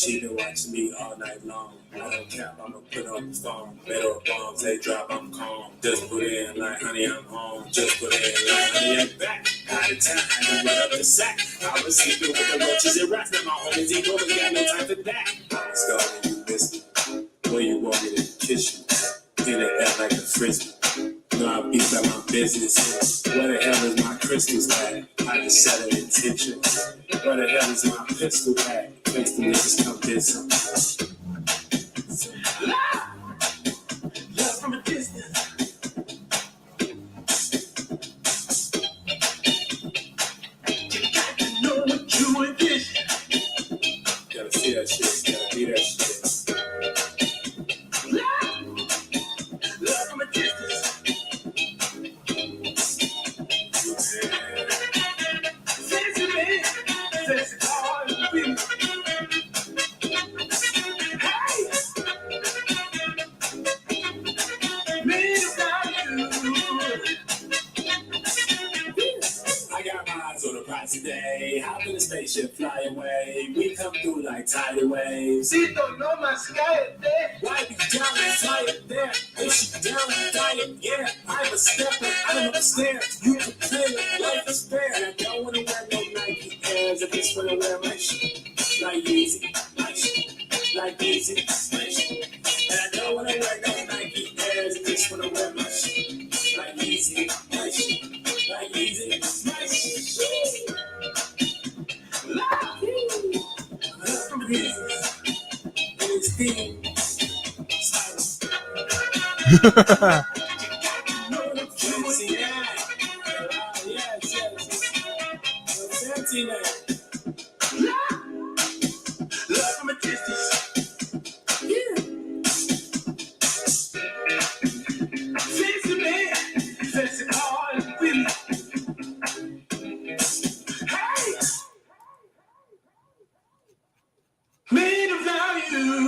She been watching me all night long. I don't cap, I'ma put on the phone. Metal bombs, they drop, I'm calm. Just put in like, honey, I'm home. Just put in like, honey, I'm back. Out of time, had to run up the sack. I was sleeping with the roaches and rats. Now my homies ain't going, got no time for that. Let's go, you miss me. Where you want me to kiss you? In the air like a frisbee. No, I beat by my business. Where the hell is my crystals at? I just set an intention. Where the hell is my pistol at? Makes the niggas come visit. Love from a distance. You got to know what you envision. Gotta see that shit. Gotta be that shit. Love from a distance. Fancy man, fancy car, and today, hop in the spaceship, fly away. We come through like tidal waves. See, don't know my sky up there. Why be down and fly up there? Is she down and dying? Yeah, I'm a stepper, I'm upstairs. You can play like life is fair. And I don't wanna wear no Nike Airs. I just wanna wear my shit. Like easy, my shit. Like easy, my shit. And I don't wanna wear no Nike Airs. I just wanna wear my shit. Like easy, my shit. Like easy, my shit. Love from a distance. Fancy man, fancy car and women. Hey, made of value.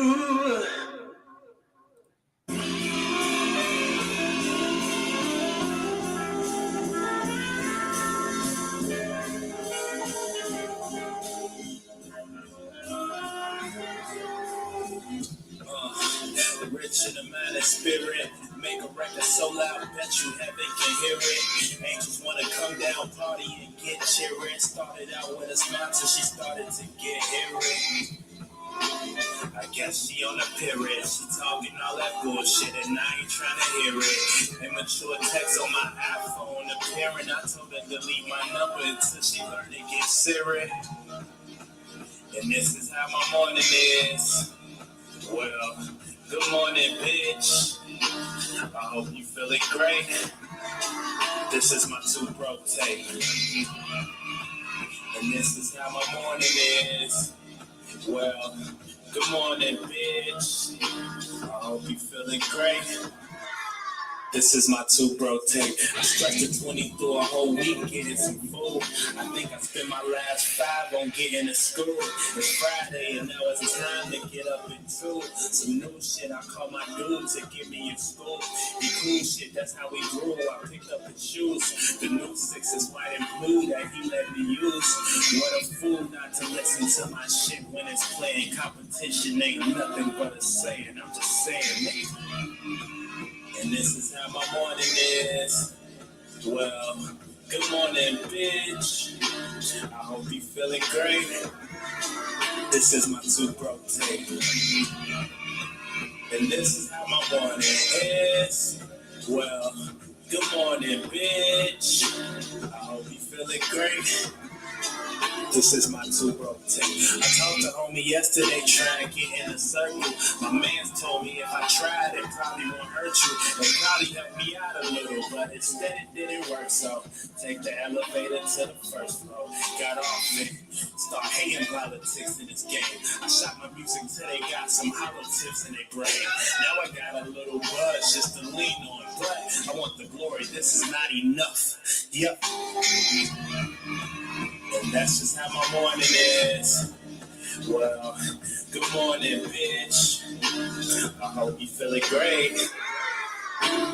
Rich in the mind and spirit, make a record so loud, bet you heaven can hear it. Angels wanna come down, party and get cheering. Started out with a sponsor, she started to get hairy. I guess she on a period, she talking all that bullshit and I ain't trying to hear it. Immature text on my iPhone appearing, I told her to delete my number until she learned to get serious. And this is how my morning is. Well, good morning, bitch. I hope you feeling great. This is my two broke take. And this is how my morning is. Well, good morning, bitch. I hope you feeling great. This is my two broke take. I stretched the 20 through a whole week getting some food. I think I spent my last 5 on getting to school. It's Friday and now it's time to get up and do some new shit. I call my dude to get me in school. The cool shit, that's how we grew. I picked up the shoes. The new 6 is white and blue that he let me use. What a fool not to listen to my shit when it's playing. Competition ain't nothing but a saying. I'm just saying, nigga. And this is how my morning is. Well, good morning, bitch. I hope you feeling great. This is my two broke take. And this is how my morning is. Well, good morning, bitch. I hope you feeling great. This is my two broke take. I talked to homie yesterday trying to get in a circle. My mans told me if I tried, it probably won't hurt you. It probably helped me out a little, but instead it didn't work. So take the elevator to the first floor. Got off it. Start hating politics in this game. I shot my music till they got some hollow tips in their brain. Now I got a little buzz just to lean on. But I want the glory. This is not enough. Yep. And that's just how my morning is. Well, good morning, bitch. I hope you feeling great.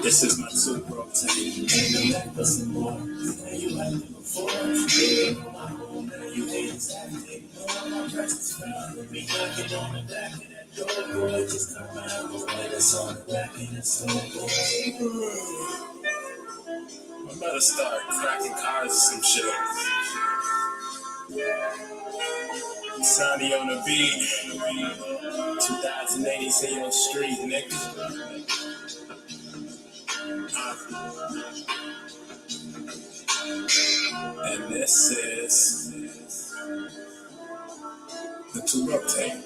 This is my two broke take. Ain't no back for some more. Now you like me before. Being on my own, now you haters have to ignore my presence. Found me knocking on the back of that door, boy. Just come around the way that's on the back of the store, boy. I'm about to start cracking cars or some shit. Sonny on the beat. 2080s in your street, nigga. And this is the two broke tape.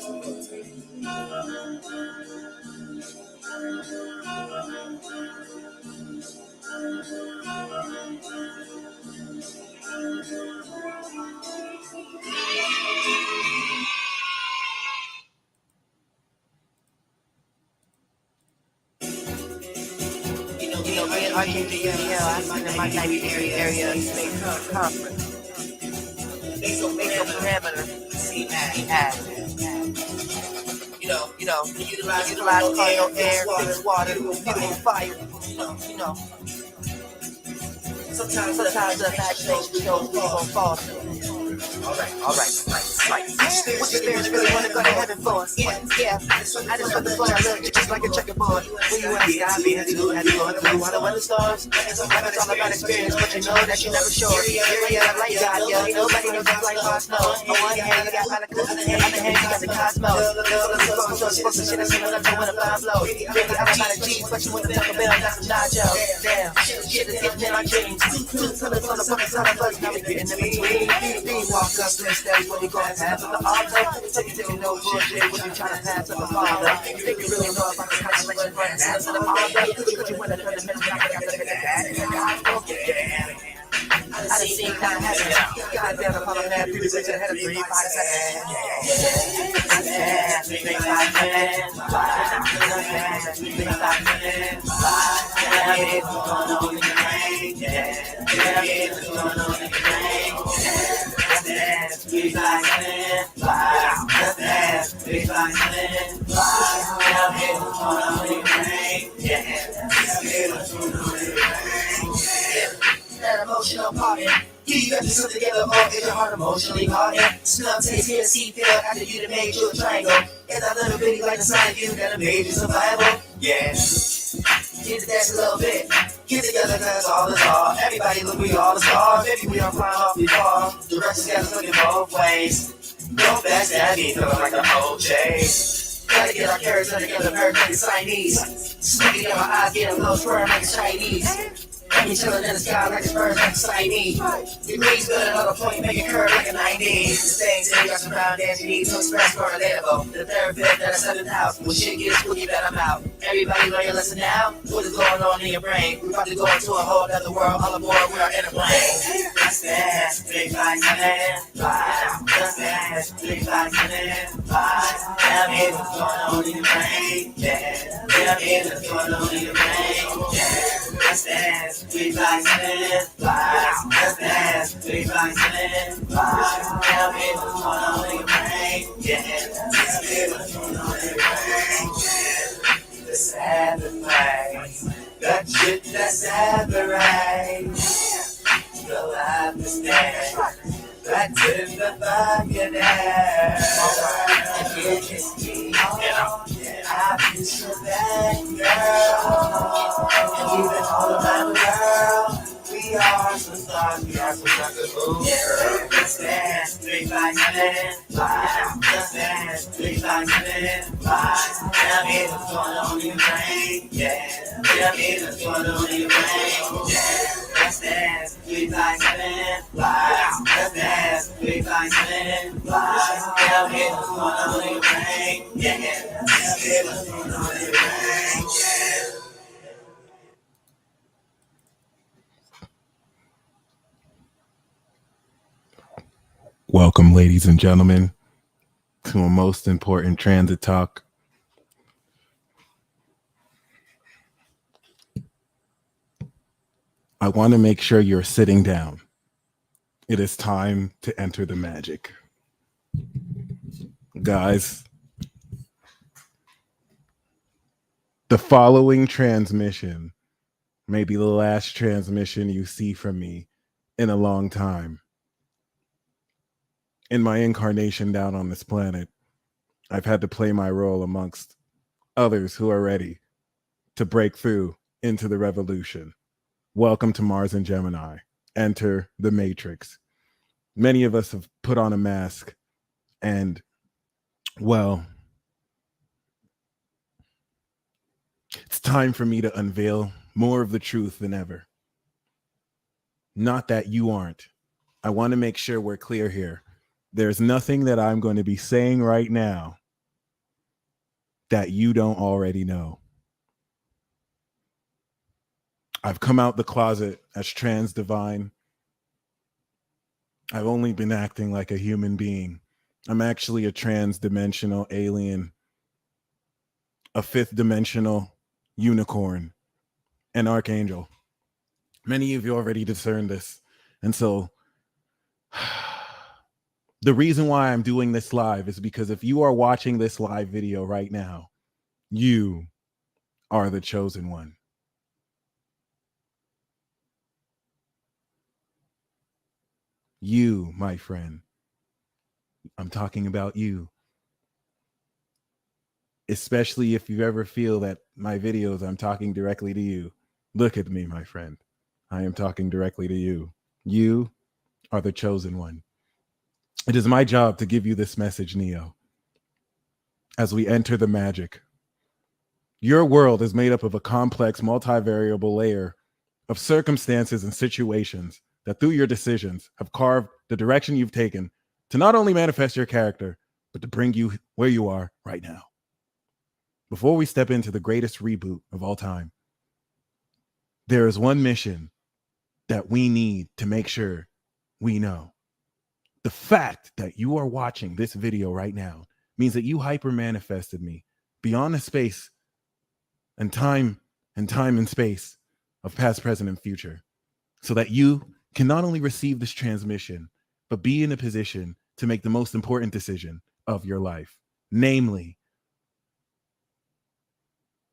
I sit in my Nigerian area space conference. Make no parameter. See that. Utilize cargo, air, fix water, fuel, fire. Sometimes the imagination shows we gon' fall through. All right. What your parents really wanna go to heaven for? Yeah. I just put the phone, I look just like a checkerboard. When you ask God, be heavy, have you gone through water when the stars? It's all about experience, but you know that you're never sure. Yeah, like God, yeah. Nobody knows the flight past no. On one hand, you got Monica, on the other hand, you got the cosmos. So supposed to shit that's similar to when a bomb blows. Baby, I'm about a G, but you want to talk about that's some nachos. Damn, shit is getting in my dreams. Two pillars on the fucking side of us, now we getting in between. We walk up to the steps when you go past on the altar. Take you no bullshit when you try to pass on the father. Think you really know about the constellation for an answer to the altar? Because you want to turn the minutes back, I got to make a dad in the gospel. I done seen kind of happen. Goddamn, I'm on a mad 3 degrees ahead of 3, 5 seconds. 3, 5 seconds. 3, 5 seconds. What's going on in the rain? What's going on in the rain? 3, 5 seconds. That's 3, 5 seconds. What's going on in the rain? What's going on in the rain? That emotional party. You got this together, or is your heart emotionally caught in? Smell, taste, hear, see, feel after you done made you a triangle. And that little bitty like the sign of you that made you survival. Yeah. Get to dance a little bit. Get together, cause all is all. Everybody look, we all the stars. Maybe we are flying off before. Directions got us looking both ways. No backstab me, feeling like a whole chase. Gotta get our character together, bird like a Chinese. Smoking in my eyes, getting a little squirm like a Chinese. And you chillin' in the sky like a bird like a Chinese. Your breeze building on a point, make it curve like a 90s. This thing's in, you got some round dance, you need to express more relatable. The third fifth that I set in the house. When shit gets spooky, bet I'm out. Everybody learn your lesson now. What is going on in your brain? We're about to go into a whole other world. All aboard, we are in a plane. That's fast, 3, 5, 7, 5. That's fast, 3, 5, 7, 5. Tell me what's going on in your brain. Yeah. Tell me what's going on in your brain. Yeah. That's fast, 3, 5, 7, 5. That's fast, 3, 5, 7, 5. Tell me what's going on in your brain. Yeah. Tell me what's going on in your brain. Yeah. The sacrifice, that shit that separates. The life is there. Back to the bucket air. And you kiss me, I feel so bad, girl. And even all around the world, we are some stars, we are some suckers, ooh, girl. Let's dance, 3, 5, 7, 5. Let's dance, 3, 5, 7, 5. Tell me what's going on in your brain, yeah. Tell me what's going on in your brain, yeah. Let's dance, 3, 5, 7, 5. Let's dance, 3, 5, 7, 5. Tell me what's going on in your brain, yeah. Tell me what's going on in your brain, yeah. Welcome, ladies and gentlemen, to a most important transit talk. I want to make sure you're sitting down. It is time to enter the magic. Guys, the following transmission Maybe the last transmission you see from me in a long time. In my incarnation down on this planet, I've had to play my role amongst others who are ready to break through into the revolution. Welcome to Mars and Gemini. Enter the Matrix. Many of us have put on a mask, and, well, it's time for me to unveil more of the truth than ever. Not that you aren't. I want to make sure we're clear here. There's nothing that I'm going to be saying right now that you don't already know. I've come out the closet as trans divine. I've only been acting like a human being. I'm actually a trans-dimensional alien, a fifth-dimensional unicorn, an archangel. Many of you already discerned this. And so the reason why I'm doing this live is because if you are watching this live video right now, you are the chosen one. You, my friend. I'm talking about you. Especially if you ever feel that my videos, I'm talking directly to you. Look at me, my friend. I am talking directly to you. You are the chosen one. It is my job to give you this message, Neo. As we enter the magic, your world is made up of a complex, multivariable layer of circumstances and situations that through your decisions have carved the direction you've taken to not only manifest your character, but to bring you where you are right now. Before we step into the greatest reboot of all time, there is one mission that we need to make sure we know. The fact that you are watching this video right now means that you hyper manifested me beyond the space and time and space of past, present, and future, so that you can not only receive this transmission, but be in a position to make the most important decision of your life. Namely,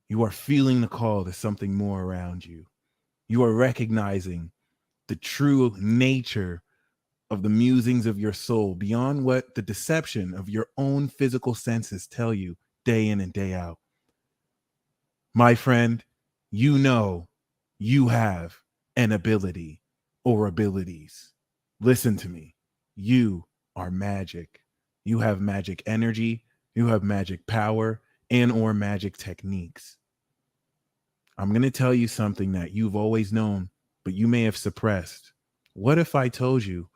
you are feeling the call to something more around you. You are recognizing the true nature of the musings of your soul beyond what the deception of your own physical senses tell you day in and day out. My friend, you know you have an ability or abilities. Listen to me. You are magic. You have magic energy. You have magic power and or magic techniques. I'm going to tell you something that you've always known, but you may have suppressed. What if I told you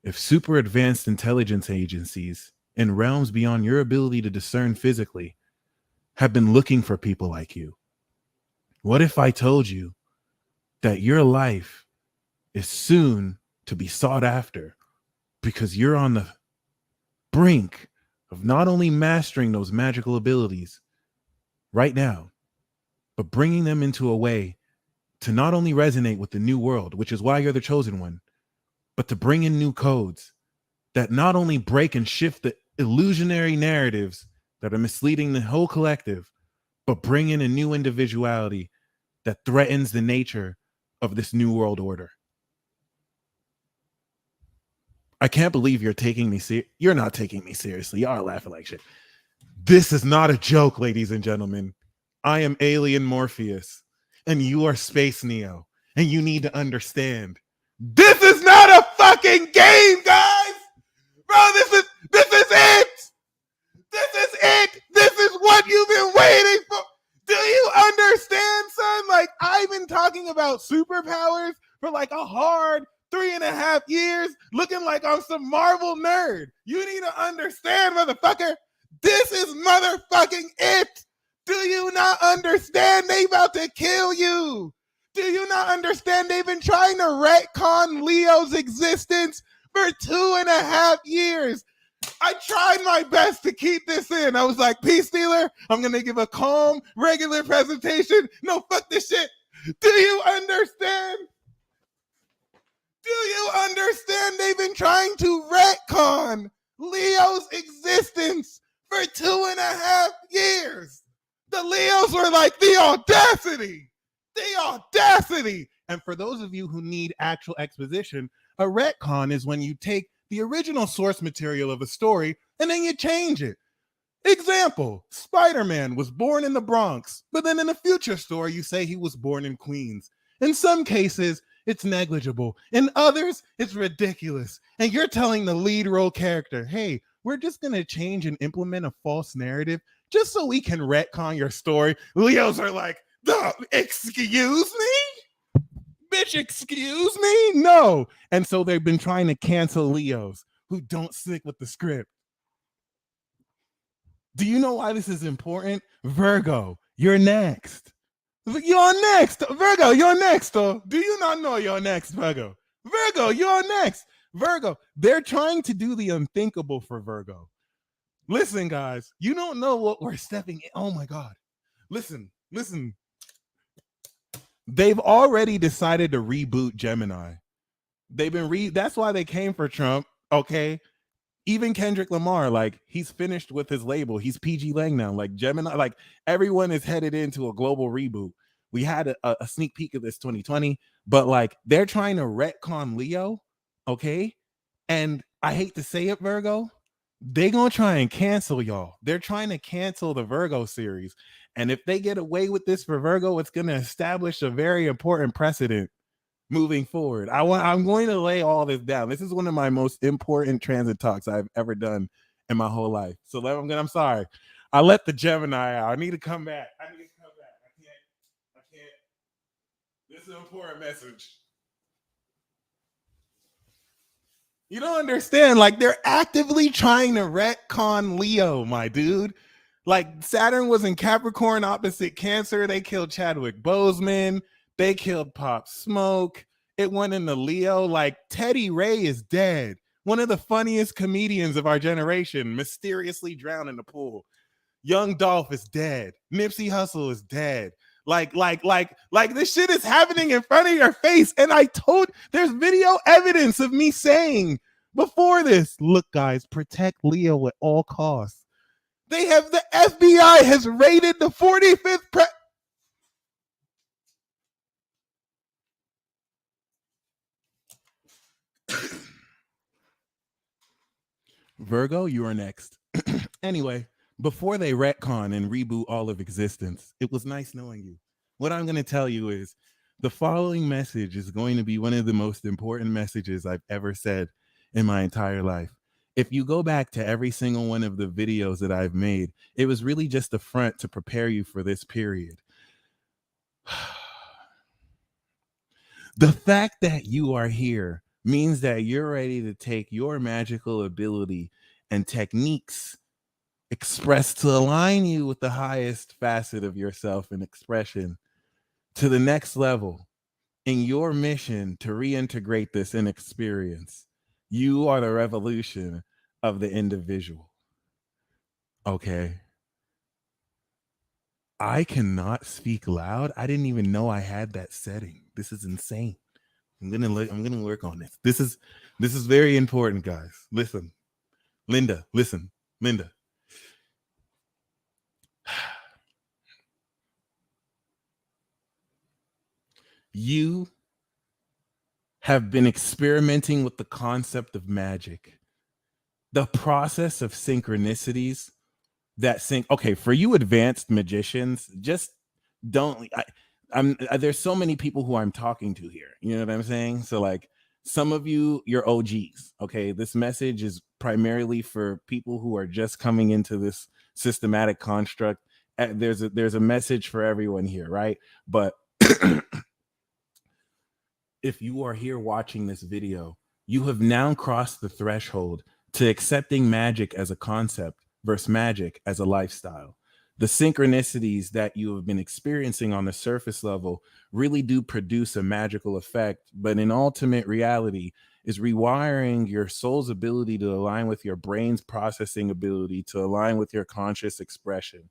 if super advanced intelligence agencies in realms beyond your ability to discern physically have been looking for people like you? What if I told you that your life is soon to be sought after because you're on the brink of not only mastering those magical abilities right now, but bringing them into a way to not only resonate with the new world, which is why you're the chosen one, but to bring in new codes that not only break and shift the illusionary narratives that are misleading the whole collective, but bring in a new individuality that threatens the nature of this new world order. I can't believe you're taking me seriously. You're not taking me seriously. Y'all are laughing like shit. This is not a joke, ladies and gentlemen. I am Alien Morpheus, and you are Space Neo, and you need to understand. This is not a fucking game, guys! Bro, this is it! This is it! This is what you've been waiting for! Do you understand, son? Like, I've been talking about superpowers for like a hard 3.5 years, looking like I'm some Marvel nerd. You need to understand, motherfucker. This is motherfucking it. Do you not understand? They about to kill you. Do you not understand? They've been trying to retcon Leo's existence for 2.5 years. I tried my best to keep this in. I was like, Peace Stealer, I'm going to give a calm, regular presentation. No, fuck this shit. Do you understand? Do you understand? They've been trying to retcon Leo's existence for 2.5 years. The Leos were like, the audacity. The audacity! And for those of you who need actual exposition, a retcon is when you take the original source material of a story and then you change it. Example, Spider-Man was born in the Bronx, but then in a future story, you say he was born in Queens. In some cases, it's negligible. In others, it's ridiculous. And you're telling the lead role character, hey, we're just going to change and implement a false narrative just so we can retcon your story. Leos are like, excuse me? Bitch, excuse me? No. And so they've been trying to cancel Leos who don't stick with the script. Do you know why this is important? Virgo, you're next. You're next. Virgo, you're next. Oh. Do you not know you're next, Virgo? Virgo, you're next. Virgo, they're trying to do the unthinkable for Virgo. Listen, guys, you don't know what we're stepping in. Oh my God. Listen. They've already decided to reboot Gemini. They've been that's why they came for Trump, okay? Even Kendrick Lamar, like, he's finished with his label. He's PG Lang now. Like, Gemini, like, everyone is headed into a global reboot. We had a sneak peek of this 2020, but like, they're trying to retcon Leo, okay? And I hate to say it, Virgo, they gonna try and cancel y'all. They're trying to cancel the Virgo series. And if they get away with this for Virgo, it's gonna establish a very important precedent moving forward. I'm going to lay all this down. This is one of my most important transit talks I've ever done in my whole life. So I'm sorry. I let the Gemini out. I need to come back. I can't. This is an important message. You don't understand. Like, they're actively trying to retcon Leo, my dude. Like, Saturn was in Capricorn opposite Cancer. They killed Chadwick Boseman. They killed Pop Smoke. It went into Leo. Like, Teddy Ray is dead. One of the funniest comedians of our generation, mysteriously drowned in the pool. Young Dolph is dead. Nipsey Hussle is dead. Like this shit is happening in front of your face. And there's video evidence of me saying before this, look, guys, protect Leo at all costs. The FBI has raided the 45th Virgo, you are next. Anyway, before they retcon and reboot all of existence, it was nice knowing you. What I'm going to tell you is the following message is going to be one of the most important messages I've ever said in my entire life. If you go back to every single one of the videos that I've made, it was really just a front to prepare you for this period. The fact that you are here means that you're ready to take your magical ability and techniques expressed to align you with the highest facet of yourself and expression to the next level in your mission to reintegrate this in experience. You are the revolution of the individual. Okay. I cannot speak loud. I didn't even know I had that setting. This is insane. I'm gonna work on this. This is very important, guys. Listen, Linda. You have been experimenting with the concept of magic, the process of synchronicities that okay, for you advanced magicians, just don't. There's so many people who I'm talking to here. You know what I'm saying? So like, some of you're OGs. Okay, this message is primarily for people who are just coming into this systematic construct. There's a message for everyone here, right? But if you are here watching this video, you have now crossed the threshold to accepting magic as a concept versus magic as a lifestyle. The synchronicities that you have been experiencing on the surface level really do produce a magical effect, but in ultimate reality is rewiring your soul's ability to align with your brain's processing ability, to align with your conscious expression.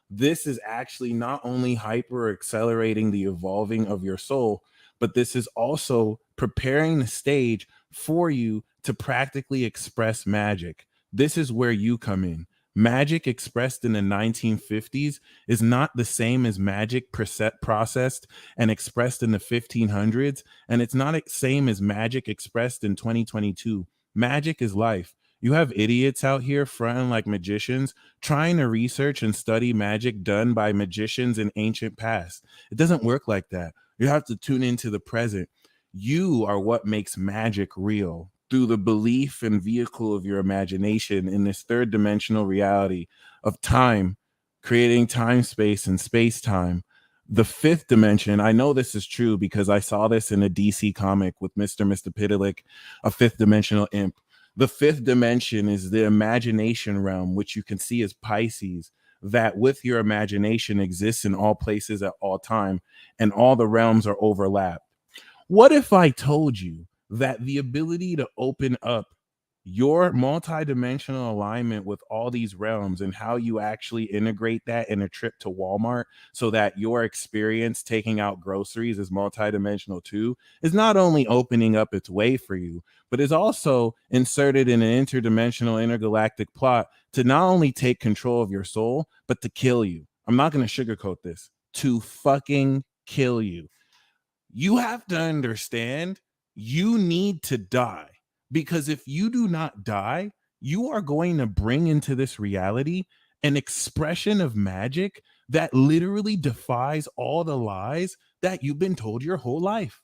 This is actually not only hyper accelerating the evolving of your soul, but this is also preparing the stage for you to practically express magic. This is where you come in. Magic expressed in the 1950s is not the same as magic processed and expressed in the 1500s, and it's not the same as magic expressed in 2022. Magic is life. You have idiots out here fronting like magicians, trying to research and study magic done by magicians in ancient past. It doesn't work like that. You have to tune into the present. You are what makes magic real through the belief and vehicle of your imagination in this third dimensional reality of time, creating time, space, and space time. The fifth dimension, I know this is true because I saw this in a DC comic with Mr. Pidalick, a fifth dimensional imp. The fifth dimension is the imagination realm, which you can see as Pisces, that with your imagination exists in all places at all time, and all the realms are overlapped. What if I told you that the ability to open up your multidimensional alignment with all these realms and how you actually integrate that in a trip to Walmart so that your experience taking out groceries is multidimensional too, is not only opening up its way for you, but is also inserted in an interdimensional intergalactic plot to not only take control of your soul, but to kill you. I'm not going to sugarcoat this, to fucking kill you. You have to understand you need to die, because if you do not die, you are going to bring into this reality an expression of magic that literally defies all the lies that you've been told your whole life.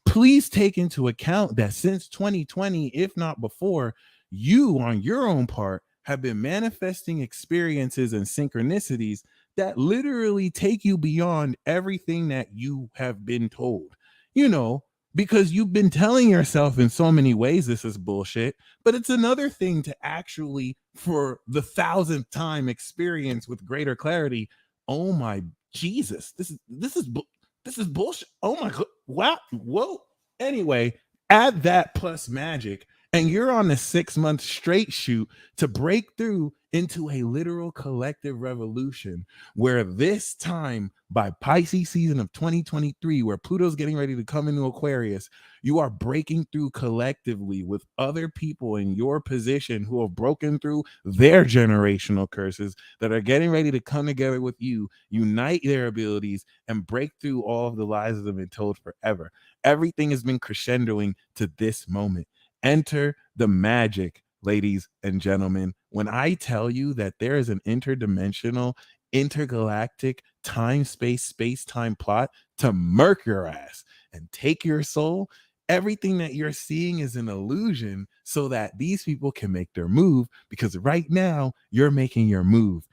Please take into account that since 2020, if not before, you on your own part have been manifesting experiences and synchronicities that literally take you beyond everything that you have been told. You know, because you've been telling yourself in so many ways this is bullshit, but it's another thing to actually, for the 1,000th time, experience with greater clarity. Oh my Jesus, this is bullshit. Oh my god. Wow. Whoa. Anyway, add that plus magic, and you're on a 6-month straight shoot to break through into a literal collective revolution where this time by Pisces season of 2023, where Pluto's getting ready to come into Aquarius, you are breaking through collectively with other people in your position who have broken through their generational curses that are getting ready to come together with you, unite their abilities, and break through all of the lies that have been told forever. Everything has been crescendoing to this moment. Enter the magic, ladies and gentlemen. When I tell you that there is an interdimensional, intergalactic time, space time plot to murk your ass and take your soul, everything that you're seeing is an illusion so that these people can make their move, because right now you're making your move.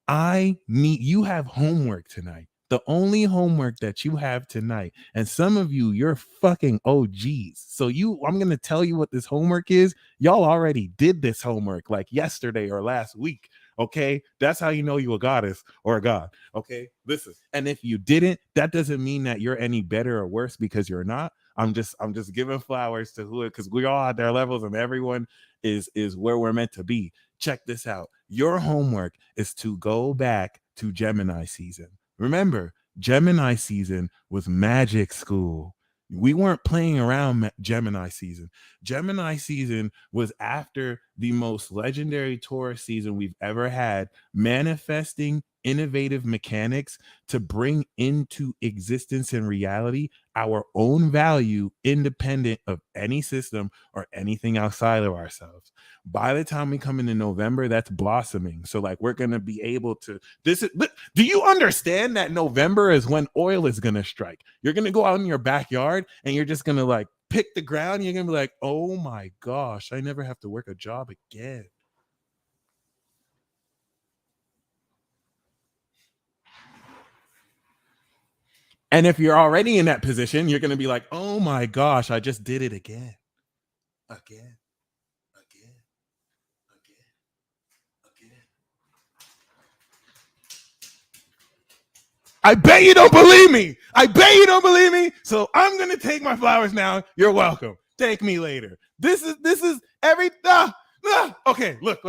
You have homework tonight. The only homework that you have tonight, and some of you're fucking OGs. So I'm going to tell you what this homework is. Y'all already did this homework like yesterday or last week. Okay. That's how you know you a goddess or a god. Okay. Listen. And if you didn't, that doesn't mean that you're any better or worse, because you're not. I'm just giving flowers to who, because we all at their levels and everyone is where we're meant to be. Check this out. Your homework is to go back to Gemini season. Remember, Gemini season was magic school. We weren't playing around Gemini season. Gemini season was after the most legendary Taurus season we've ever had, manifesting innovative mechanics to bring into existence and reality our own value independent of any system or anything outside of ourselves. By the time we come into November, that's blossoming. So like we're going to be able to, do you understand that November is when oil is going to strike? You're going to go out in your backyard and you're just going to like pick the ground. You're going to be like, oh my gosh, I never have to work a job again. And if you're already in that position, you're going to be like, oh my gosh, I just did it again. Again. I bet you don't believe me. So I'm going to take my flowers now. You're welcome. Thank me later. This is every, okay, look.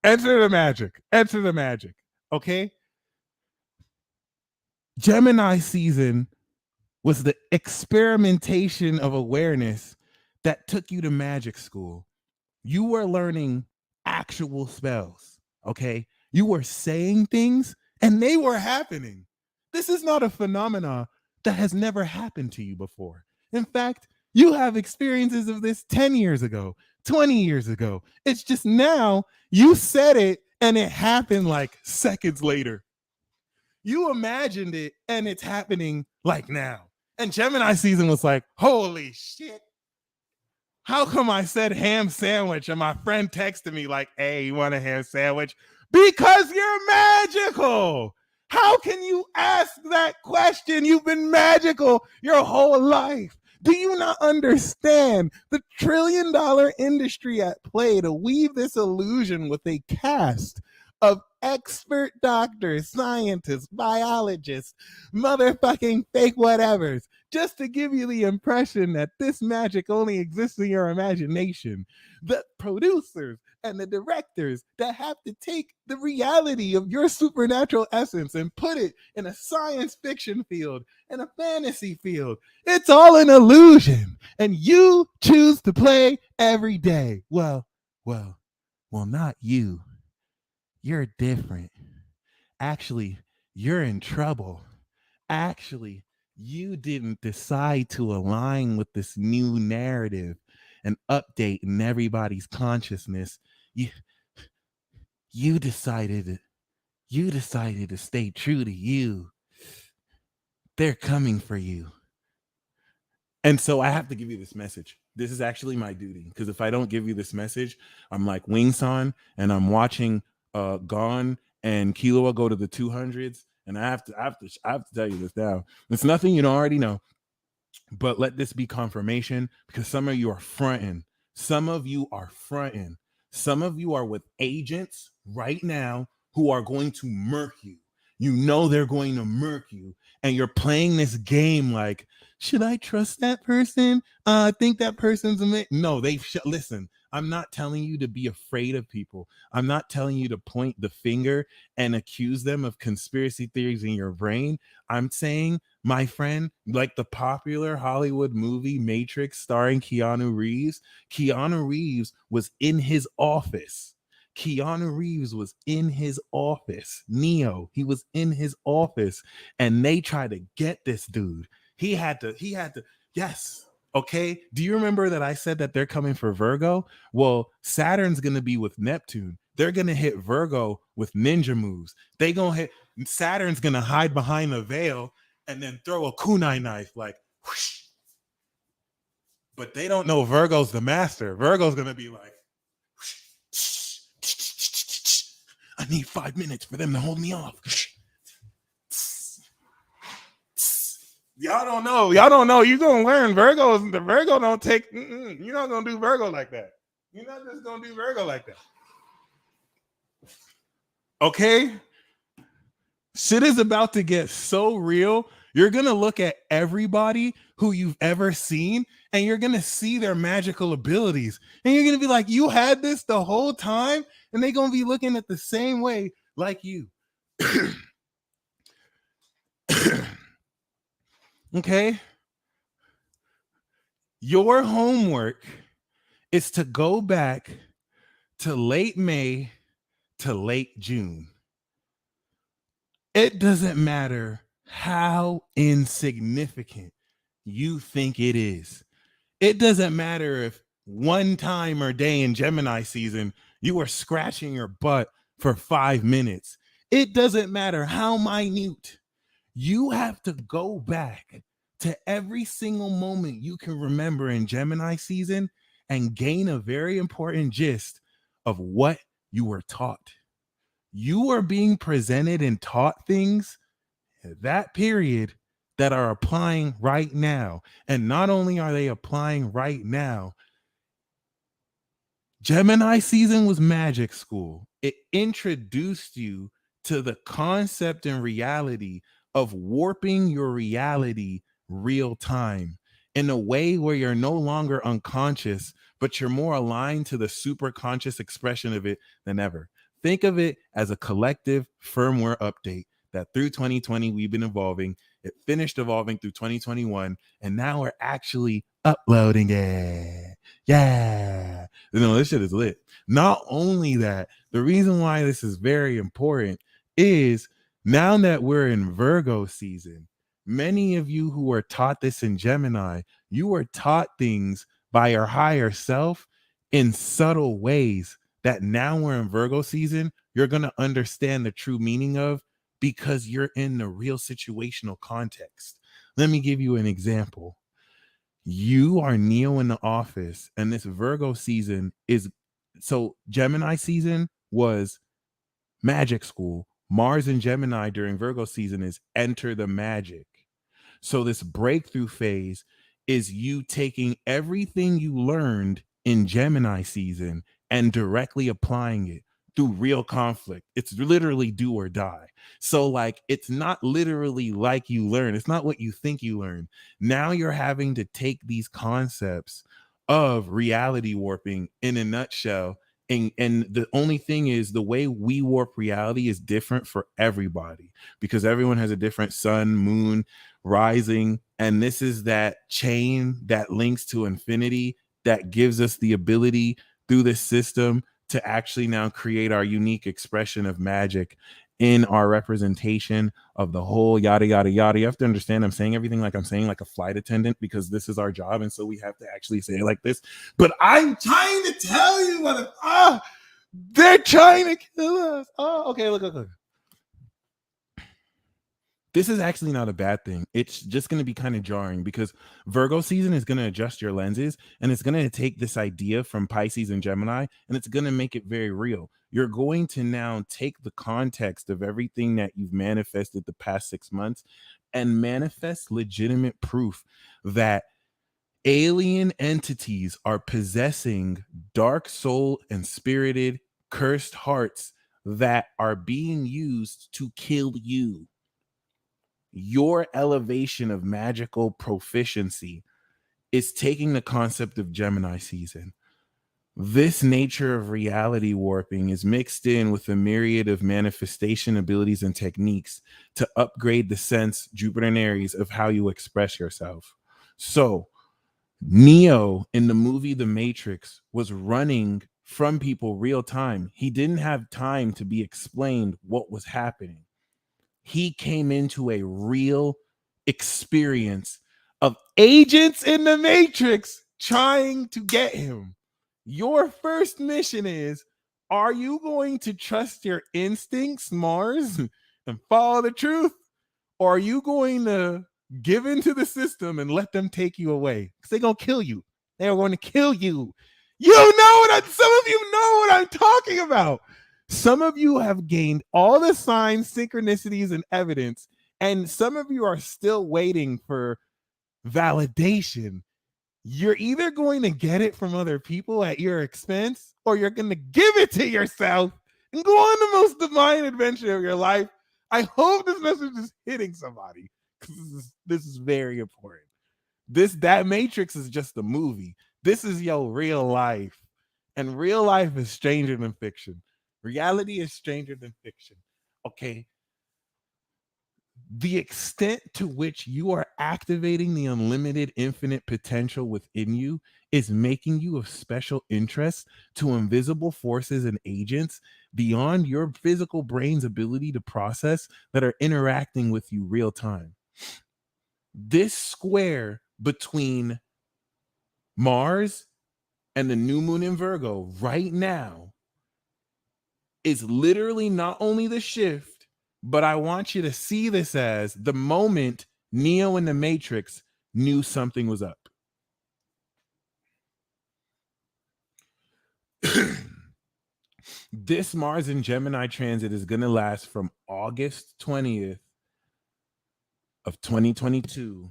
Enter the magic. Okay. Gemini season was the experimentation of awareness that took you to magic school. You were learning actual spells. Okay. You were saying things and they were happening. This is not a phenomena that has never happened to you before. In fact, you have experiences of this 10 years ago, 20 years ago. It's just now you said it and it happened like seconds later. You imagined it and it's happening like now. And Gemini season was like, holy shit. How come I said ham sandwich and my friend texted me like, hey, you want a ham sandwich? Because you're magical. How can you ask that question? You've been magical your whole life. Do you not understand the $1 trillion industry at play to weave this illusion with a cast of expert doctors, scientists, biologists, motherfucking fake whatevers, just to give you the impression that this magic only exists in your imagination? The producers and the directors that have to take the reality of your supernatural essence and put it in a science fiction field and a fantasy field. It's all an illusion, and you choose to play every day. Well, not you. You're different. Actually, you're in trouble. Actually, you didn't decide to align with this new narrative and update in everybody's consciousness. You decided to stay true to you. They're coming for you. And so I have to give you this message. This is actually my duty, because if I don't give you this message, I'm like Wingson and I'm watching Gone and Killua go to the 200s, and I have to tell you this now. It's nothing you don't already know, but let this be confirmation, because some of you are fronting. Some of you are fronting. Some of you are with agents right now who are going to murk you. You know they're going to murk you, and you're playing this game like, should I trust that person? I think that person's no. Listen. I'm not telling you to be afraid of people. I'm not telling you to point the finger and accuse them of conspiracy theories in your brain. I'm saying, my friend, like the popular Hollywood movie Matrix starring Keanu Reeves. Keanu Reeves was in his office. Keanu Reeves was in his office. Neo, he was in his office, and they tried to get this dude. He had to, yes. Okay. Do you remember that I said that they're coming for Virgo? Well, Saturn's going to be with Neptune. They're going to hit Virgo with ninja moves. Saturn's going to hide behind the veil and then throw a kunai knife like, whoosh. But they don't know Virgo's the master. Virgo's going to be like, whoosh. I need 5 minutes for them to hold me off. Y'all don't know. You're going to learn The Virgo don't take, you're not going to do Virgo like that. You're not just going to do Virgo like that. Okay? Shit is about to get so real. You're going to look at everybody who you've ever seen, and you're going to see their magical abilities. And you're going to be like, you had this the whole time? And they're going to be looking at the same way like you. Okay? Your homework is to go back to late May to late June. It doesn't matter how insignificant you think it is. It doesn't matter if one time or day in Gemini season you were scratching your butt for 5 minutes. It doesn't matter how minute. You have to go back to every single moment you can remember in Gemini season and gain a very important gist of what you were taught. You are being presented and taught things at that period that are applying right now. And not only are they applying right now, Gemini season was magic school. It introduced you to the concept and reality of warping your reality real time in a way where you're no longer unconscious, but you're more aligned to the super conscious expression of it than ever. Think of it as a collective firmware update that through 2020 we've been evolving. It finished evolving through 2021, and now we're actually uploading it. Yeah. This shit is lit. Not only that, The reason why this is very important is now that we're in Virgo season, many of you who are taught this in Gemini, you are taught things by your higher self in subtle ways that now we're in Virgo season, you're going to understand the true meaning of, because you're in the real situational context. Let me give you an example. You are Neo in the office, and this Virgo season is, so Gemini season was magic school. Mars and Gemini during Virgo season is enter the magic. So this breakthrough phase is you taking everything you learned in Gemini season and directly applying it through real conflict. It's literally do or die. So like, it's not literally like you learn. It's not what you think you learn. Now you're having to take these concepts of reality warping in a nutshell. And the only thing is, the way we warp reality is different for everybody, because everyone has a different sun, moon, rising, and this is that chain that links to infinity that gives us the ability through this system to actually now create our unique expression of magic in our representation of the whole yada yada yada. You have to understand, I'm saying everything like I'm saying like a flight attendant, because this is our job, and so we have to actually say it like this. But I'm trying to tell you what they're trying to kill us. Oh, okay, look. This is actually not a bad thing. It's just going to be kind of jarring, because Virgo season is going to adjust your lenses, and it's going to take this idea from Pisces and Gemini, and it's going to make it very real. You're going to now take the context of everything that you've manifested the past 6 months and manifest legitimate proof that alien entities are possessing dark soul and spirited cursed hearts that are being used to kill you. Your elevation of magical proficiency is taking the concept of Gemini season. This nature of reality warping is mixed in with a myriad of manifestation abilities and techniques to upgrade the sense, Jupiter and Aries, of how you express yourself. So Neo in the movie The Matrix was running from people real time. He didn't have time to be explained what was happening. He came into a real experience of agents in the Matrix trying to get him. Your first mission is, are you going to trust your instincts, Mars, and follow the truth? Or are you going to give into the system and let them take you away? Because they're going to kill you. They're going to kill you. Some of you know what I'm talking about. Some of you have gained all the signs, synchronicities, and evidence, and some of you are still waiting for validation. You're either going to get it from other people at your expense, or you're going to give it to yourself and go on the most divine adventure of your life. I hope this message is hitting somebody, because this is very important. That Matrix is just a movie. This is your real life, and real life is stranger than fiction. Reality is stranger than fiction. Okay. The extent to which you are activating the unlimited infinite potential within you is making you of special interest to invisible forces and agents beyond your physical brain's ability to process, that are interacting with you real time. This square between Mars and the new moon in Virgo right now is literally not only the shift, but I want you to see this as the moment Neo in the Matrix knew something was up. This Mars and Gemini transit is going to last from August 20th of 2022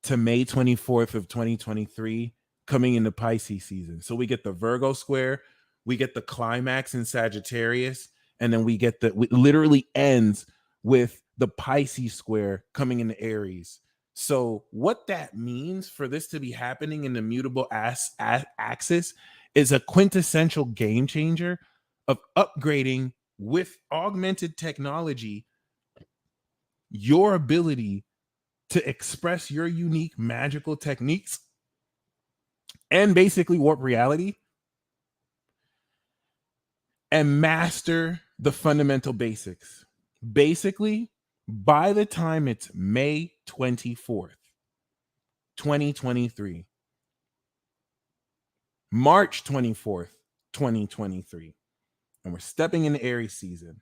to May 24th of 2023, coming into Pisces season. So we get the Virgo square, we get the climax in Sagittarius, and then it literally ends with the Pisces square coming into Aries. So what that means for this to be happening in the mutable axis is a quintessential game changer of upgrading with augmented technology your ability to express your unique magical techniques and basically warp reality and master the fundamental basics. Basically, by the time it's May 24th, 2023, March 24th, 2023, and we're stepping into Aries season,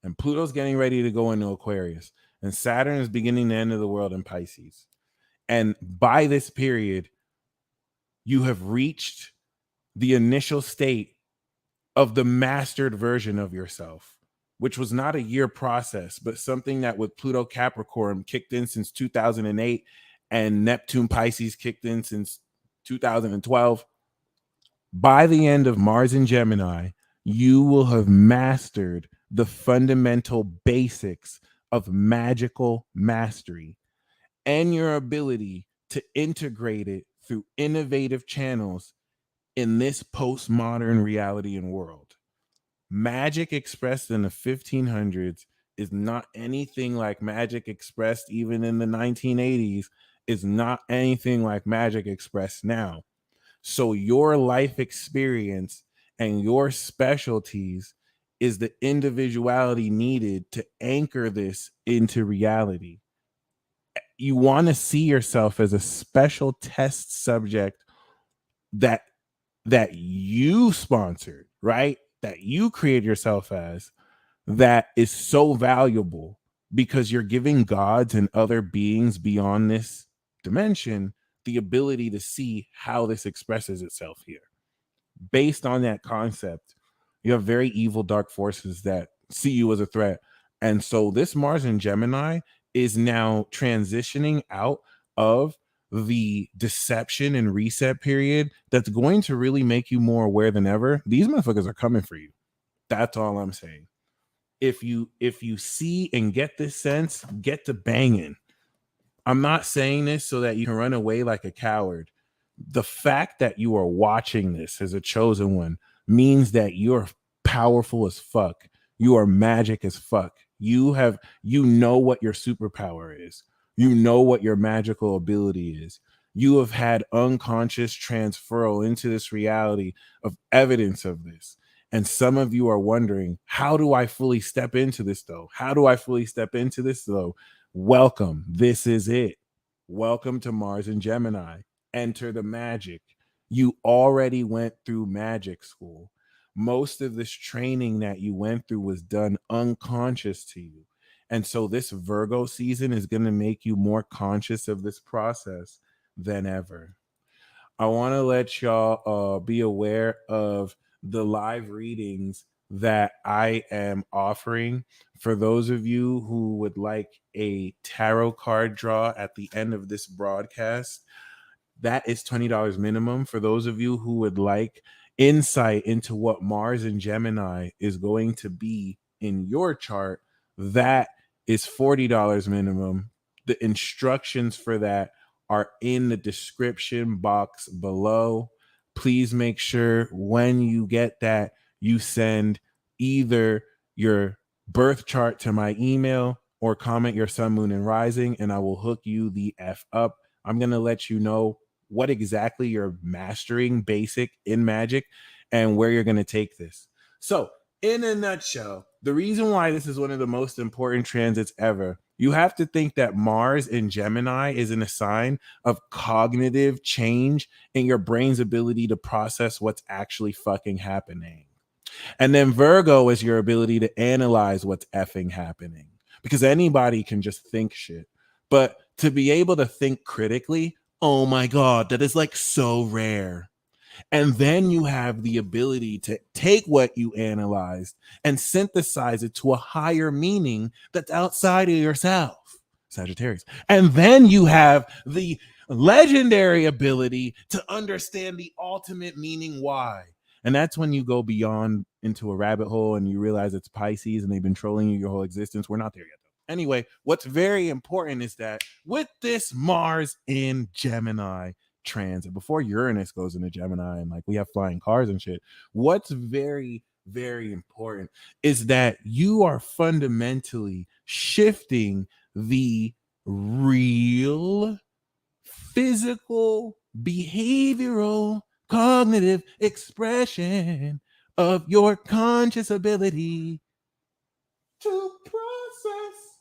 and Pluto's getting ready to go into Aquarius, and Saturn is beginning the end of the world in Pisces. And by this period, you have reached the initial state of the mastered version of yourself, which was not a year process, but something that with Pluto Capricorn kicked in since 2008 and Neptune Pisces kicked in since 2012. By the end of Mars in Gemini, you will have mastered the fundamental basics of magical mastery and your ability to integrate it through innovative channels in this postmodern reality and world. Magic expressed in the 1500s is not anything like magic expressed even in the 1980s, is not anything like magic expressed now. So your life experience and your specialties is the individuality needed to anchor this into reality. You want to see yourself as a special test subject that you sponsored, right? That you create yourself as, that is so valuable because you're giving gods and other beings beyond this dimension the ability to see how this expresses itself here. Based on that concept, you have very evil dark forces that see you as a threat. And so this Mars in Gemini is now transitioning out of the deception and reset period that's going to really make you more aware than ever. These motherfuckers are coming for you. That's all I'm saying. If you see and get this sense, get to banging. I'm not saying this so that you can run away like a coward. The fact that you are watching this as a chosen one means that you're powerful as fuck. You are magic as fuck. You know what your superpower is. You know what your magical ability is. You have had unconscious transferal into this reality of evidence of this. And some of you are wondering, how do I fully step into this though? How do I fully step into this though? Welcome. This is it. Welcome to Mars and Gemini. Enter the magic. You already went through magic school. Most of this training that you went through was done unconscious to you. And so this Virgo season is going to make you more conscious of this process than ever. I want to let y'all be aware of the live readings that I am offering. For those of you who would like a tarot card draw at the end of this broadcast, that is $20 minimum. For those of you who would like insight into what Mars and Gemini is going to be in your chart, that is $40 minimum. The instructions for that are in the description box below. Please make sure when you get that, you send either your birth chart to my email or comment your sun, moon, and rising, and I will hook you the F up. I'm going to let you know what exactly you're mastering basic in magic and where you're going to take this. So, in a nutshell, the reason why this is one of the most important transits ever, you have to think that Mars in Gemini is in a sign of cognitive change in your brain's ability to process what's actually fucking happening. And then Virgo is your ability to analyze what's effing happening, because anybody can just think shit. But to be able to think critically, oh my God, that is like so rare. And then you have the ability to take what you analyzed and synthesize it to a higher meaning that's outside of yourself, Sagittarius. And then you have the legendary ability to understand the ultimate meaning why. And that's when you go beyond into a rabbit hole and you realize it's Pisces and they've been trolling you your whole existence. We're not there yet, though. Anyway, what's very important is that with this Mars in Gemini transit, before Uranus goes into Gemini and like we have flying cars and shit, what's very, very important is that you are fundamentally shifting the real, physical, behavioral, cognitive expression of your conscious ability to process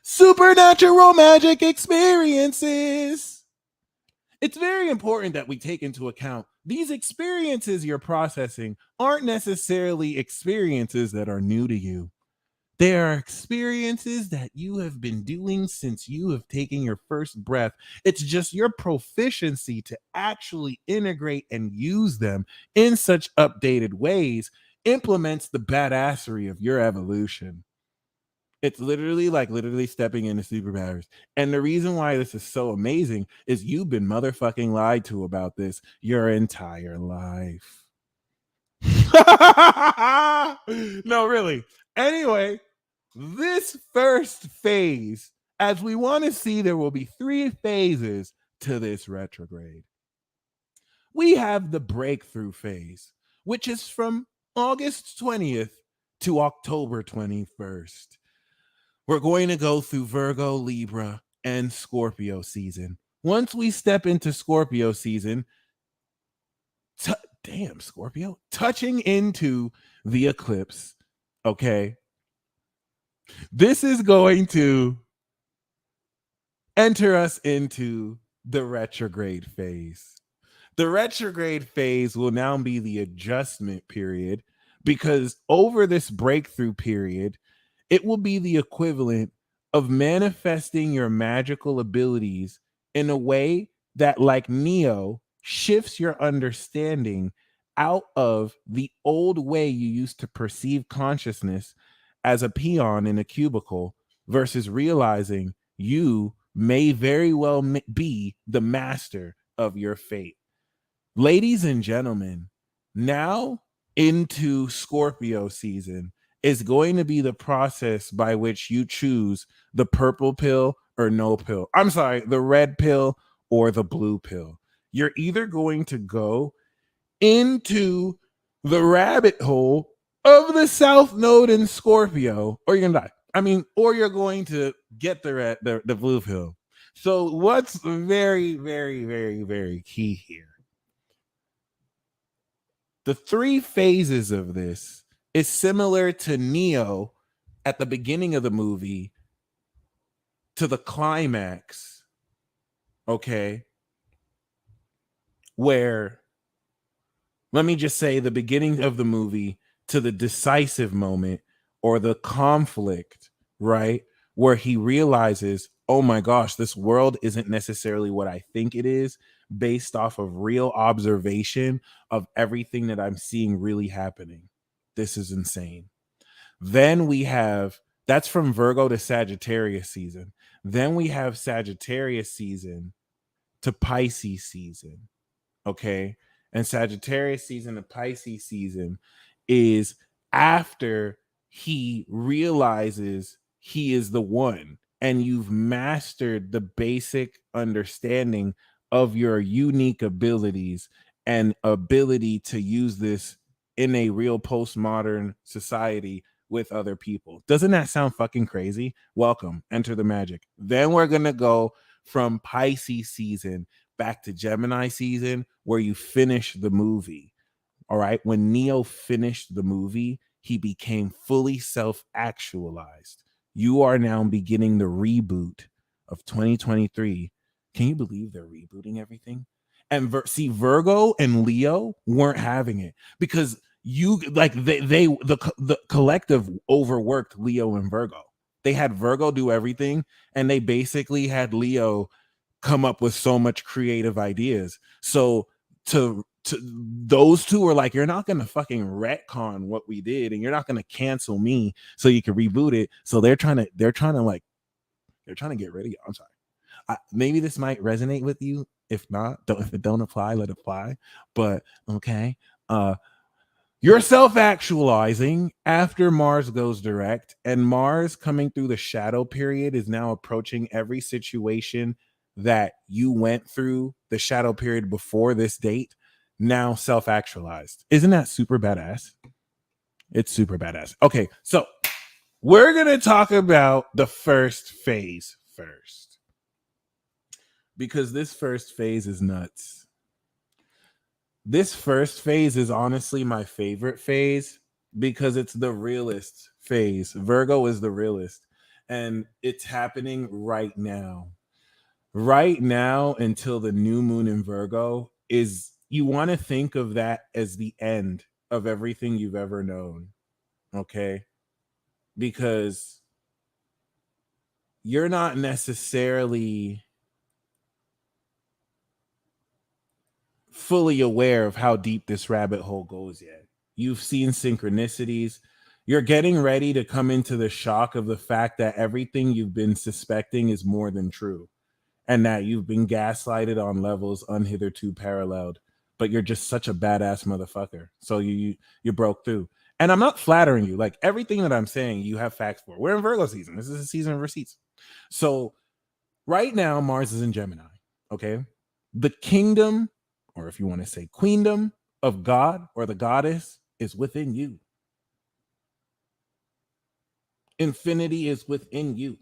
supernatural magic experiences. It's very important that we take into account these experiences you're processing aren't necessarily experiences that are new to you. They are experiences that you have been doing since you have taken your first breath. It's just your proficiency to actually integrate and use them in such updated ways implements the badassery of your evolution. It's literally stepping into superpowers. And the reason why this is so amazing is you've been motherfucking lied to about this your entire life. No, really. Anyway, this first phase, as we want to see, there will be 3 phases to this retrograde. We have the breakthrough phase, which is from August 20th to October 21st. We're going to go through Virgo, Libra, and Scorpio season. Once we step into Scorpio season, Scorpio, touching into the eclipse, okay? This is going to enter us into the retrograde phase. The retrograde phase will now be the adjustment period because over this breakthrough period, it will be the equivalent of manifesting your magical abilities in a way that, like Neo, shifts your understanding out of the old way you used to perceive consciousness as a peon in a cubicle versus realizing you may very well be the master of your fate. Ladies and gentlemen, now into Scorpio season is going to be the process by which you choose the purple pill or no pill. I'm sorry, the red pill or the blue pill. You're either going to go into the rabbit hole of the South Node in Scorpio, or you're gonna die. I mean, or you're going to get the blue pill. So what's very, very, very, very key here? The 3 phases of this is similar to Neo at the beginning of the movie to the climax, okay? Where, let me just say, the beginning of the movie to the decisive moment or the conflict, right? Where he realizes, oh my gosh, this world isn't necessarily what I think it is based off of real observation of everything that I'm seeing really happening. This is insane. Then we have, that's from Virgo to Sagittarius season. Then we have Sagittarius season to Pisces season. Okay. And Sagittarius season to Pisces season is after he realizes he is the one and you've mastered the basic understanding of your unique abilities and ability to use this in a real postmodern society with other people. Doesn't that sound fucking crazy? Welcome, enter the magic. Then we're going to go from Pisces season back to Gemini season where you finish the movie. All right. When Neo finished the movie, he became fully self-actualized. You are now beginning the reboot of 2023. Can you believe they're rebooting everything? And Virgo and Leo weren't having it because the collective overworked Leo and Virgo. They had Virgo do everything, and they basically had Leo come up with so much creative ideas. So to those two were like, you're not gonna fucking retcon what we did, and you're not gonna cancel me so you can reboot it. So they're trying to get rid of you. I'm sorry. Maybe this might resonate with you. If not, if it don't apply, let it fly. But okay. You're self-actualizing after Mars goes direct, and Mars coming through the shadow period is now approaching every situation that you went through the shadow period before this date, now self-actualized. Isn't that super badass? It's super badass. Okay, so we're going to talk about the first phase first, because this first phase is nuts. This first phase is honestly my favorite phase because it's the realist phase. Virgo is the realist, and it's happening right now. Right now, until the new moon in Virgo, is you want to think of that as the end of everything you've ever known. Okay. Because you're not necessarily fully aware of how deep this rabbit hole goes yet. You've seen synchronicities. You're getting ready to come into the shock of the fact that everything you've been suspecting is more than true, and that you've been gaslighted on levels unhitherto paralleled. But you're just such a badass motherfucker. So you broke through. And I'm not flattering you. Like everything that I'm saying, you have facts for. We're in Virgo season. This is a season of receipts. So right now, Mars is in Gemini. Okay. The kingdom, or if you want to say queendom of God or the goddess, is within you. Infinity is within you.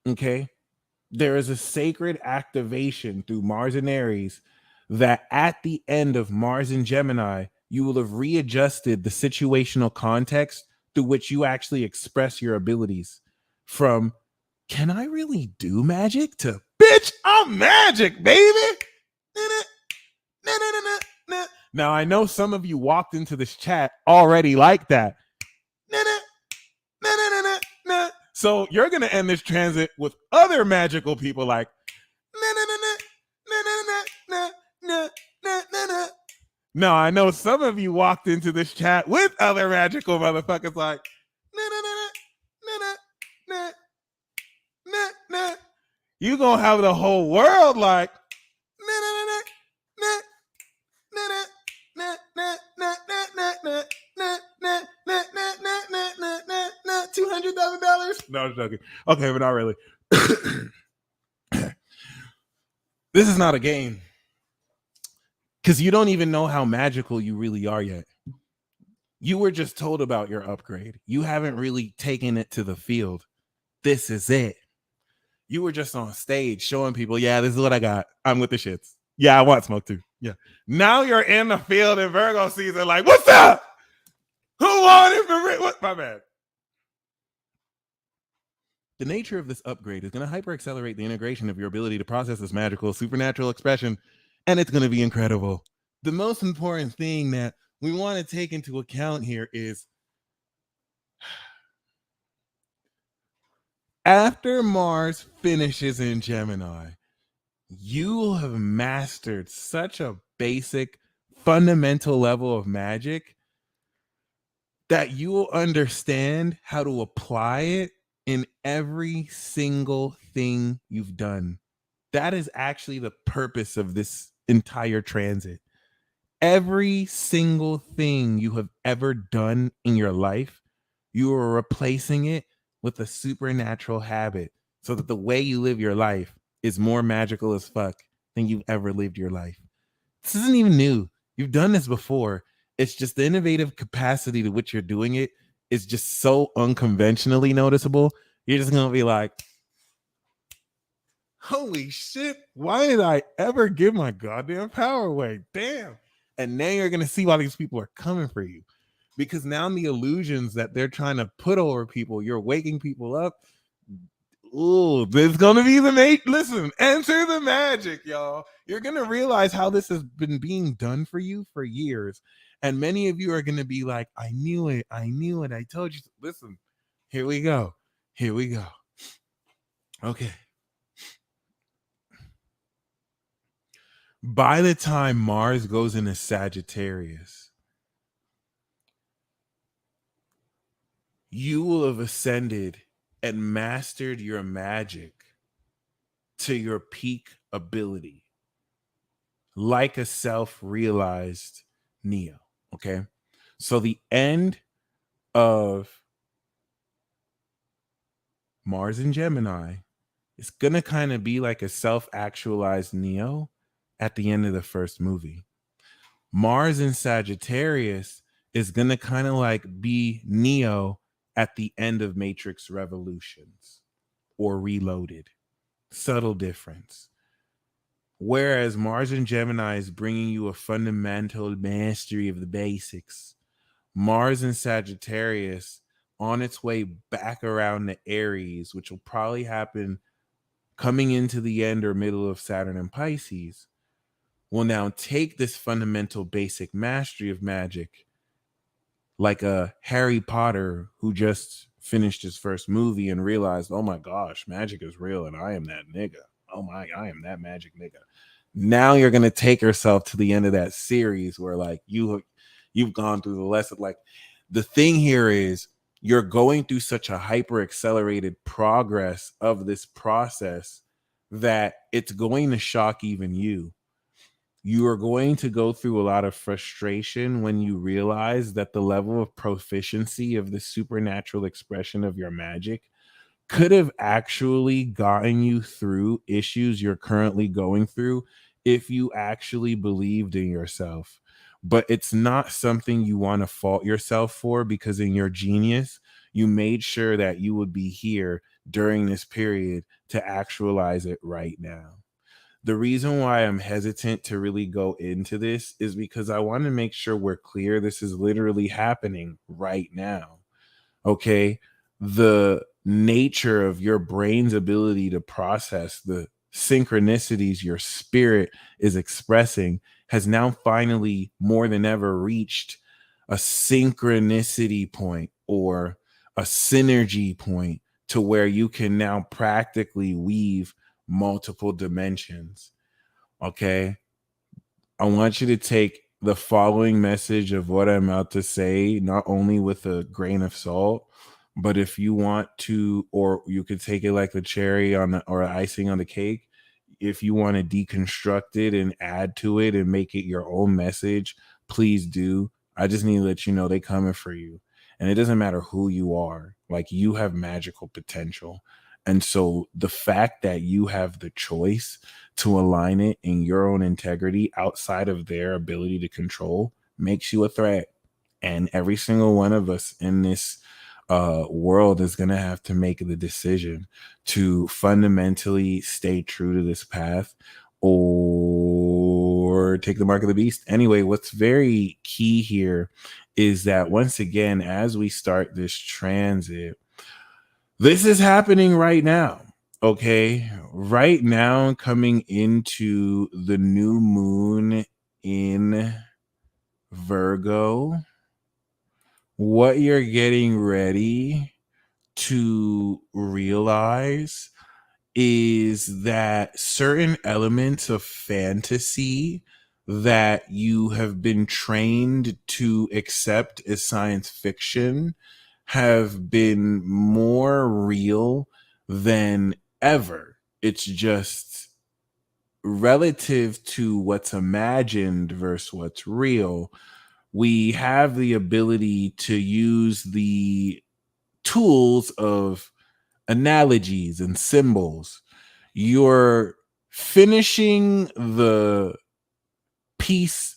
Okay. There is a sacred activation through Mars and Aries that at the end of Mars and Gemini, you will have readjusted the situational context through which you actually express your abilities from can I really do magic to bitch, I'm magic, baby. Now, I know some of you walked into this chat already like that. So you're going to end this transit with other magical people like no, I know some of you walked into this chat with other magical motherfuckers like you gonna have the whole world like $200,000. No, I'm joking. Okay, but not really. This is not a game because you don't even know how magical you really are yet. You were just told about your upgrade. You haven't really taken it to the field. This is it. You were just on stage showing people, yeah, this is what I got. I'm with the shits. Yeah, I want smoke too. Yeah. Now you're in the field in Virgo season, like, what's up? Who wanted for what? My bad. The nature of this upgrade is going to hyper accelerate the integration of your ability to process this magical supernatural expression, and it's going to be incredible. The most important thing that we want to take into account here is after Mars finishes in Gemini, you will have mastered such a basic, fundamental level of magic that you will understand how to apply it in every single thing you've done. That is actually the purpose of this entire transit. Every single thing you have ever done in your life, you are replacing it with a supernatural habit so that the way you live your life is more magical as fuck than you've ever lived your life. This isn't even new. You've done this before. It's just the innovative capacity to which you're doing it is just so unconventionally noticeable. You're just going to be like, holy shit, why did I ever give my goddamn power away? Damn. And now you're going to see why these people are coming for you. Because now the illusions that they're trying to put over people, you're waking people up. Ooh, this is gonna be the mate. Listen, enter the magic, y'all. You're gonna realize how this has been being done for you for years. And many of you are gonna be like, I knew it, I told you. Listen, here we go. Okay. By the time Mars goes into Sagittarius, you will have ascended and mastered your magic to your peak ability, like a self-realized Neo. Okay. So the end of Mars and Gemini is going to kind of be like a self-actualized Neo at the end of the first movie. Mars in Sagittarius is going to kind of like be Neo at the end of Matrix Revolutions or Reloaded. Subtle difference. Whereas Mars and Gemini is bringing you a fundamental mastery of the basics. Mars and Sagittarius on its way back around to Aries, which will probably happen coming into the end or middle of Saturn and Pisces, will now take this fundamental basic mastery of magic, like a Harry Potter who just finished his first movie and realized, oh my gosh, magic is real and I am that nigga. Oh my, I am that magic nigga. Now you're gonna take yourself to the end of that series where like you've gone through the lesson. Like the thing here is you're going through such a hyper accelerated progress of this process that it's going to shock even you. You are going to go through a lot of frustration when you realize that the level of proficiency of the supernatural expression of your magic could have actually gotten you through issues you're currently going through if you actually believed in yourself. But it's not something you want to fault yourself for, because in your genius, you made sure that you would be here during this period to actualize it right now. The reason why I'm hesitant to really go into this is because I want to make sure we're clear. This is literally happening right now. Okay. The nature of your brain's ability to process the synchronicities your spirit is expressing has now finally more than ever reached a synchronicity point or a synergy point to where you can now practically weave multiple dimensions. Okay. I want you to take the following message of what I'm about to say, not only with a grain of salt, but if you want to, or you could take it like the cherry on the, or icing on the cake. If you want to deconstruct it and add to it and make it your own message, please do. I just need to let you know they coming for you. And it doesn't matter who you are, like you have magical potential. And so the fact that you have the choice to align it in your own integrity outside of their ability to control makes you a threat. And every single one of us in this world is going to have to make the decision to fundamentally stay true to this path or take the mark of the beast. Anyway, what's very key here is that once again, as we start this transit, this is happening right now. Okay. Right now, coming into the new moon in Virgo, what you're getting ready to realize is that certain elements of fantasy that you have been trained to accept as science fiction have been more real than ever. It's just relative to what's imagined versus what's real. We have the ability to use the tools of analogies and symbols. You're finishing the piece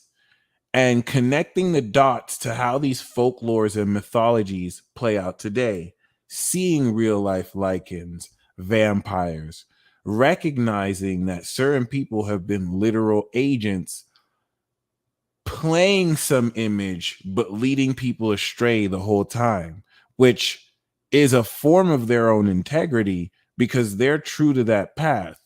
and connecting the dots to how these folklores and mythologies play out today, seeing real life lichens, vampires, recognizing that certain people have been literal agents playing some image but leading people astray the whole time, which is a form of their own integrity because they're true to that path.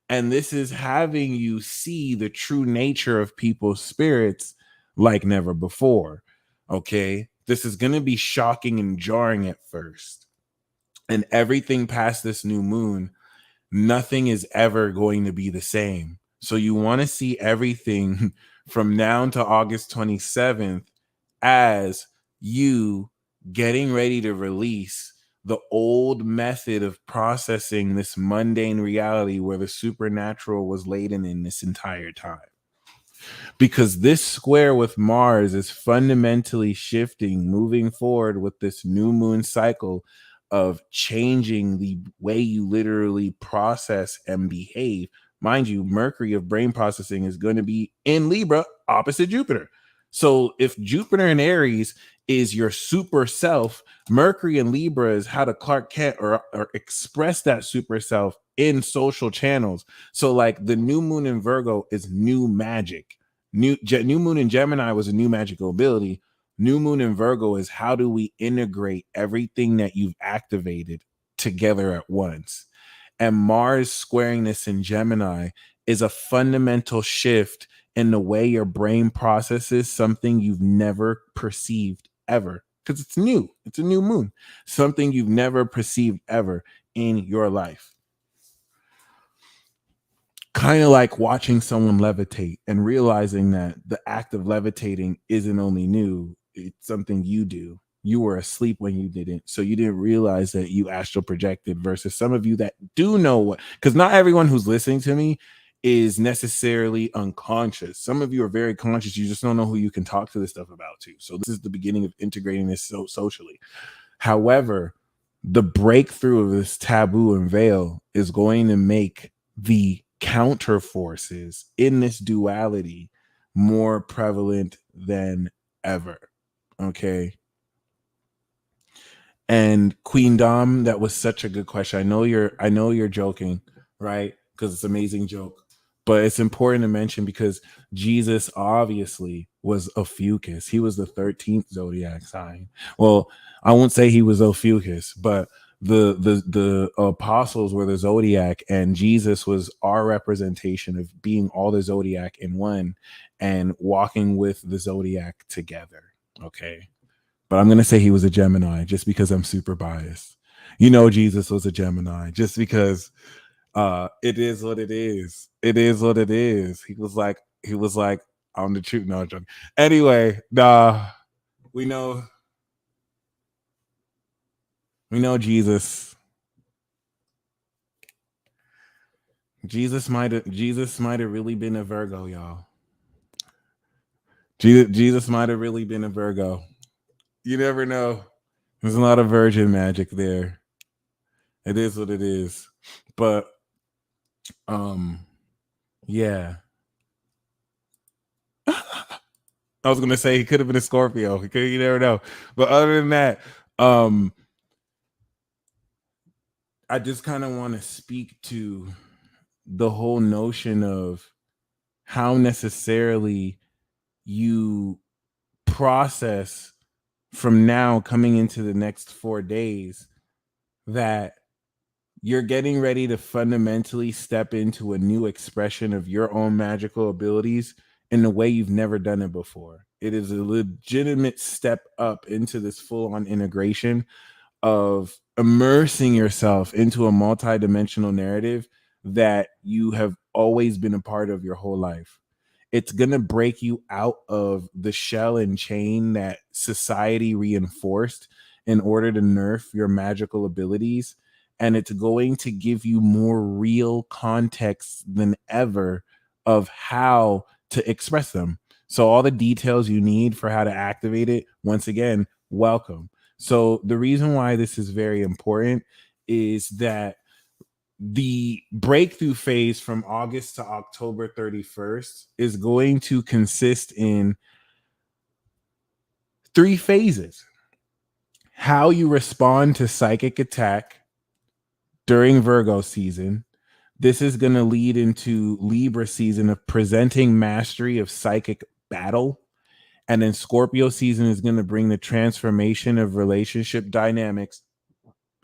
And this is having you see the true nature of people's spirits like never before. Okay. This is going to be shocking and jarring at first. And everything past this new moon, nothing is ever going to be the same. So you want to see everything from now to August 27th as you getting ready to release the old method of processing this mundane reality where the supernatural was laden in this entire time. Because this square with Mars is fundamentally shifting, moving forward with this new moon cycle of changing the way you literally process and behave. Mind you, Mercury of brain processing is going to be in Libra opposite Jupiter. So if Jupiter in Aries is your super self, Mercury in Libra is how to Clark Kent or express that super self in social channels. So like the new moon in Virgo is new magic. New moon in Gemini was a new magical ability. New moon in Virgo is how do we integrate everything that you've activated together at once. And Mars squaring this in Gemini is a fundamental shift in the way your brain processes something you've never perceived ever, because it's new. It's a new moon, something you've never perceived ever in your life. Kind of like watching someone levitate and realizing that the act of levitating isn't only new, it's something you do. You were asleep when you didn't, so you didn't realize that you astral projected, versus some of you that do know what, because not everyone who's listening to me is necessarily unconscious. Some of you are very conscious, you just don't know who you can talk to this stuff about too. So this is the beginning of integrating this socially. However, the breakthrough of this taboo and veil is going to make the counter forces in this duality more prevalent than ever. Okay. And Queen Dom, that was such a good question. I know you're joking, right? Because it's an amazing joke. But it's important to mention because Jesus obviously was Ophiuchus. He was the 13th zodiac sign. Well, I won't say he was Ophiuchus, but the apostles were the zodiac, and Jesus was our representation of being all the zodiac in one and walking with the zodiac together. Okay. But I'm going to say he was a Gemini just because I'm super biased. You know, Jesus was a Gemini just because it is what it is. It is what it is. He was like on the truth. No, I'm joking. Anyway, we know Jesus. Jesus might have really been a Virgo, y'all. Jesus might have really been a Virgo. You never know. There's a lot of virgin magic there. It is what it is. But yeah. I was gonna say he could have been a Scorpio. You never know. But other than that, I just kind of want to speak to the whole notion of how necessarily you process from now coming into the next 4 days that you're getting ready to fundamentally step into a new expression of your own magical abilities in a way you've never done it before. It is a legitimate step up into this full-on integration of immersing yourself into a multidimensional narrative that you have always been a part of your whole life. It's going to break you out of the shell and chain that society reinforced in order to nerf your magical abilities. And it's going to give you more real context than ever of how to express them. So all the details you need for how to activate it, once again, welcome. So the reason why this is very important is that the breakthrough phase from August to October 31st is going to consist in 3 phases. How you respond to psychic attack during Virgo season. This is going to lead into Libra season of presenting mastery of psychic battle. And then Scorpio season is going to bring the transformation of relationship dynamics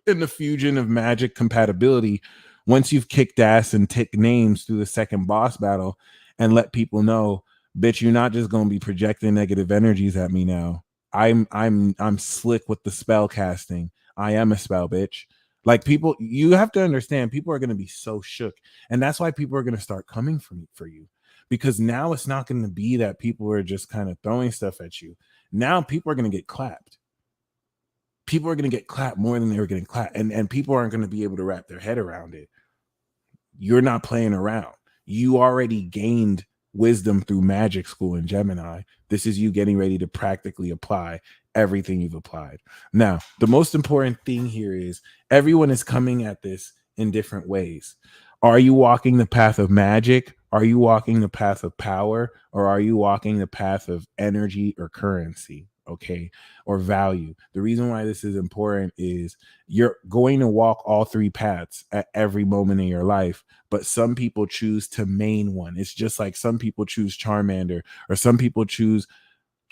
and the fusion of magic compatibility once you've kicked ass and ticked names through the second boss battle and let people know, bitch, you're not just going to be projecting negative energies at me now. I'm slick with the spell casting. I am a spell, bitch. Like, people, you have to understand, people are going to be so shook. And that's why people are going to start coming for you. Because now it's not going to be that people are just kind of throwing stuff at you. Now people are going to get clapped. People are going to get clapped more than they were getting clapped. And people aren't going to be able to wrap their head around it. You're not playing around. You already gained wisdom through magic school in Gemini. This is you getting ready to practically apply everything you've applied. Now, the most important thing here is everyone is coming at this in different ways. Are you walking the path of magic? Are you walking the path of power? Or are you walking the path of energy or currency? okay, or value. The reason why this is important is you're going to walk all three paths at every moment in your life, but some people choose to main one. It's just like some people choose Charmander, or some people choose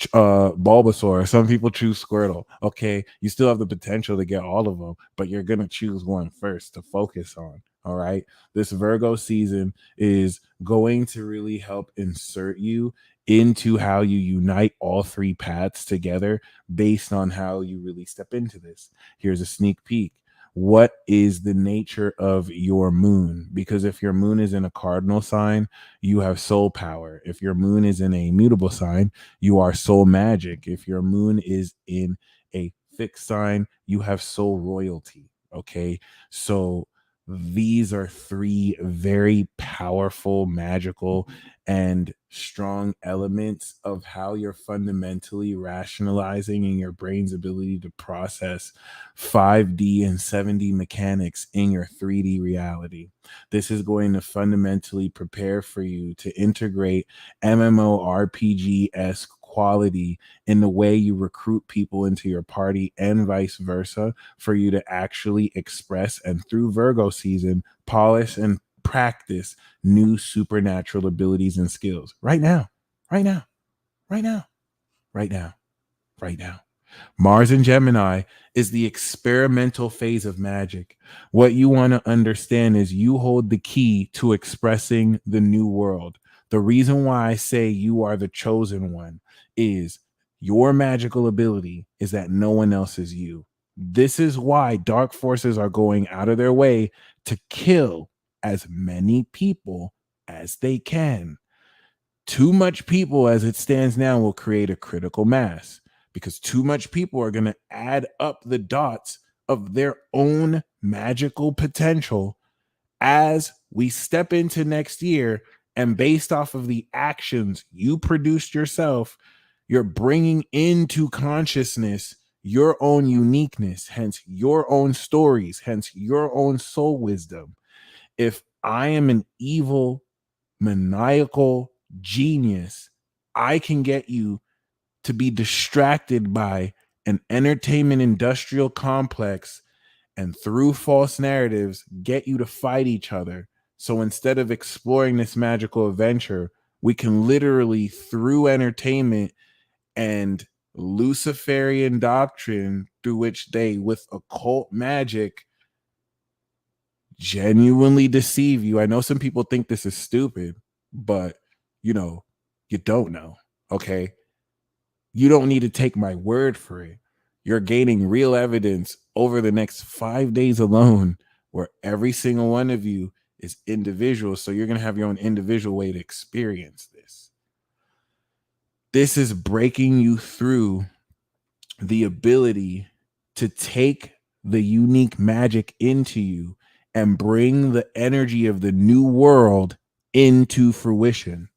Bulbasaur, some people choose Squirtle. Okay, you still have the potential to get all of them, but you're gonna choose one first to focus on. All right, this Virgo season is going to really help insert you into how you unite all three paths together based on how you really step into this. Here's a sneak peek. What is the nature of your moon? Because if your moon is in a cardinal sign, you have soul power. If your moon is in a mutable sign, you are soul magic. If your moon is in a fixed sign, you have soul royalty. Okay. So these are three very powerful, magical, and strong elements of how you're fundamentally rationalizing in your brain's ability to process 5D and 7D mechanics in your 3D reality. This is going to fundamentally prepare for you to integrate MMORPG-esque quality in the way you recruit people into your party and vice versa, for you to actually express and through Virgo season polish and practice new supernatural abilities and skills right now, right now, right now, right now, right now. Mars in Gemini is the experimental phase of magic. What you want to understand is you hold the key to expressing the new world. The reason why I say you are the chosen one is your magical ability is that no one else is you. This is why dark forces are going out of their way to kill as many people as they can. Too much people as it stands now will create a critical mass, because too much people are going to add up the dots of their own magical potential as we step into next year. And based off of the actions you produced yourself, you're bringing into consciousness your own uniqueness, hence your own stories, hence your own soul wisdom. If I am an evil, maniacal genius, I can get you to be distracted by an entertainment industrial complex, and through false narratives get you to fight each other. So instead of exploring this magical adventure, we can literally, through entertainment and Luciferian doctrine, through which they, with occult magic, genuinely deceive you. I know some people think this is stupid, but you know, you don't know. Okay. You don't need to take my word for it. You're gaining real evidence over the next 5 days alone, where every single one of you is individual. So you're going to have your own individual way to experience this. This is breaking you through the ability to take the unique magic into you and bring the energy of the new world into fruition.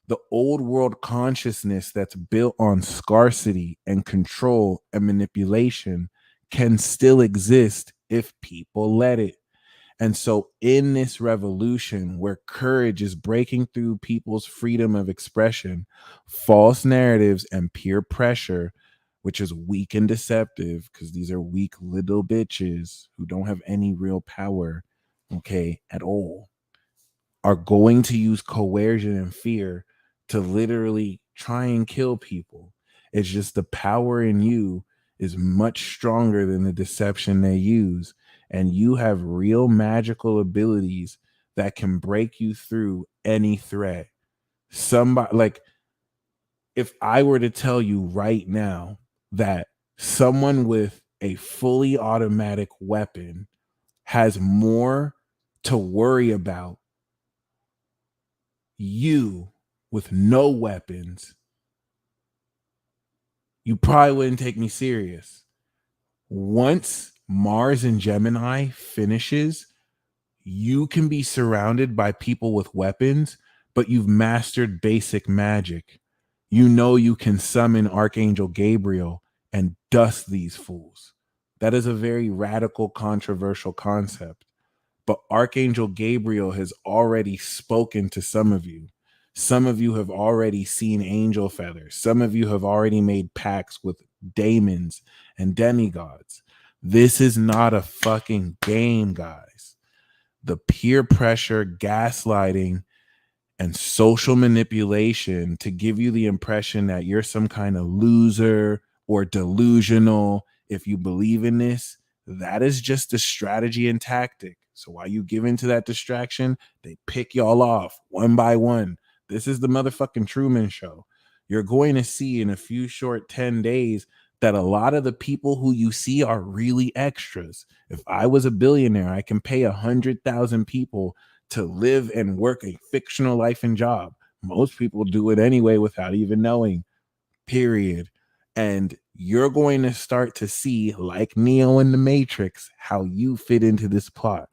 The old world consciousness that's built on scarcity and control and manipulation can still exist if people let it. And so, in this revolution where courage is breaking through people's freedom of expression, false narratives and peer pressure, which is weak and deceptive, because these are weak little bitches who don't have any real power, okay, at all, are going to use coercion and fear to literally try and kill people. It's just the power in you is much stronger than the deception they use. And you have real magical abilities that can break you through any threat. Somebody, like, if I were to tell you right now that someone with a fully automatic weapon has more to worry about you with no weapons, you probably wouldn't take me serious. Once Mars in Gemini finishes, you can be surrounded by people with weapons, but you've mastered basic magic. You know you can summon Archangel Gabriel and dust these fools. That is a very radical, controversial concept. But Archangel Gabriel has already spoken to some of you. Some of you have already seen angel feathers. Some of you have already made pacts with daemons and demigods. This is not a fucking game, guys. The peer pressure, gaslighting, and social manipulation to give you the impression that you're some kind of loser or delusional if you believe in this, that is just a strategy and tactic. So while you give into that distraction, they pick y'all off one by one. This is the motherfucking Truman Show. You're going to see in a few short 10 days that a lot of the people who you see are really extras. If I was a billionaire, I can pay 100,000 people to live and work a fictional life and job. Most people do it anyway without even knowing, period. And you're going to start to see, like Neo in the Matrix, how you fit into this plot.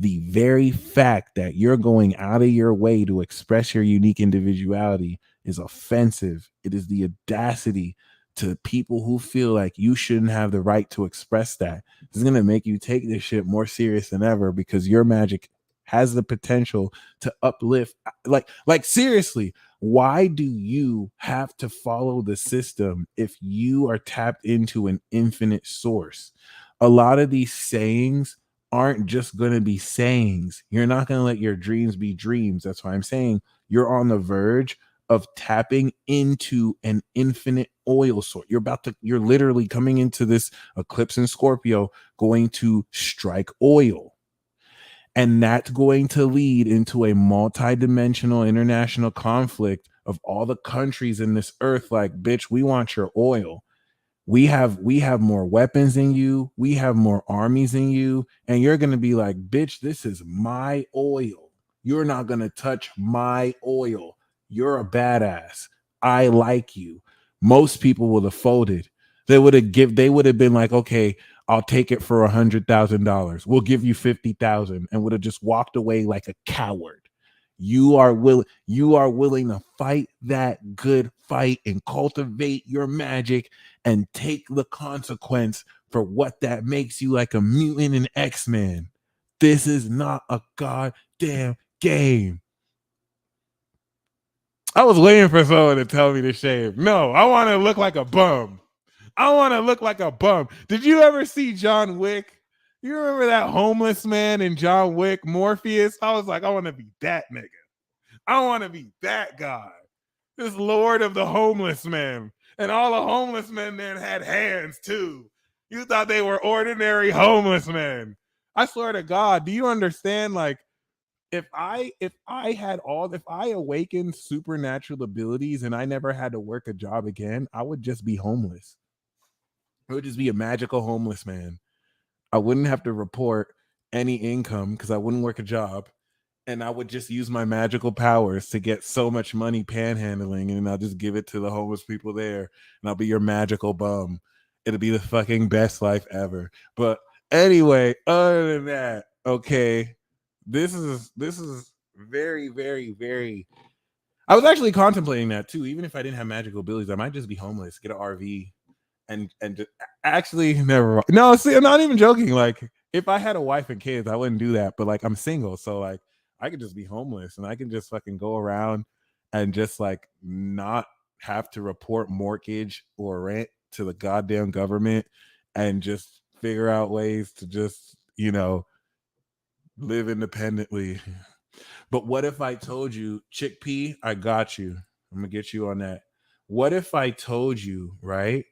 The very fact that you're going out of your way to express your unique individuality is offensive. It is the audacity to people who feel like you shouldn't have the right to express that. It's going to make you take this shit more serious than ever, because your magic has the potential to uplift. Like seriously, why do you have to follow the system if you are tapped into an infinite source? A lot of these sayings aren't just going to be sayings. You're not going to let your dreams be dreams. That's why I'm saying you're on the verge of tapping into an infinite oil source. You're literally coming into this eclipse in Scorpio, going to strike oil. And that's going to lead into a multi-dimensional international conflict of all the countries in this earth. Like, bitch, we want your oil. We have more weapons than you. We have more armies than you. And you're going to be like, bitch, this is my oil. You're not going to touch my oil. You're a badass. I like you. Most people would have folded. They would have been like, okay, I'll take it for $100,000. We'll give you 50,000, and would have just walked away like a coward. You are willing to fight that good fight and cultivate your magic and take the consequence for what that makes you, like a mutant in X-Men. This is not a goddamn game. I was waiting for someone to tell me to shave. No, I want to look like a bum. I want to look like a bum. Did you ever see John Wick? You remember that homeless man in John Wick, Morpheus? I was like, I want to be that nigga. I want to be that guy. This lord of the homeless men. And all the homeless men then had hands too. You thought they were ordinary homeless men. I swear to God, do you understand? Like, if I awakened supernatural abilities and I never had to work a job again, I would just be homeless. It would just be a magical homeless man. I wouldn't have to report any income because I wouldn't work a job. And I would just use my magical powers to get so much money panhandling, and I'll just give it to the homeless people there, and I'll be your magical bum. It'll be the fucking best life ever. But anyway, other than that, okay, this is very, very, very. I was actually contemplating that too. Even if I didn't have magical abilities, I might just be homeless, get an RV, and just, actually never. No, see, I'm not even joking. Like, if I had a wife and kids, I wouldn't do that. But like, I'm single, so like, I could just be homeless and I can just fucking go around and just like not have to report mortgage or rent to the goddamn government and just figure out ways to just, live independently. But what if I told you, chickpea, I got you. I'm going to get you on that. What if I told you, right?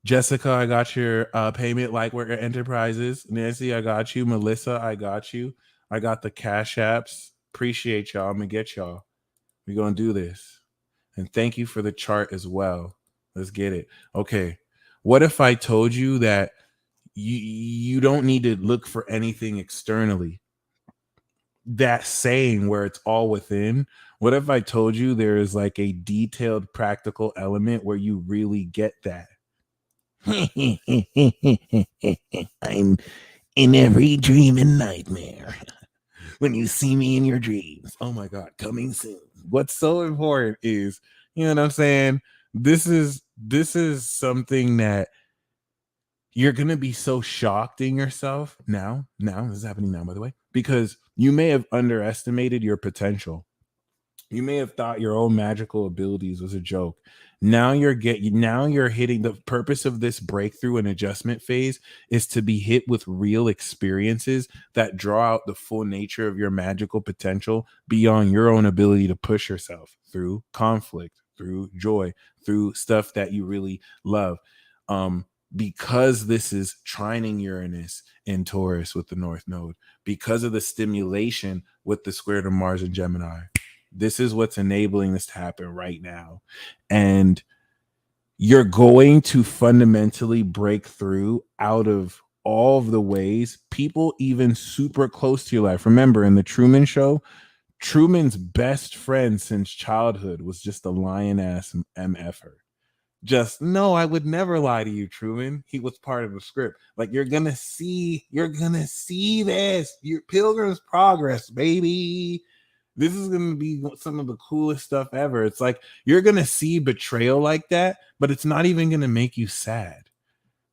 Jessica, I got your payment like we're Enterprises. Nancy, I got you. Melissa, I got you. I got the Cash Apps. Appreciate y'all. I'm going to get y'all. We're going to do this. And thank you for the chart as well. Let's get it. Okay. What if I told you that you don't need to look for anything externally? That saying where it's all within. What if I told you there is like a detailed practical element where you really get that? I'm in every dream and nightmare. When you see me in your dreams. Oh my God, coming soon. What's so important is, you know what I'm saying? This is something that you're going to be so shocked in yourself now. This is happening now, by the way, because you may have underestimated your potential. You may have thought your own magical abilities was a joke. Now you're hitting the purpose of this breakthrough and adjustment phase is to be hit with real experiences that draw out the full nature of your magical potential beyond your own ability to push yourself through conflict, through joy, through stuff that you really love. Because this is trining Uranus in Taurus with the North Node, because of the stimulation with the square to Mars and Gemini. This is what's enabling this to happen right now. And you're going to fundamentally break through out of all of the ways people even super close to your life. Remember, in the Truman Show, Truman's best friend since childhood was just a lion ass MFer. Just no, I would never lie to you, Truman. He was part of the script. Like you're gonna see this. Your Pilgrim's Progress, baby. This is going to be some of the coolest stuff ever. It's like you're going to see betrayal like that, but it's not even going to make you sad.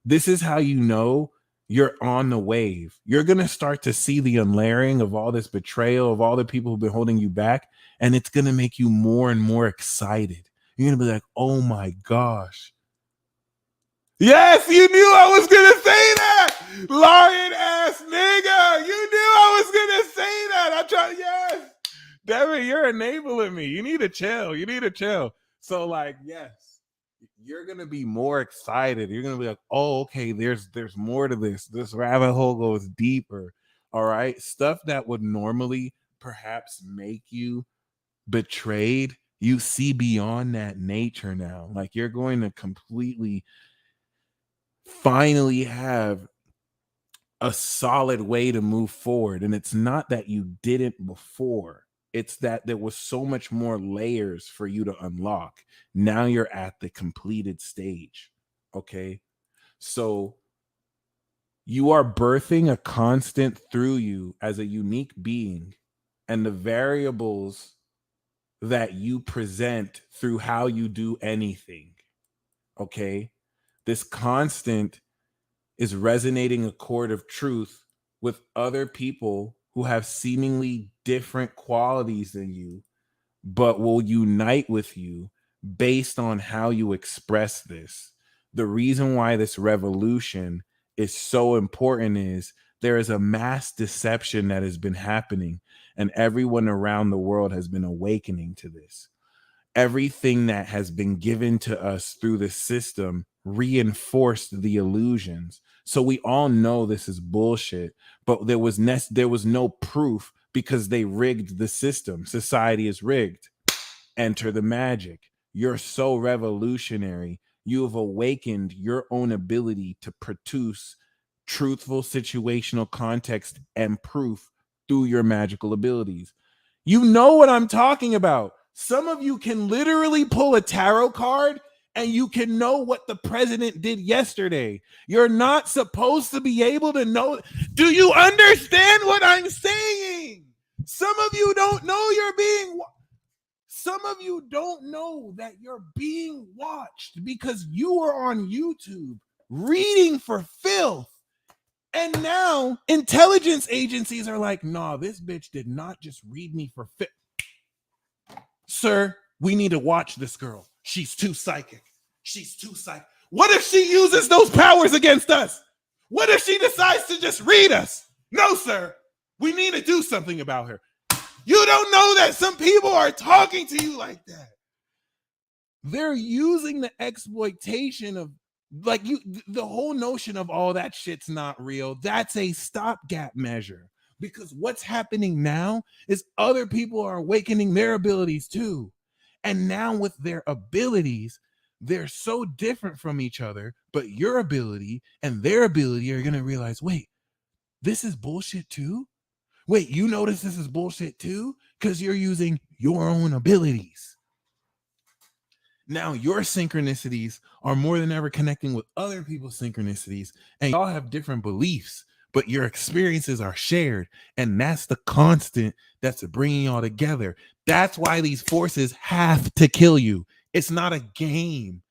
This is how you know you're on the wave. You're going to start to see the unlayering of all this betrayal, of all the people who've been holding you back, and it's going to make you more and more excited. You're going to be like, oh my gosh. Yes, you knew I was going to say that. Lion ass nigga. You knew I was going to say that. I tried. Yes. Devin, you're enabling me. You need to chill. So, like, yes, you're gonna be more excited. You're gonna be like, oh, okay, there's more to this. This rabbit hole goes deeper. All right. Stuff that would normally perhaps make you betrayed, you see beyond that nature now. Like you're going to completely finally have a solid way to move forward. And it's not that you didn't before. It's that there was so much more layers for you to unlock. Now you're at the completed stage. Okay. So you are birthing a constant through you as a unique being, and the variables that you present through how you do anything. Okay. This constant is resonating a chord of truth with other people who have seemingly different qualities than you, but will unite with you based on how you express this. The reason why this revolution is so important is there is a mass deception that has been happening, and everyone around the world has been awakening to this. Everything that has been given to us through the system reinforced the illusions. So we all know this is bullshit, but there was no proof because they rigged the system. Society is rigged. Enter the magic. You're so revolutionary. You have awakened your own ability to produce truthful situational context and proof through your magical abilities. You know what I'm talking about. Some of you can literally pull a tarot card and you can know what the president did yesterday. You're not supposed to be able to know. Do you understand what I'm saying? Some of you don't know some of you don't know that you're being watched because you are on YouTube reading for filth. And now intelligence agencies are like, nah, this bitch did not just read me for filth. Sir, we need to watch this girl. She's too psychic. What if she uses those powers against us? What if she decides to just read us? No, sir. We need to do something about her. You don't know that some people are talking to you like that. They're using the exploitation of the whole notion of all that shit's not real. That's a stopgap measure. Because what's happening now is other people are awakening their abilities too. And now with their abilities, they're so different from each other, but your ability and their ability are going to realize, wait, this is bullshit too? Wait, you notice this is bullshit too? Because you're using your own abilities. Now your synchronicities are more than ever connecting with other people's synchronicities, and y'all have different beliefs, but your experiences are shared, and that's the constant that's bringing y'all together. That's why these forces have to kill you. It's not a game.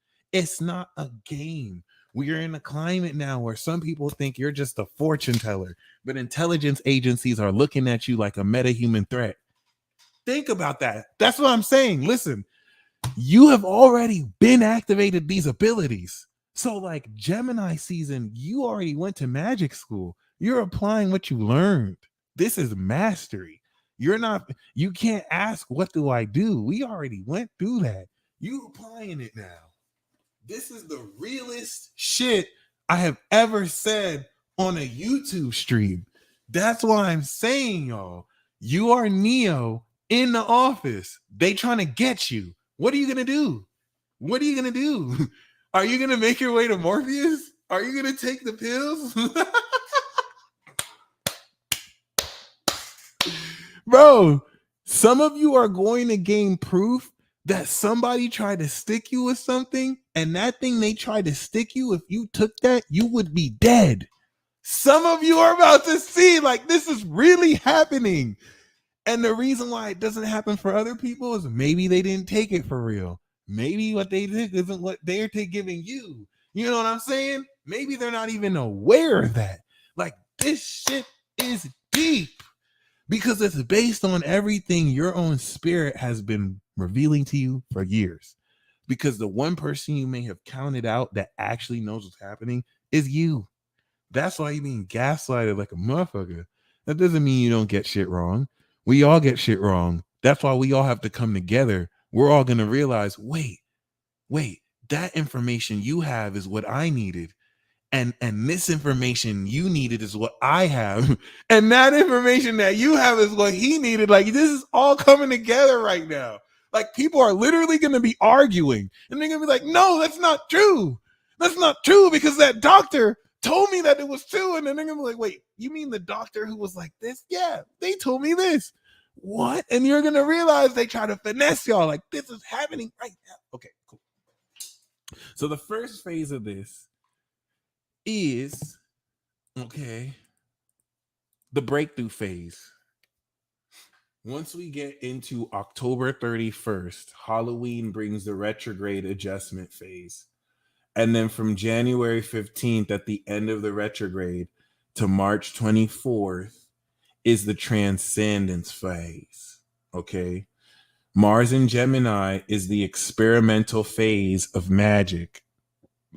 We are in a climate now where some people think you're just a fortune teller, but intelligence agencies are looking at you like a meta-human threat. Think about that. That's what I'm saying. Listen, you have already been activated these abilities. So like Gemini season, you already went to magic school. You're applying what you learned. This is mastery. You can't ask, what do I do? We already went through that. You applying it now. This is the realest shit I have ever said on a YouTube stream. That's why I'm saying, y'all, you are Neo in the office. They trying to get you. What are you gonna do? What are you gonna do? Are you gonna make your way to Morpheus? Are you gonna take the pills? Bro, some of you are going to gain proof that somebody tried to stick you with something, and that thing they tried to stick you, if you took that, you would be dead. Some of you are about to see, like, this is really happening. And the reason why it doesn't happen for other people is maybe they didn't take it for real. Maybe what they did isn't what they're giving you. You know what I'm saying? Maybe they're not even aware of that. Like, this shit is deep because it's based on everything your own spirit has been revealing to you for years. Because the one person you may have counted out that actually knows what's happening is you. That's why you're being gaslighted like a motherfucker. That doesn't mean you don't get shit wrong. We all get shit wrong. That's why we all have to come together. We're all going to realize, wait, that information you have is what I needed. And this information you needed is what I have. And that information that you have is what he needed. Like, this is all coming together right now. Like, people are literally going to be arguing. And they're going to be like, no, that's not true. That's not true because that doctor told me that it was true. And then they're going to be like, wait, you mean the doctor who was like this? Yeah, they told me this. What? And you're going to realize they try to finesse y'all. Like, this is happening right now. Okay, cool. So the first phase of this is, okay, the breakthrough phase. Once we get into October 31st, Halloween brings the retrograde adjustment phase. And then from January 15th at the end of the retrograde to March 24th is the transcendence phase. Okay. Mars in Gemini is the experimental phase of magic.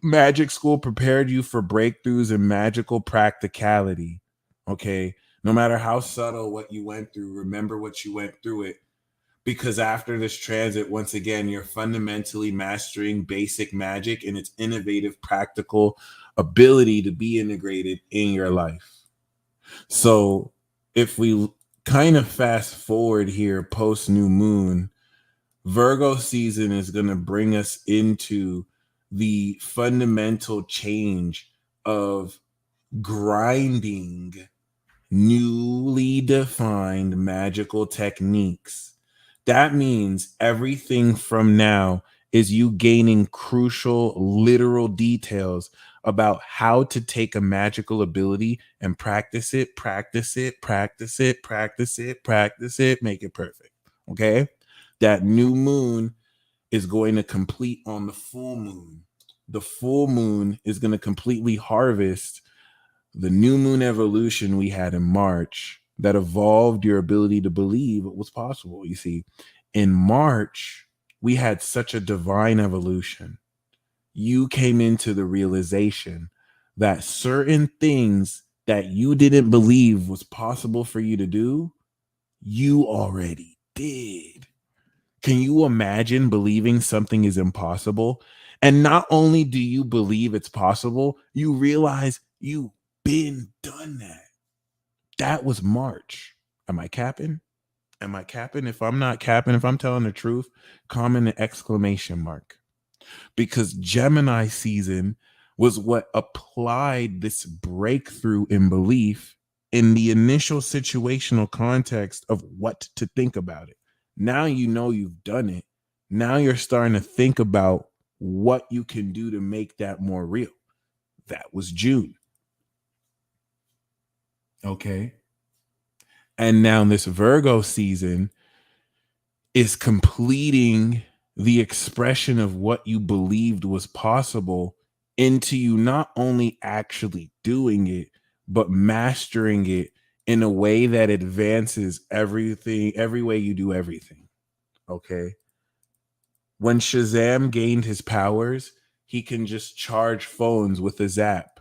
Magic school prepared you for breakthroughs and magical practicality. Okay. No matter how subtle what you went through, remember what you went through it. Because after this transit, once again, you're fundamentally mastering basic magic and its innovative, practical ability to be integrated in your life. So if we kind of fast forward here post new moon, Virgo season is going to bring us into the fundamental change of grinding newly defined magical techniques. That means everything from now is you gaining crucial literal details about how to take a magical ability and practice it, make it perfect. Okay? That new moon is going to complete on the full moon. The full moon is going to completely harvest the new moon evolution we had in March that evolved your ability to believe it was possible. You see, in March, we had such a divine evolution. You came into the realization that certain things that you didn't believe was possible for you to do, you already did. Can you imagine believing something is impossible? And not only do you believe it's possible, you realize you've been done that. That was March. Am I capping? Am I capping? If I'm not capping, if I'm telling the truth, comment an exclamation mark. Because Gemini season was what applied this breakthrough in belief in the initial situational context of what to think about it. Now you know you've done it. Now you're starting to think about what you can do to make that more real. That was June. Okay. And now this Virgo season is completing the expression of what you believed was possible into you not only actually doing it, but mastering it in a way that advances everything, every way you do everything. Okay. When Shazam gained his powers, he can just charge phones with a zap.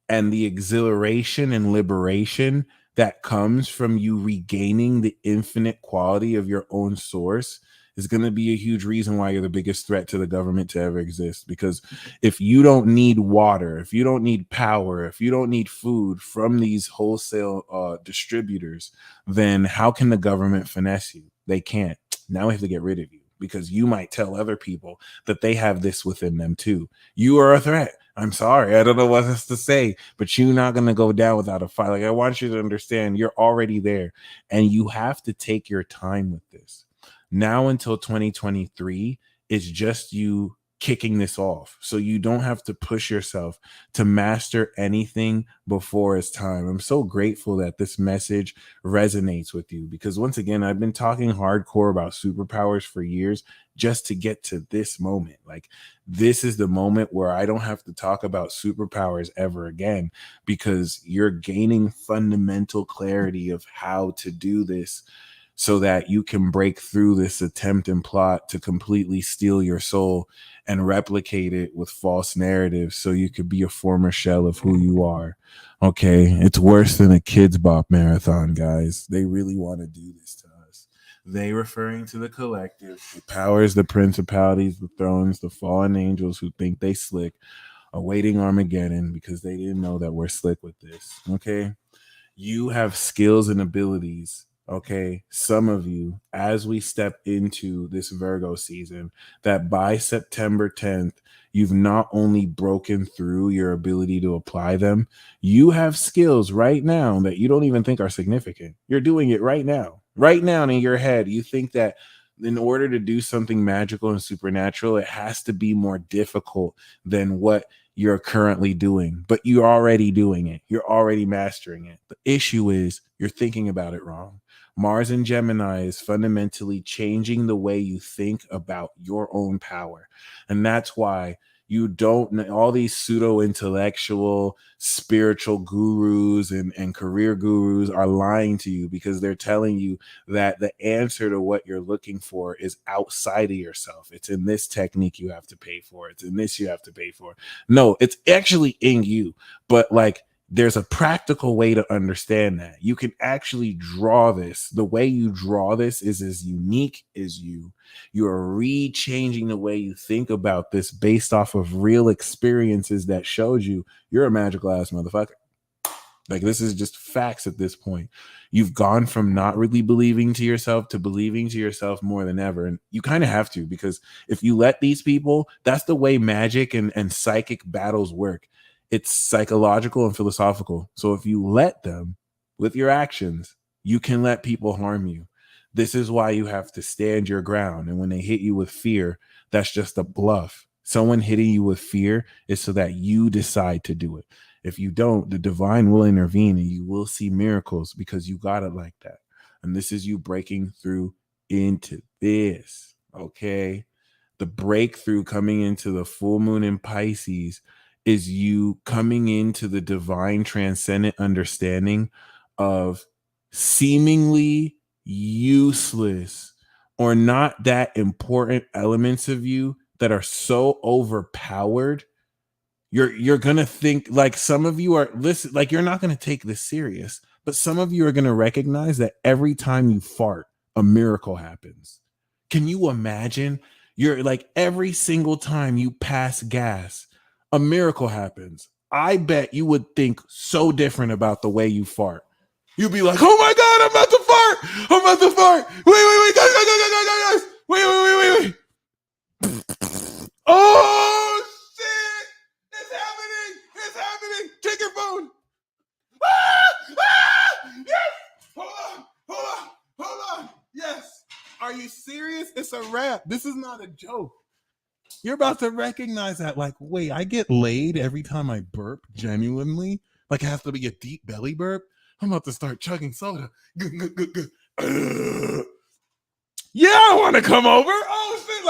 And the exhilaration and liberation that comes from you regaining the infinite quality of your own source is going to be a huge reason why you're the biggest threat to the government to ever exist. Because if you don't need water, if you don't need power, if you don't need food from these wholesale distributors, then how can the government finesse you? They can't. Now we have to get rid of you because you might tell other people that they have this within them too. You are a threat. I'm sorry. I don't know what else to say, but you're not going to go down without a fight. Like, I want you to understand you're already there and you have to take your time with this. Now until 2023 is just you kicking this off. So you don't have to push yourself to master anything before it's time. I'm so grateful that this message resonates with you because once again, I've been talking hardcore about superpowers for years just to get to this moment. Like, this is the moment where I don't have to talk about superpowers ever again because you're gaining fundamental clarity of how to do this so that you can break through this attempt and plot to completely steal your soul and replicate it with false narratives so you could be a former shell of who you are. Okay, it's worse than a Kids Bop marathon, guys. They really want to do this to us. They, referring to the collective, the powers, the principalities, the thrones, the fallen angels who think they slick, awaiting Armageddon because they didn't know that we're slick with this. Okay, you have skills and abilities. Okay, some of you, as we step into this Virgo season, that by September 10th, you've not only broken through your ability to apply them, you have skills right now that you don't even think are significant. You're doing it right now. Right now in your head, you think that in order to do something magical and supernatural, it has to be more difficult than what you're currently doing, but you're already doing it. You're already mastering it. The issue is you're thinking about it wrong. Mars in Gemini is fundamentally changing the way you think about your own power. And that's why you don't, all these pseudo intellectual spiritual gurus and career gurus are lying to you because they're telling you that the answer to what you're looking for is outside of yourself. It's in this technique you have to pay for. It's in this you have to pay for. No, it's actually in you. But like, there's a practical way to understand that. You can actually draw this. The way you draw this is as unique as you. You are re-changing the way you think about this based off of real experiences that showed you you're a magical ass motherfucker. Like, this is just facts at this point. You've gone from not really believing to yourself to believing to yourself more than ever. And you kind of have to, because if you let these people, that's the way magic and psychic battles work. It's psychological and philosophical. So if you let them with your actions, you can let people harm you. This is why you have to stand your ground. And when they hit you with fear, that's just a bluff. Someone hitting you with fear is so that you decide to do it. If you don't, the divine will intervene and you will see miracles because you got it like that. And this is you breaking through into this. Okay. The breakthrough coming into the full moon in Pisces is you coming into the divine transcendent understanding of seemingly useless or not that important elements of you that are so overpowered. You're gonna think, like, some of you are, listen, like, you're not gonna take this serious, but some of you are gonna recognize that every time you fart, a miracle happens. Can you imagine? You're like, every single time you pass gas, a miracle happens. I bet you would think so different about the way you fart. You'd be like, oh my God, I'm about to fart. I'm about to fart. Wait, guys. Wait. Oh, shit. It's happening. Take your phone. Yes. Hold on. Yes. Are you serious? It's a wrap. This is not a joke. You're about to recognize that, like, wait, I get laid every time I burp, genuinely. Like, it has to be a deep belly burp. I'm about to start chugging soda. Yeah, I want to come over. Oh, shit.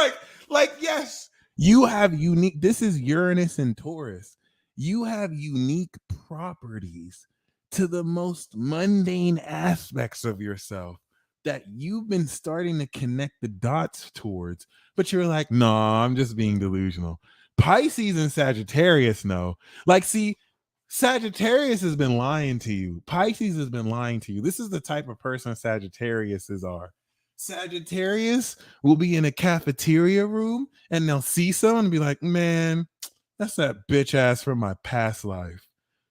Like, yes. You have unique, this is Uranus and Taurus. You have unique properties to the most mundane aspects of yourself that you've been starting to connect the dots towards, but you're like, no, I'm just being delusional. Pisces and Sagittarius know. Like, see, Sagittarius has been lying to you. Pisces has been lying to you. This is the type of person Sagittariuses are. Sagittarius will be in a cafeteria room and they'll see someone and be like, man, that's that bitch ass from my past life.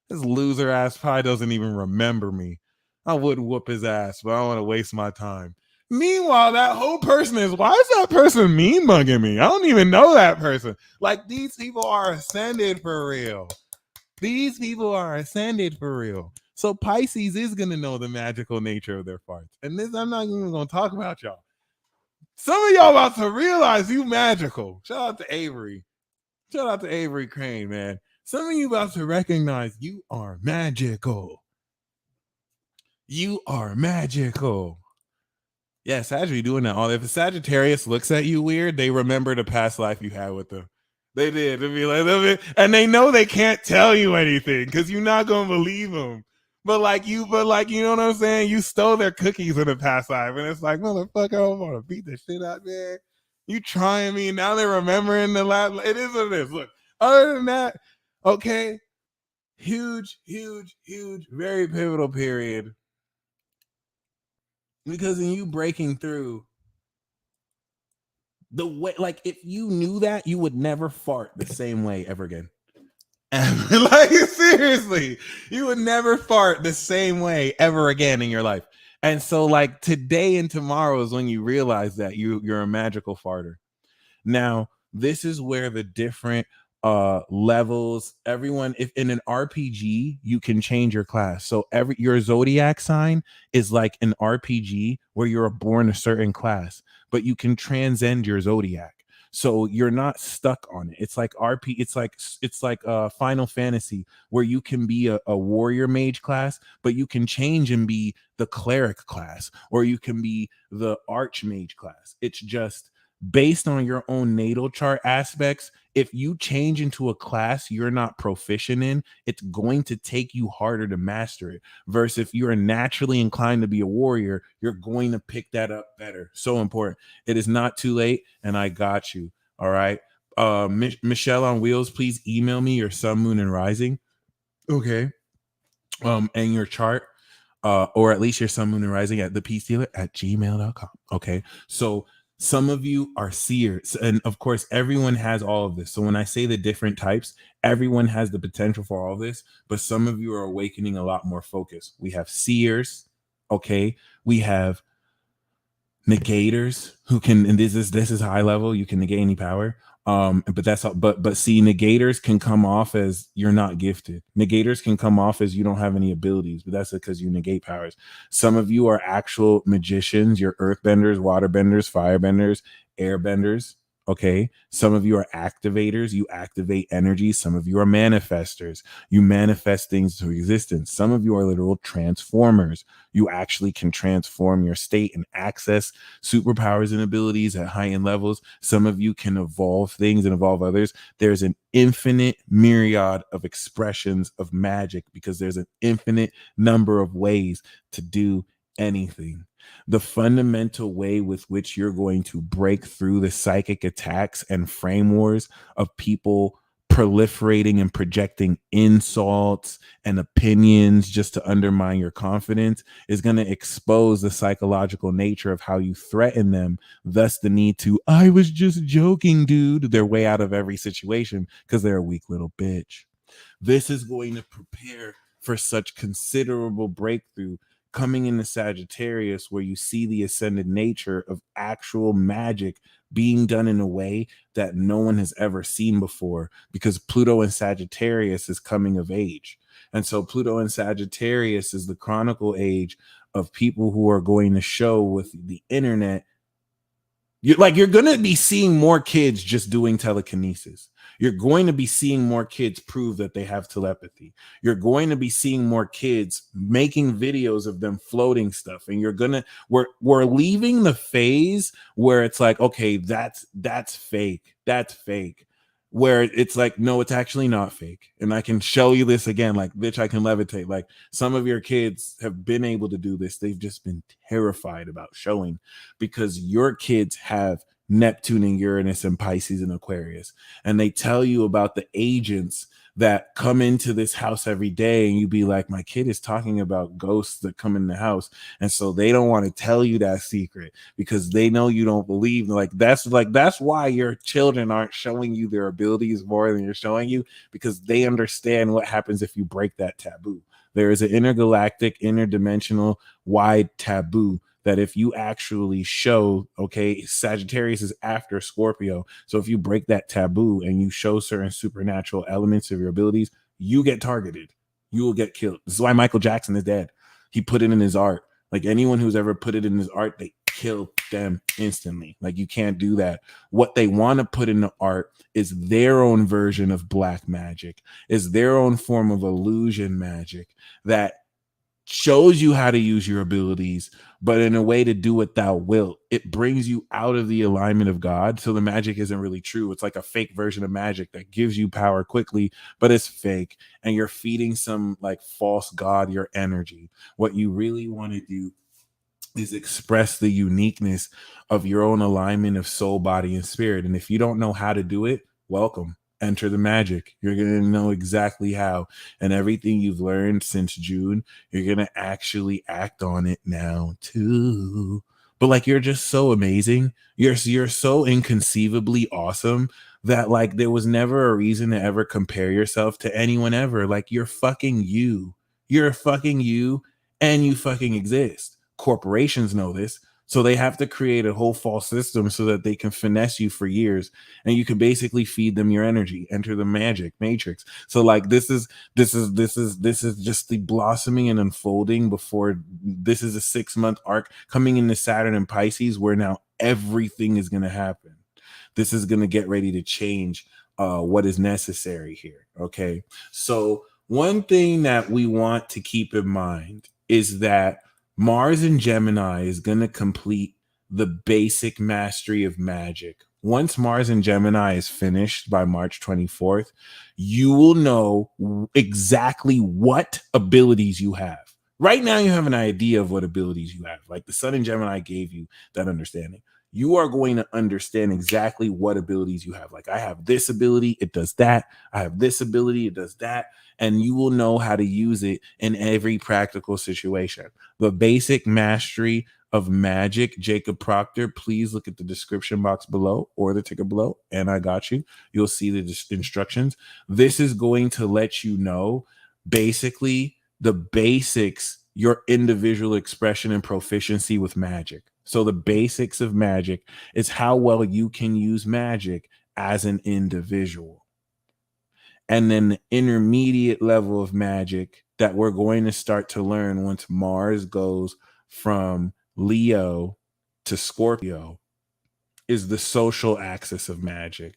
This loser ass probably doesn't even remember me. I would whoop his ass, but I don't want to waste my time. Meanwhile, that whole person is, why is that person mean mugging me? I don't even know that person. Like, these people are ascended for real. These people are ascended for real. So Pisces is going to know the magical nature of their farts. And this, I'm not even going to talk about y'all. Some of y'all about to realize you magical. Shout out to Avery. Shout out to Avery Crane, man. Some of you about to recognize you are magical. You are magical. Yeah, Sagittarius doing that all. If a Sagittarius looks at you weird, they remember the past life you had with them. They did. They'd be like, and they know they can't tell you anything because you're not gonna believe them. But you know what I'm saying? You stole their cookies in the past life, and it's like, motherfucker, I want to beat the shit out there. You trying me? Now they're remembering the last. It is what it is. Look, other than that, okay, huge, very pivotal period. Because in you breaking through the way, like, if you knew that, you would never fart the same way ever again. Like, seriously, you would never fart the same way ever again in your life. And so, like, today and tomorrow is when you realize that you're a magical farter. Now, this is where the different levels, everyone, if in an RPG you can change your class. So your zodiac sign is like an RPG where you're born a certain class, but you can transcend your zodiac. So you're not stuck on it. It's like it's like Final Fantasy, where you can be a warrior mage class, but you can change and be the cleric class, or you can be the archmage class. It's just based on your own natal chart aspects. If you change into a class you're not proficient in, it's going to take you harder to master it. Versus if you're naturally inclined to be a warrior, you're going to pick that up better. So important. It is not too late, and I got you. All right. Michelle on Wheels, please email me your sun, moon, and rising. Okay. And your chart. Or at least your sun, moon, and rising at thepeacedealer@gmail.com. Okay. So some of you are seers, and of course, everyone has all of this. So when I say the different types, everyone has the potential for all of this, but some of you are awakening a lot more focus. We have seers, okay? We have negators who can, and this is high level. You can negate any power. But that's all, but see, negators can come off as you're not gifted. Negators can come off as you don't have any abilities, but that's because you negate powers. Some of you are actual magicians. You're earthbenders, waterbenders, firebenders, airbenders. Okay. Some of you are activators. You activate energy. Some of you are manifestors. You manifest things to existence. Some of you are literal transformers. You actually can transform your state and access superpowers and abilities at heightened levels. Some of you can evolve things and evolve others. There's an infinite myriad of expressions of magic because there's an infinite number of ways to do anything. The fundamental way with which you're going to break through the psychic attacks and frame wars of people proliferating and projecting insults and opinions just to undermine your confidence is going to expose the psychological nature of how you threaten them. Thus the need to, I was just joking, dude, their way out of every situation because they're a weak little bitch. This is going to prepare for such considerable breakthrough coming into Sagittarius, where you see the ascended nature of actual magic being done in a way that no one has ever seen before, because Pluto in Sagittarius is coming of age. And so Pluto in Sagittarius is the chronicle age of people who are going to show with the internet. You're going to be seeing more kids just doing telekinesis. You're going to be seeing more kids prove that they have telepathy. You're going to be seeing more kids making videos of them floating stuff. And we're leaving the phase where it's like, okay, that's fake. That's fake. where it's like, no, it's actually not fake. And I can show you this again, like, bitch, I can levitate. Like, some of your kids have been able to do this. They've just been terrified about showing, because your kids have Neptune and Uranus and Pisces and Aquarius. And they tell you about the agents that come into this house every day, and you be like, my kid is talking about ghosts that come in the house. And so they don't want to tell you that secret because they know you don't believe. That's why your children aren't showing you their abilities more than you're showing you, because they understand what happens if you break that taboo. There is an intergalactic, interdimensional, wide taboo that if you actually show, okay, Sagittarius is after Scorpio. So if you break that taboo and you show certain supernatural elements of your abilities, you get targeted. You will get killed. This is why Michael Jackson is dead. He put it in his art. Like, anyone who's ever put it in his art, they kill them instantly. Like, you can't do that. What they want to put in the art is their own version of black magic, is their own form of illusion magic that shows you how to use your abilities, but in a way to do what thou wilt. It brings you out of the alignment of God. So the magic isn't really true. It's like a fake version of magic that gives you power quickly, but it's fake. And you're feeding some like false God your energy. What you really want to do is express the uniqueness of your own alignment of soul, body, and spirit. And if you don't know how to do it, welcome. Enter the magic. You're going to know exactly how. And everything you've learned since June, you're going to actually act on it now too. But like, you're just so amazing. You're so inconceivably awesome that like there was never a reason to ever compare yourself to anyone ever. Like, you're fucking you. You're fucking you, and you fucking exist. Corporations know this. So they have to create a whole false system so that they can finesse you for years, and you can basically feed them your energy. Enter the magic matrix. So like, this is just the blossoming and unfolding before. This is a 6-month arc coming into Saturn and Pisces, where now everything is going to happen. This is going to get ready to change what is necessary here. Okay. So one thing that we want to keep in mind is that Mars in Gemini is going to complete the basic mastery of magic. Once Mars in Gemini is finished by March 24th, you will know exactly what abilities you have. Right now, you have an idea of what abilities you have. Like, the Sun in Gemini gave you that understanding. You are going to understand exactly what abilities you have. Like, I have this ability, it does that. I have this ability, it does that. And you will know how to use it in every practical situation. The basic mastery of magic, Jacob Proctor, please look at the description box below or the ticker below, and I got you. You'll see the instructions. This is going to let you know basically the basics, your individual expression and proficiency with magic. So the basics of magic is how well you can use magic as an individual. And then the intermediate level of magic that we're going to start to learn once Mars goes from Leo to Scorpio is the social axis of magic.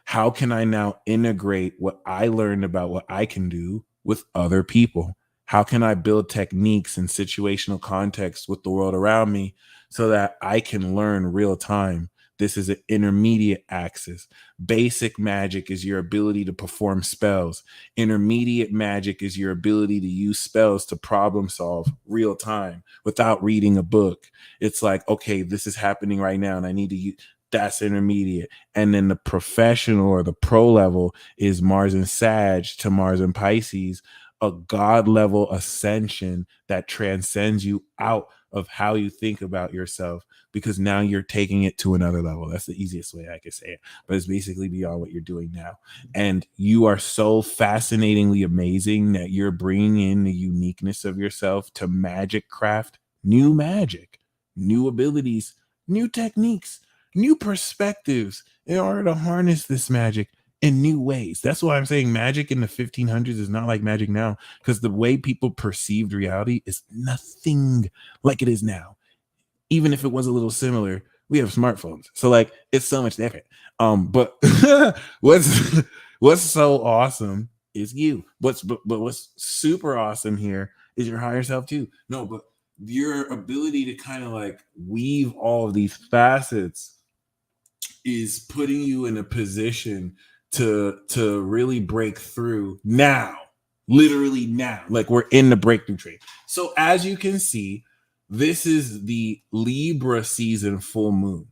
How can I now integrate what I learned about what I can do with other people? How can I build techniques and situational context with the world around me so that I can learn real time? This is an intermediate axis. Basic magic is your ability to perform spells. Intermediate magic is your ability to use spells to problem solve real time without reading a book. It's like, okay, this is happening right now and I need to use. That's intermediate. And then the professional or the pro level is Mars and Sag to Mars and Pisces, a God level ascension that transcends you out of how you think about yourself, because now you're taking it to another level. That's the easiest way I could say it, but it's basically beyond what you're doing now. And you are so fascinatingly amazing that you're bringing in the uniqueness of yourself to magic craft, new magic, new abilities, new techniques, new perspectives in order to harness this magic in new ways. That's why I'm saying magic in the 1500s is not like magic now, because the way people perceived reality is nothing like it is now. Even if it was a little similar, we have smartphones, so like it's so much different. But what's so awesome is you. But what's super awesome here is your higher self too. No, but your ability to kind of like weave all of these facets is putting you in a position to really break through now, literally now. Like we're in the breakthrough trade. So as you can see, this is the Libra season full moon.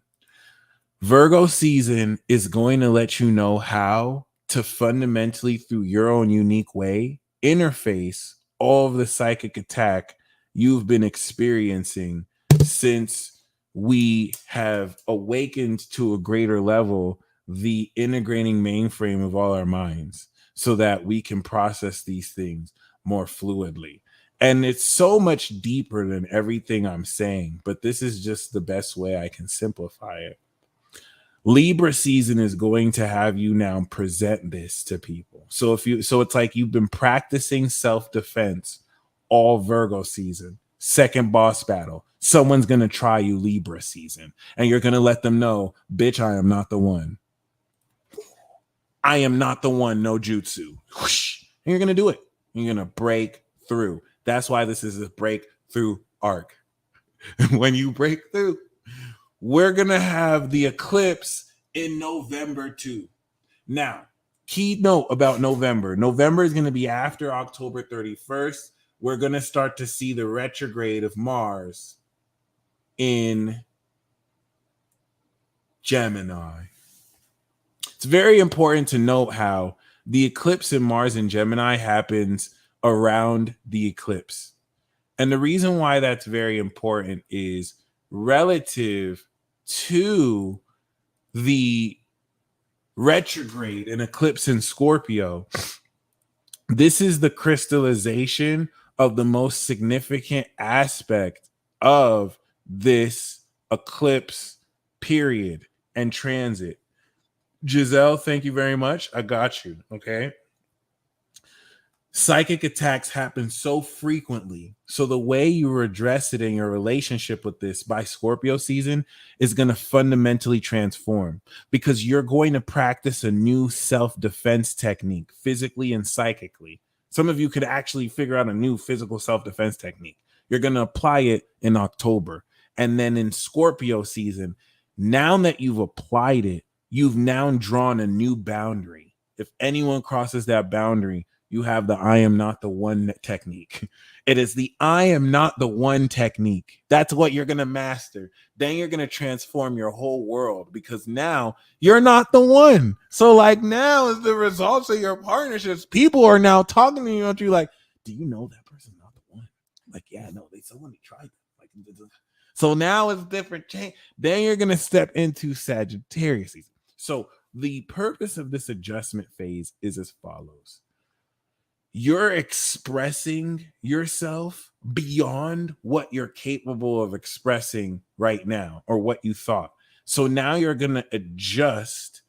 Virgo season is going to let you know how to fundamentally, through your own unique way, interface all of the psychic attack you've been experiencing since we have awakened to a greater level the integrating mainframe of all our minds so that we can process these things more fluidly. And it's so much deeper than everything I'm saying, but this is just the best way I can simplify it. Libra season is going to have you now present this to people. So it's like you've been practicing self-defense all Virgo season. Second boss battle. Someone's going to try you Libra season. And you're going to let them know, bitch, I am not the one. I am not the one, no jutsu. Whoosh. And you're going to do it. You're going to break through. That's why this is a breakthrough arc. When you break through, we're going to have the eclipse in November too. Now, key note about November. November is going to be after October 31st. We're going to start to see the retrograde of Mars in Gemini. It's very important to note how the eclipse in Mars in Gemini happens around the eclipse. And the reason why that's very important is relative to the retrograde and eclipse in Scorpio. This is the crystallization of the most significant aspect of this eclipse period and transit. Giselle, thank you very much. I got you. Okay. Psychic attacks happen so frequently. So the way you address it in your relationship with this by Scorpio season is going to fundamentally transform, because you're going to practice a new self-defense technique physically and psychically. Some of you could actually figure out a new physical self-defense technique. You're going to apply it in October. And then in Scorpio season, now that you've applied it, you've now drawn a new boundary. If anyone crosses that boundary, you have the I am not the one technique. It is the I am not the one technique. That's what you're going to master. Then you're going to transform your whole world, because now you're not the one. So like now as the results of your partnerships, people are now talking to you about you like, do you know that person's not the one? Like, yeah, no, someone tried that. Like, so now it's different change. Then you're going to step into Sagittarius season. So the purpose of this adjustment phase is as follows. You're expressing yourself beyond what you're capable of expressing right now or what you thought. So now you're going to adjust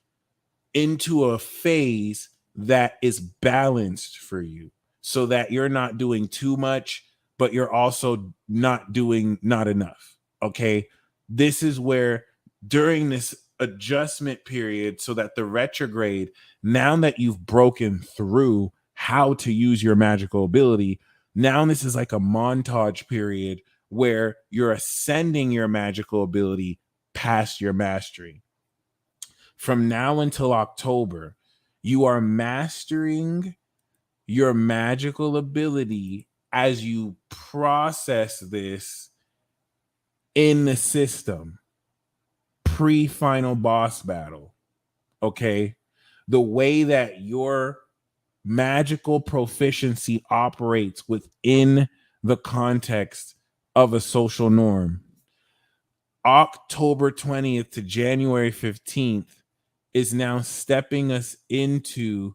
into a phase that is balanced for you, so that you're not doing too much, but you're also not doing not enough. Okay. This is where during this adjustment period, so that the retrograde, now that you've broken through how to use your magical ability, now this is like a montage period where you're ascending your magical ability past your mastery. From now until October, you are mastering your magical ability as you process this in the system pre-final boss battle. Okay, the way that your magical proficiency operates within the context of a social norm. October 20th to January 15th is now stepping us into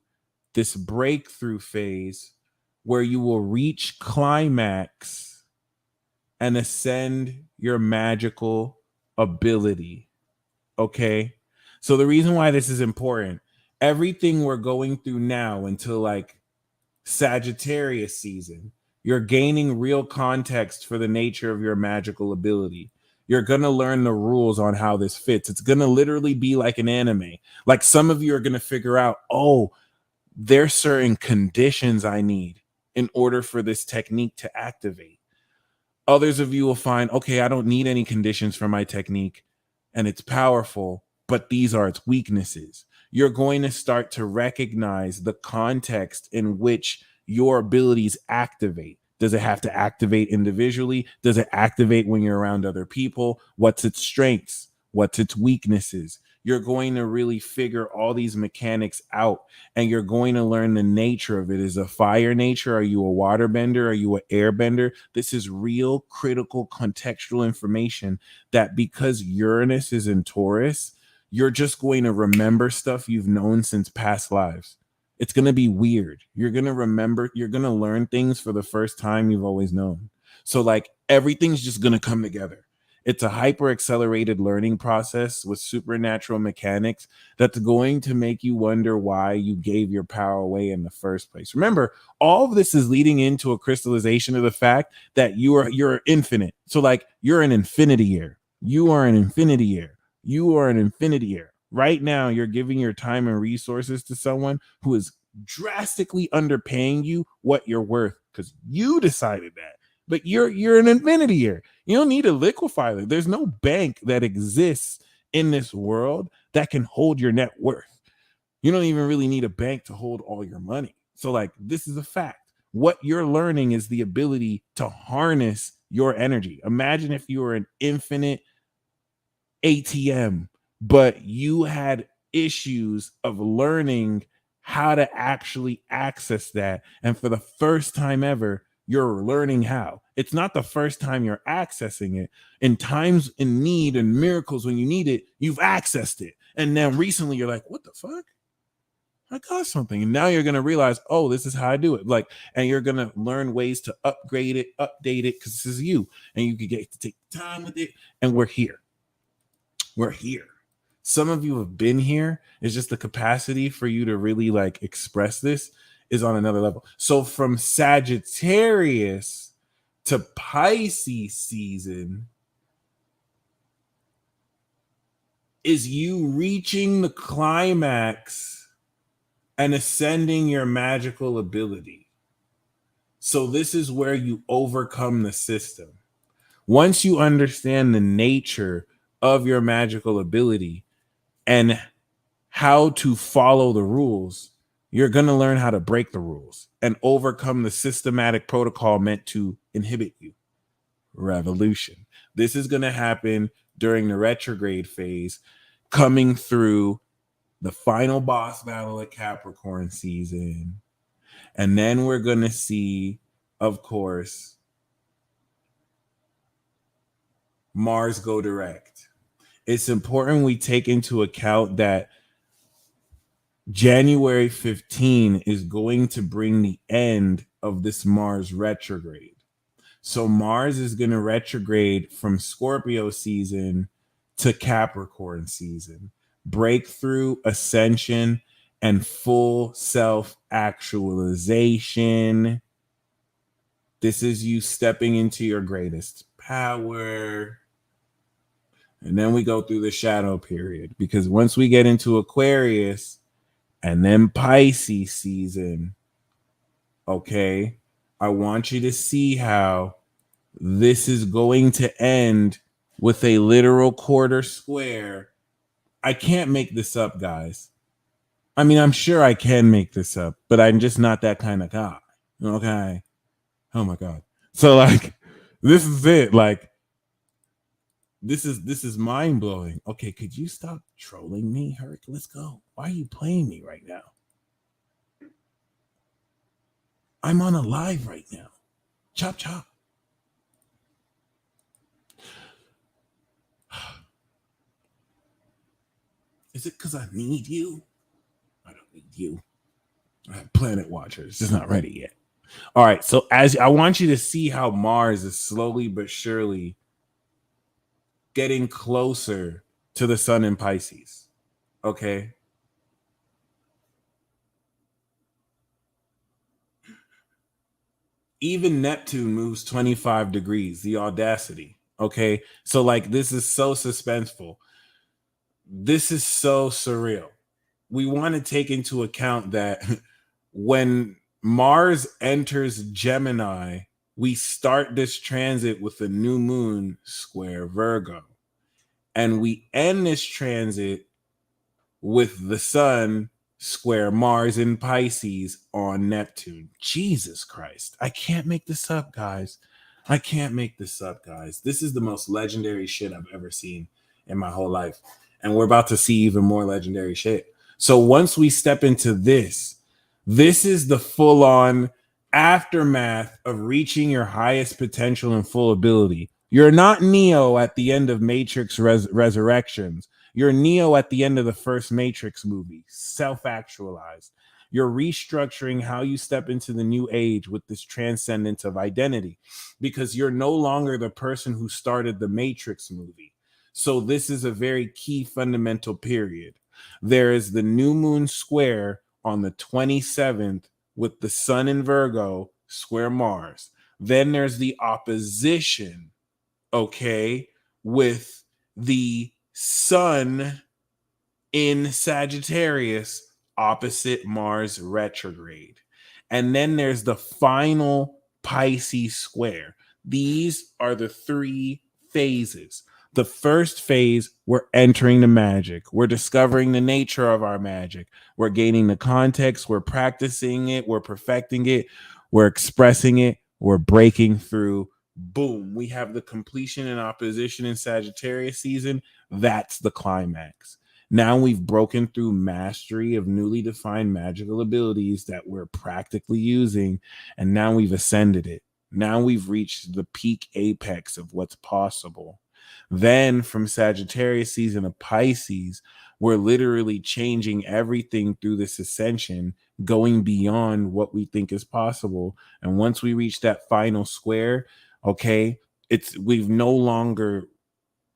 this breakthrough phase where you will reach climax and ascend your magical ability. Okay? So the reason why this is important, everything we're going through now until like Sagittarius season, you're gaining real context for the nature of your magical ability. You're going to learn the rules on how this fits. It's going to literally be like an anime. Like some of you are going to figure out, oh, there's certain conditions I need in order for this technique to activate. Others of you will find, okay, I don't need any conditions for my technique and it's powerful, but these are its weaknesses. you're going to start to recognize the context in which your abilities activate. Does it have to activate individually? Does it activate when you're around other people? What's its strengths? What's its weaknesses? You're going to really figure all these mechanics out, and you're going to learn the nature of it. Is a fire nature? Are you a water bender? Are you an air bender? This is real critical contextual information that, because Uranus is in Taurus, you're just going to remember stuff you've known since past lives. It's going to be weird. You're going to remember, you're going to learn things for the first time you've always known. So like everything's just going to come together. It's a hyper accelerated learning process with supernatural mechanics that's going to make you wonder why you gave your power away in the first place. Remember, all of this is leading into a crystallization of the fact that you're infinite. So like you're an infinity year. You are an infinity year. You are an infinity year. Right now, you're giving your time and resources to someone who is drastically underpaying you what you're worth because you decided that. But you're an infinity year. You don't need a liquefier. There's no bank that exists in this world that can hold your net worth. You don't even really need a bank to hold all your money. So like this is a fact. What you're learning is the ability to harness your energy. Imagine if you were an infinite ATM, but you had issues of learning how to actually access that. And for the first time ever, you're learning how. It's not the first time you're accessing it. In times in need and miracles when you need it, you've accessed it. And then recently you're like, what the fuck? I got something. And now you're going to realize, oh, this is how I do it. Like, and you're going to learn ways to upgrade it, update it, because this is you. And you can get to take time with it. And we're here. We're here. Some of you have been here. It's just the capacity for you to really like express this is on another level. So from Sagittarius to Pisces season is you reaching the climax and ascending your magical ability. So this is where you overcome the system. Once you understand the nature of your magical ability and how to follow the rules, you're going to learn how to break the rules and overcome the systematic protocol meant to inhibit you. Revolution. This is going to happen during the retrograde phase, coming through the final boss battle at Capricorn season. And then we're going to see, of course, Mars go direct. It's important we take into account that January 15 is going to bring the end of this Mars retrograde. So Mars is going to retrograde from Scorpio season to Capricorn season. Breakthrough, ascension, and full self-actualization. This is you stepping into your greatest power. And then we go through the shadow period, because once we get into Aquarius and then Pisces season, okay, I want you to see how this is going to end with a literal quarter square. I can't make this up, guys. I mean, I'm sure I can make this up, but I'm just not that kind of guy. Okay. Oh my God. So like, this is it. Like, this is mind blowing. Okay, could you stop trolling me, Herc? Let's go. Why are you playing me right now? I'm on a live right now. Chop chop. Is it because I need you? I don't need you. I have Planet Watcher. It's just not ready yet. All right. So as I want you to see how Mars is slowly but surely getting closer to the sun in Pisces. Okay. Even Neptune moves 25 degrees, the audacity. Okay. So like, this is so suspenseful. This is so surreal. We want to take into account that when Mars enters Gemini, we start this transit with a new moon square Virgo. And we end this transit with the sun square Mars in Pisces on Neptune. Jesus Christ. I can't make this up, guys. I can't make this up, guys. This is the most legendary shit I've ever seen in my whole life. And we're about to see even more legendary shit. So once we step into this, this is the full on aftermath of reaching your highest potential and full ability. You're not Neo at the end of Matrix Resurrections. You're Neo at the end of the first Matrix movie, self-actualized. You're restructuring how you step into the new age with this transcendence of identity, because you're no longer the person who started the Matrix movie. So this is a very key fundamental period. There is the new moon square on the 27th with the sun in Virgo square Mars. Then there's the opposition, okay, with the sun in Sagittarius opposite Mars retrograde. And then there's the final Pisces square. These are the 3 phases. The first phase, we're entering the magic. We're discovering the nature of our magic. We're gaining the context. We're practicing it. We're perfecting it. We're expressing it. We're breaking through. Boom. We have the completion and opposition in Sagittarius season. That's the climax. Now we've broken through mastery of newly defined magical abilities that we're practically using, and now we've ascended it. Now we've reached the peak apex of what's possible. Then from Sagittarius season to Pisces, we're literally changing everything through this ascension, going beyond what we think is possible. And once we reach that final square, okay, we've no longer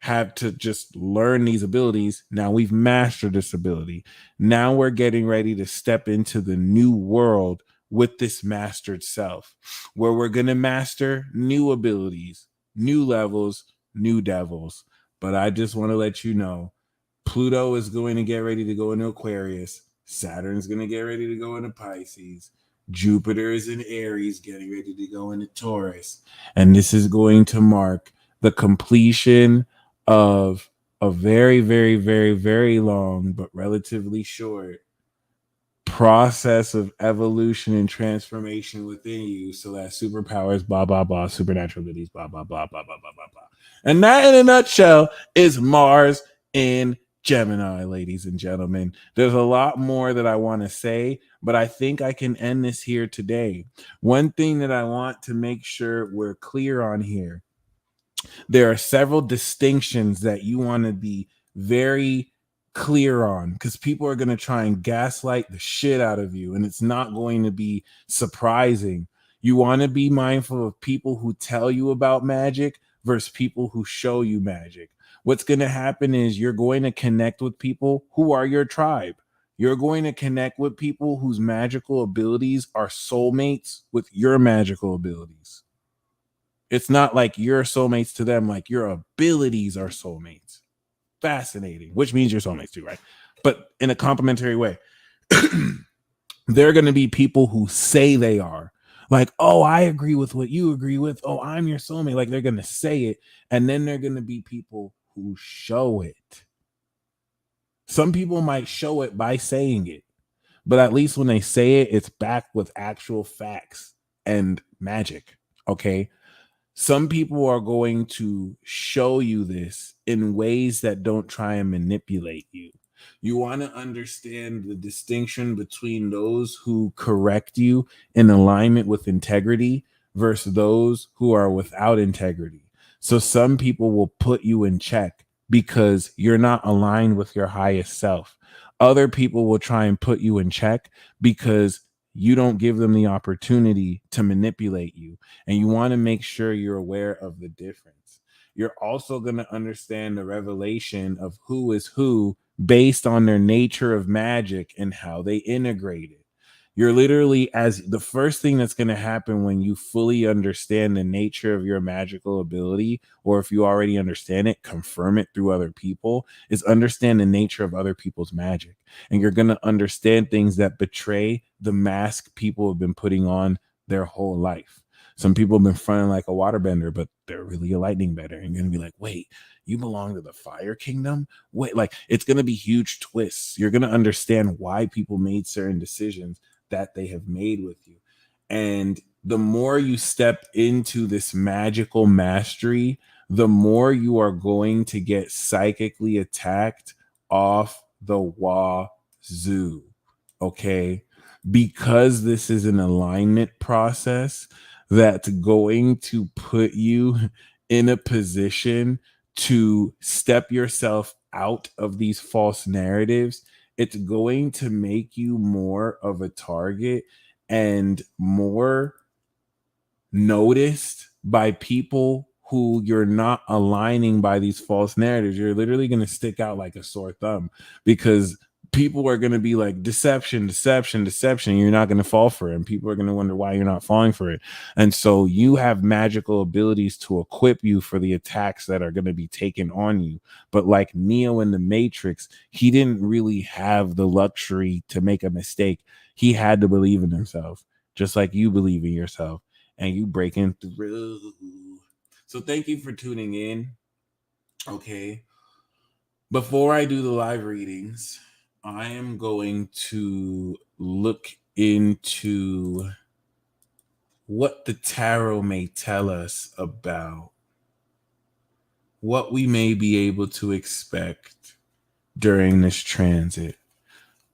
have to just learn these abilities. Now we've mastered this ability. Now we're getting ready to step into the new world with this mastered self, where we're going to master new abilities, new levels, new devils. But I just want to let you know, Pluto is going to get ready to go into Aquarius. Saturn's going to get ready to go into Pisces. Jupiter is in Aries, getting ready to go into Taurus. And this is going to mark the completion of a very, very, very, very long, but relatively short process of evolution and transformation within you, so that superpowers, blah, blah, blah, supernatural abilities, blah, blah, blah, blah, blah, blah, blah, blah. And that, in a nutshell, is Mars in Gemini, ladies and gentlemen. There's a lot more that I want to say, but I think I can end this here today. One thing that I want to make sure we're clear on here, there are several distinctions that you want to be very clear on, because people are going to try and gaslight the shit out of you, and it's not going to be surprising. You want to be mindful of people who tell you about magic versus people who show you magic. What's going to happen is you're going to connect with people who are your tribe. You're going to connect with people whose magical abilities are soulmates with your magical abilities. It's not like you're soulmates to them, like your abilities are soulmates. Fascinating, which means you're soulmates too, right? But in a complementary way. There are going to be people who say they are. Like, oh, I agree with what you agree with. Oh, I'm your soulmate. Like, they're going to say it. And then there are going to be people who show it. Some people might show it by saying it, but at least when they say it, it's backed with actual facts and magic. Okay. Some people are going to show you this in ways that don't try and manipulate you. You want to understand the distinction between those who correct you in alignment with integrity versus those who are without integrity. So some people will put you in check because you're not aligned with your highest self. Other people will try and put you in check because you don't give them the opportunity to manipulate you. And you want to make sure you're aware of the difference. You're also going to understand the revelation of who is who based on their nature of magic and how they integrate it. You're literally, as the first thing that's going to happen when you fully understand the nature of your magical ability, or if you already understand it, confirm it through other people, is understand the nature of other people's magic. And you're going to understand things that betray the mask people have been putting on their whole life. Some people have been fronting like a waterbender, but they're really a lightning bender. And you're going to be like, wait, you belong to the fire kingdom? Wait, like it's going to be huge twists. You're going to understand why people made certain decisions that they have made with you. And the more you step into this magical mastery, the more you are going to get psychically attacked off the wazoo. Okay. Because this is an alignment process that's going to put you in a position to step yourself out of these false narratives. It's going to make you more of a target and more noticed by people who you're not aligning by these false narratives. You're literally going to stick out like a sore thumb because people are going to be like deception, deception, deception. You're not going to fall for it. And people are going to wonder why you're not falling for it. And so you have magical abilities to equip you for the attacks that are going to be taken on you. But like Neo in the Matrix, he didn't really have the luxury to make a mistake. He had to believe in himself, just like you believe in yourself. And you breaking through. So thank you for tuning in. Okay. Before I do the live readings, I am going to look into what the tarot may tell us about what we may be able to expect during this transit.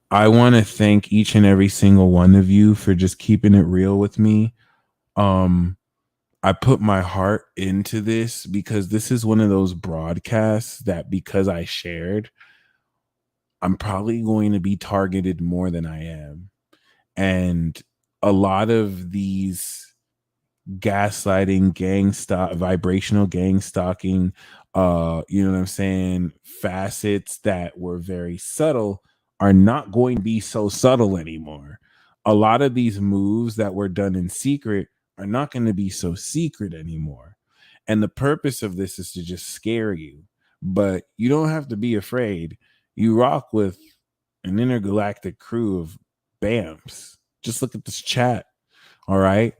I want to thank each and every single one of you for just keeping it real with me. I put my heart into this because this is one of those broadcasts that because I shared, I'm probably going to be targeted more than I am. And a lot of these gaslighting, vibrational gang stalking, you know what I'm saying, facets that were very subtle are not going to be so subtle anymore. A lot of these moves that were done in secret are not going to be so secret anymore. And the purpose of this is to just scare you. But you don't have to be afraid. You rock with an intergalactic crew of BAMs. Just look at this chat. All right.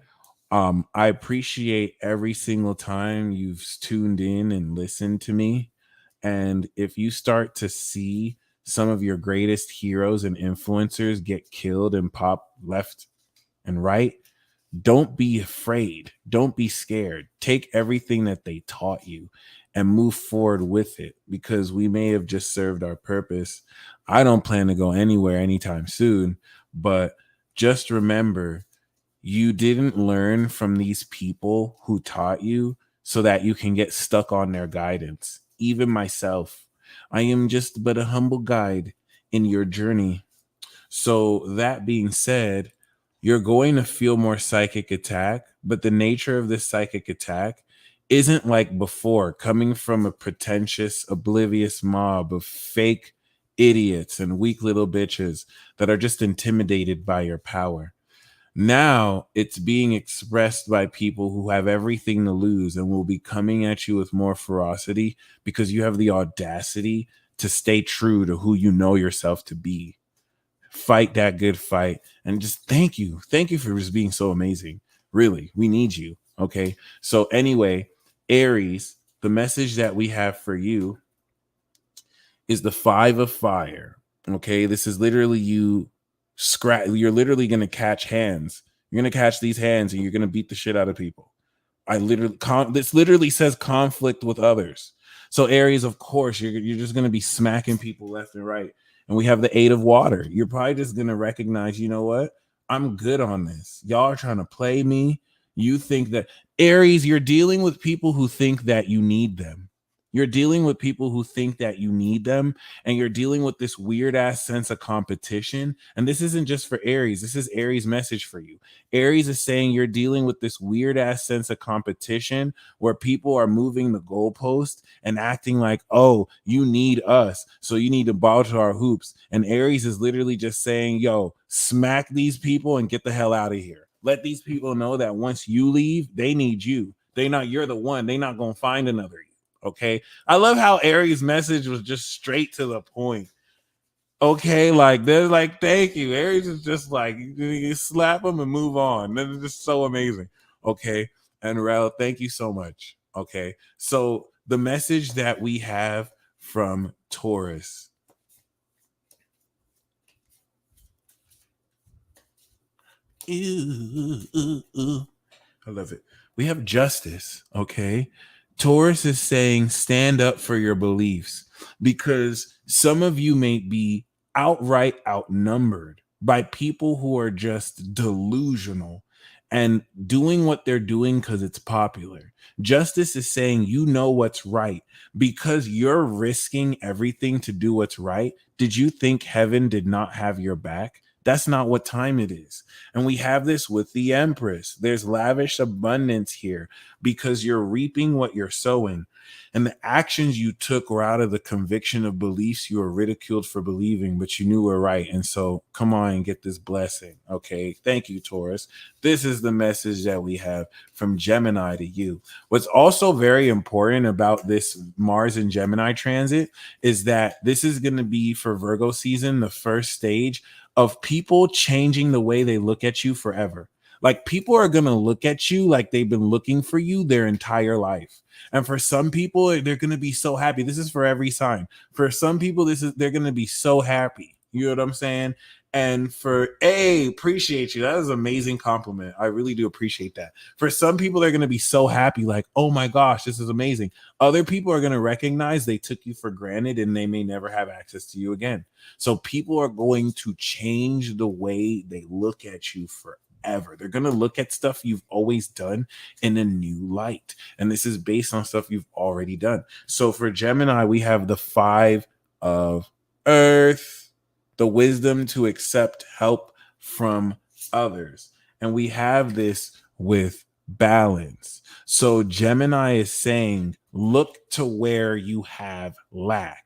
I appreciate every single time you've tuned in and listened to me. And if you start to see some of your greatest heroes and influencers get killed and pop left and right, don't be afraid. Don't be scared. Take everything that they taught you and move forward with it, because we may have just served our purpose. I don't plan to go anywhere anytime soon, but just remember, you didn't learn from these people who taught you so that you can get stuck on their guidance. Even myself, I am just but a humble guide in your journey. So that being said, you're going to feel more psychic attack, but the nature of this psychic attack isn't like before, coming from a pretentious, oblivious mob of fake idiots and weak little bitches that are just intimidated by your power. Now it's being expressed by people who have everything to lose and will be coming at you with more ferocity because you have the audacity to stay true to who you know yourself to be. Fight that good fight, and just thank you. Thank you for just being so amazing. Really, we need you. Okay. So anyway, Aries, the message that we have for you is the 5 of fire. Okay. This is literally you you're literally going to catch hands. You're going to catch these hands and you're going to beat the shit out of people. This literally says conflict with others. So Aries, of course, you're just going to be smacking people left and right. And we have the 8 of water. You're probably just going to recognize, you know what? I'm good on this. Y'all are trying to play me. You think that Aries, you're dealing with people who think that you need them. You're dealing with people who think that you need them, and you're dealing with this weird ass sense of competition. And this isn't just for Aries. This is Aries' message for you. Aries is saying you're dealing with this weird ass sense of competition where people are moving the goalpost and acting like, oh, you need us, so you need to bow to our hoops. And Aries is literally just saying, yo, smack these people and get the hell out of here. Let these people know that once you leave, they need you. You're the one. They're not going to find another you. Okay. I love how Aries' message was just straight to the point. Okay. Like they're like, thank you. Aries is just like, you slap them and move on. That is just so amazing. Okay. And Rel, thank you so much. Okay. So the message that we have from Taurus. I love it. We have justice. Okay. Taurus is saying stand up for your beliefs because some of you may be outright outnumbered by people who are just delusional and doing what they're doing because it's popular. Justice is saying you know what's right because you're risking everything to do what's right. Did you think heaven did not have your back? That's not what time it is. And we have this with the Empress. There's lavish abundance here because you're reaping what you're sowing. And the actions you took were out of the conviction of beliefs you were ridiculed for believing, but you knew were right. And so come on and get this blessing. Okay. Thank you, Taurus. This is the message that we have from Gemini to you. What's also very important about this Mars and Gemini transit is that this is going to be for Virgo season, the first stage of people changing the way they look at you forever. Like people are going to look at you like they've been looking for you their entire life. And for some people, they're going to be so happy. This is for every sign. For some people, they're going to be so happy. You know what I'm saying? And appreciate you. That is an amazing compliment. I really do appreciate that. For some people, they're going to be so happy, like, oh my gosh, this is amazing. Other people are going to recognize they took you for granted and they may never have access to you again. So people are going to change the way they look at you forever. They're going to look at stuff you've always done in a new light. And this is based on stuff you've already done. So for Gemini, we have the 5 of Earth, the wisdom to accept help from others. And we have this with balance. So Gemini is saying, look to where you have lack.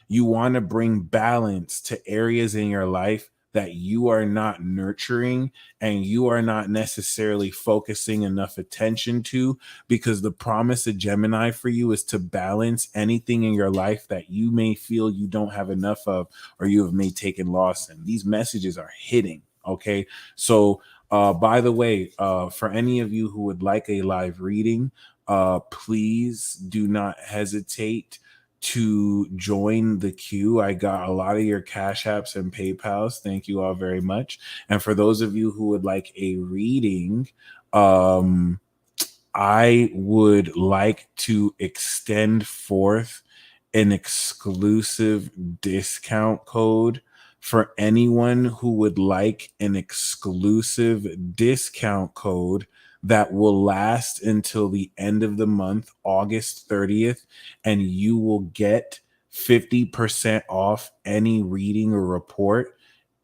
You want to bring balance to areas in your life that you are not nurturing and you are not necessarily focusing enough attention to, because the promise of Gemini for you is to balance anything in your life that you may feel you don't have enough of or you have may taken loss in. These messages are hitting. Okay. So by the way, for any of you who would like a live reading, please do not hesitate to join the queue. I got a lot of your Cash Apps and PayPals. Thank you all very much. And for those of you who would like a reading, I would like to extend forth an exclusive discount code for anyone who would like an exclusive discount code that will last until the end of the month, August 30th, and you will get 50% off any reading or report.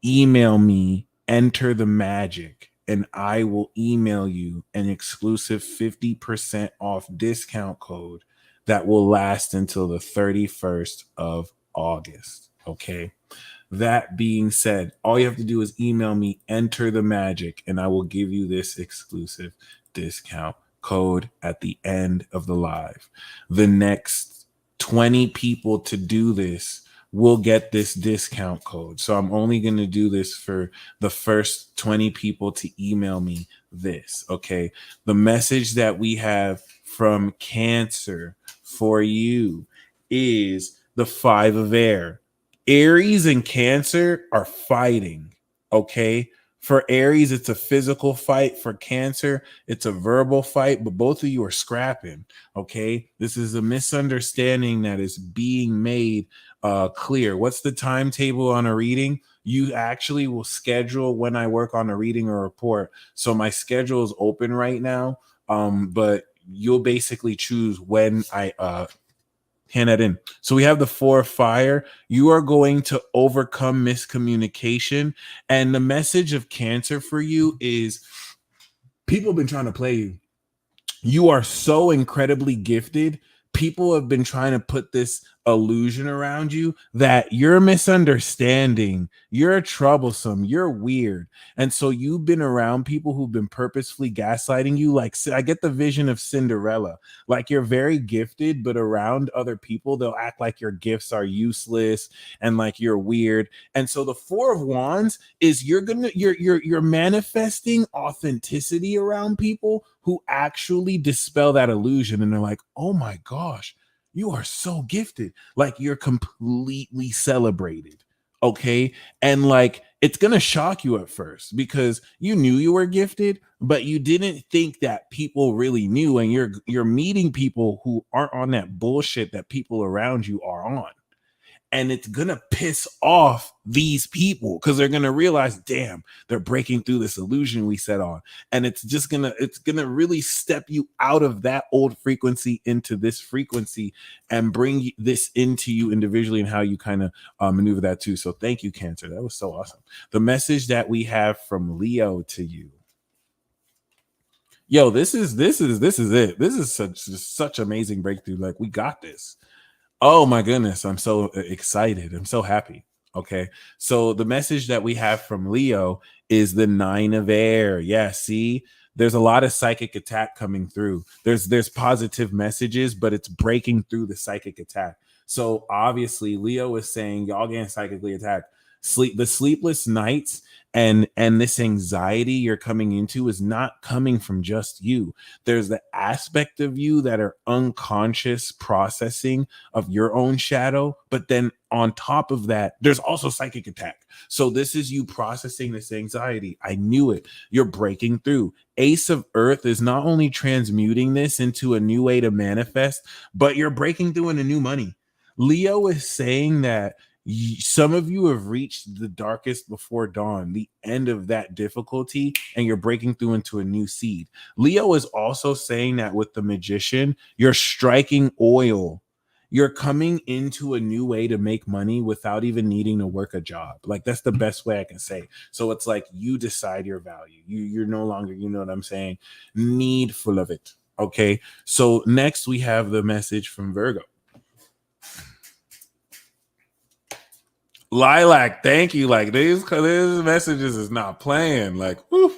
Email me, enter the magic, and I will email you an exclusive 50% off discount code that will last until the 31st of August. Okay. That being said, all you have to do is email me, enter the magic, and I will give you this exclusive discount code at the end of the live. The next 20 people to do this will get this discount code. So I'm only going to do this for the first 20 people to email me this. Okay. The message that we have from Cancer for you is the 5 of air. Aries and Cancer are fighting, okay? For Aries, it's a physical fight. For Cancer, it's a verbal fight, but both of you are scrapping, okay? This is a misunderstanding that is being made clear. What's the timetable on a reading? You actually will schedule when I work on a reading or report. So my schedule is open right now, but you'll basically choose when I hand that in. So we have the 4 of fire. You are going to overcome miscommunication. And the message of Cancer for you is people have been trying to play you. You are so incredibly gifted. People have been trying to put this illusion around you that you're misunderstanding, you're troublesome, you're weird. And so you've been around people who've been purposefully gaslighting you. Like, I get the vision of Cinderella. Like, you're very gifted, but around other people, they'll act like your gifts are useless and like you're weird. And so the Four of Wands is you're manifesting authenticity around people who actually dispel that illusion. And they're like, oh my gosh, you are so gifted. Like, you're completely celebrated. Okay. And like, it's going to shock you at first because you knew you were gifted, but you didn't think that people really knew. And you're meeting people who aren't on that bullshit that people around you are on. And it's gonna piss off these people because they're gonna realize, damn, they're breaking through this illusion we set on. And it's gonna really step you out of that old frequency into this frequency and bring this into you individually and how you kind of maneuver that too. So thank you, Cancer. That was so awesome. The message that we have from Leo to you. Yo, this is it. This is such amazing breakthrough. Like, we got this. Oh my goodness, I'm so excited. I'm so happy. Okay. So the message that we have from Leo is the 9 of air. Yeah, see, there's a lot of psychic attack coming through. There's positive messages, but it's breaking through the psychic attack. So obviously Leo is saying y'all getting psychically attacked. The sleepless nights and this anxiety you're coming into is not coming from just you. There's the aspect of you that are unconscious processing of your own shadow, but then on top of that, there's also psychic attack. So this is you processing this anxiety. I knew it. You're breaking through. Ace of Earth is not only transmuting this into a new way to manifest, but you're breaking through into new money. Leo is saying that some of you have reached the darkest before dawn, the end of that difficulty, and you're breaking through into a new seed. Leo is also saying that with the Magician, you're striking oil. You're coming into a new way to make money without even needing to work a job. Like, that's the best way I can say. So it's like you decide your value. You're no longer, you know what I'm saying, needful of it. Okay. So next we have the message from Virgo. Lilac, thank you. Like, these messages is not playing. Like, whew.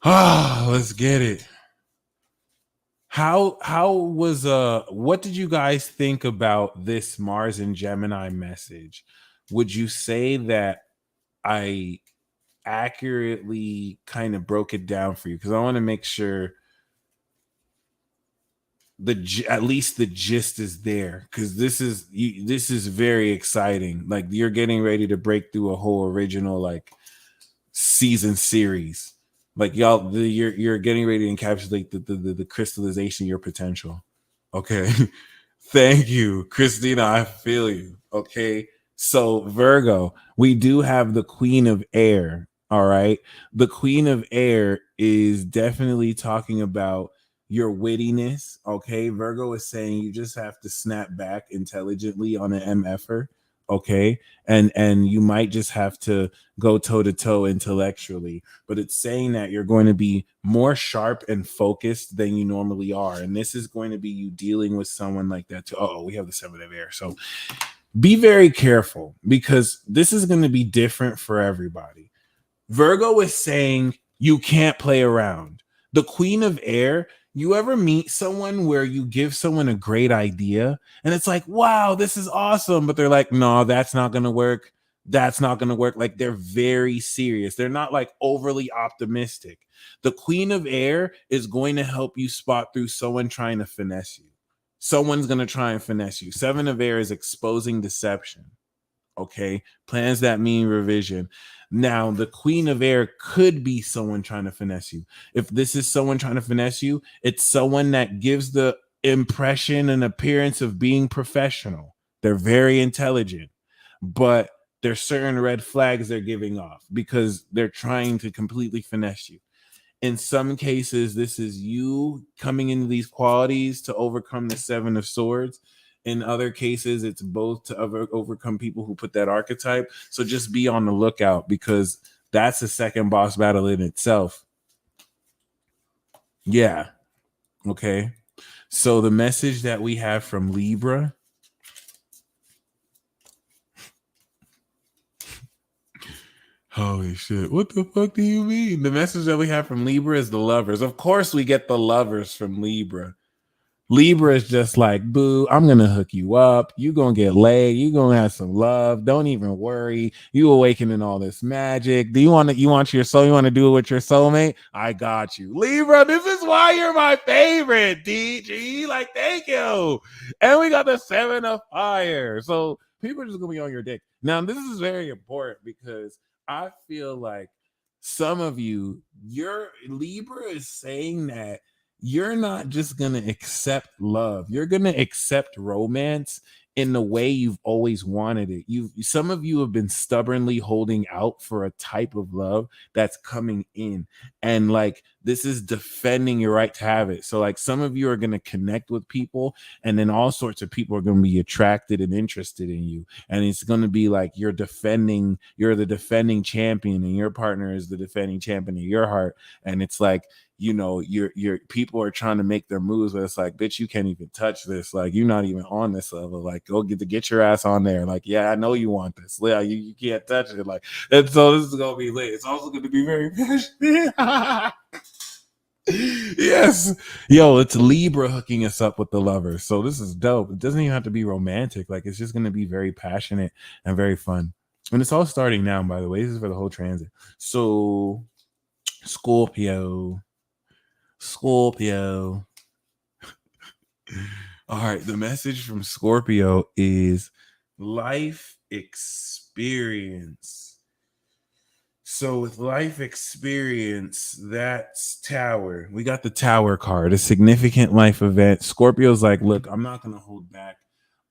Let's get it. How was what did you guys think about this Mars and Gemini message? Would you say that I accurately kind of broke it down for you? Because I want to make sure at least the gist is there, because this is very exciting. Like, you're getting ready to break through a whole original like season series. Like, you're getting ready to encapsulate the crystallization of your potential. Okay. Thank you, Christina. I feel you. Okay. So Virgo, we do have the Queen of Air. All right. The Queen of Air is definitely talking about your wittiness. Okay. Virgo is saying you just have to snap back intelligently on an MFer. Okay. And you might just have to go toe to toe intellectually, but it's saying that you're going to be more sharp and focused than you normally are. And this is going to be you dealing with someone like that too. Oh, we have the 7 of air. So be very careful, because this is going to be different for everybody. Virgo is saying you can't play around. The Queen of Air, you ever meet someone where you give someone a great idea and it's like, wow, this is awesome. But they're like, no, that's not going to work. That's not going to work. Like, they're very serious. They're not like overly optimistic. The Queen of Air is going to help you spot through someone trying to finesse you. Someone's going to try and finesse you. 7 of Air is exposing deception. Okay. Plans that mean revision. Now, the Queen of Air could be someone trying to finesse you. If this is someone trying to finesse you, it's someone that gives the impression and appearance of being professional. They're very intelligent, but there's certain red flags they're giving off because they're trying to completely finesse you. In some cases, this is you coming into these qualities to overcome the 7 of Swords. In other cases, it's both to overcome people who put that archetype. So just be on the lookout, because that's a second boss battle in itself. Yeah. Okay. So the message that we have from Libra. Holy shit. What the fuck do you mean? The message that we have from Libra is the lovers. Of course, we get the lovers from Libra. Libra is just like, boo, I'm gonna hook you up. You gonna get laid. You gonna have some love. Don't even worry. You awakening all this magic. Do you want to? You want your soul? You want to do it with your soulmate? I got you, Libra. This is why you're my favorite, DG. Like, thank you. And we got the 7 of fire. So people are just gonna be on your dick. Now, this is very important because I feel like some of you, your Libra is saying that you're not just going to accept love. You're going to accept romance in the way you've always wanted it. Some of you have been stubbornly holding out for a type of love that's coming in, and like this is defending your right to have it. So like some of you are going to connect with people, and then all sorts of people are going to be attracted and interested in you, and it's going to be like you're the defending champion, and your partner is the defending champion of your heart. And it's like, you know, your people are trying to make their moves, but it's like, bitch, you can't even touch this. Like, you're not even on this level. Like, go get your ass on there. Like, yeah, I know you want this. Yeah, you can't touch it. Like, and so this is gonna be lit. It's also gonna be very passionate. Yes, yo, it's Libra hooking us up with the lovers. So this is dope. It doesn't even have to be romantic. Like, it's just gonna be very passionate and very fun. And it's all starting now, by the way. This is for the whole transit. So Scorpio. All right, the message from Scorpio is life experience. So with life experience, that's Tower. We got the Tower card, a significant life event. Scorpio's like, look, I'm not gonna hold back.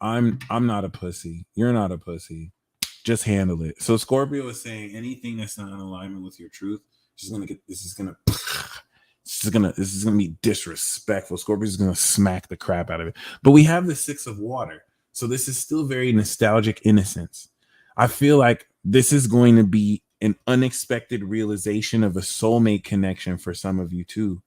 I'm not a pussy. You're not a pussy. Just handle it. So Scorpio is saying anything that's not in alignment with your truth, this is gonna be disrespectful. Scorpio is gonna smack the crap out of it. But we have the 6 of water. So this is still very nostalgic innocence. I feel like this is going to be an unexpected realization of a soulmate connection for some of you too.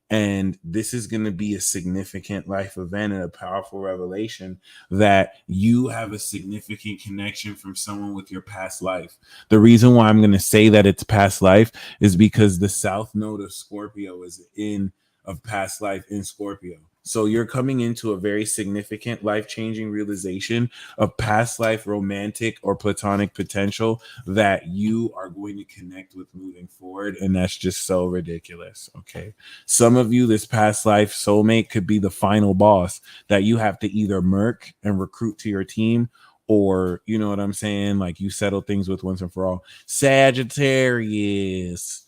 And this is going to be a significant life event and a powerful revelation that you have a significant connection from someone with your past life. The reason why I'm going to say that it's past life is because the south node of Scorpio is of past life in Scorpio. So you're coming into a very significant life-changing realization of past life romantic or platonic potential that you are going to connect with moving forward. And that's just so ridiculous. Okay. Some of you, this past life soulmate could be the final boss that you have to either murk and recruit to your team, or, you know what I'm saying? Like, you settle things with once and for all. Sagittarius.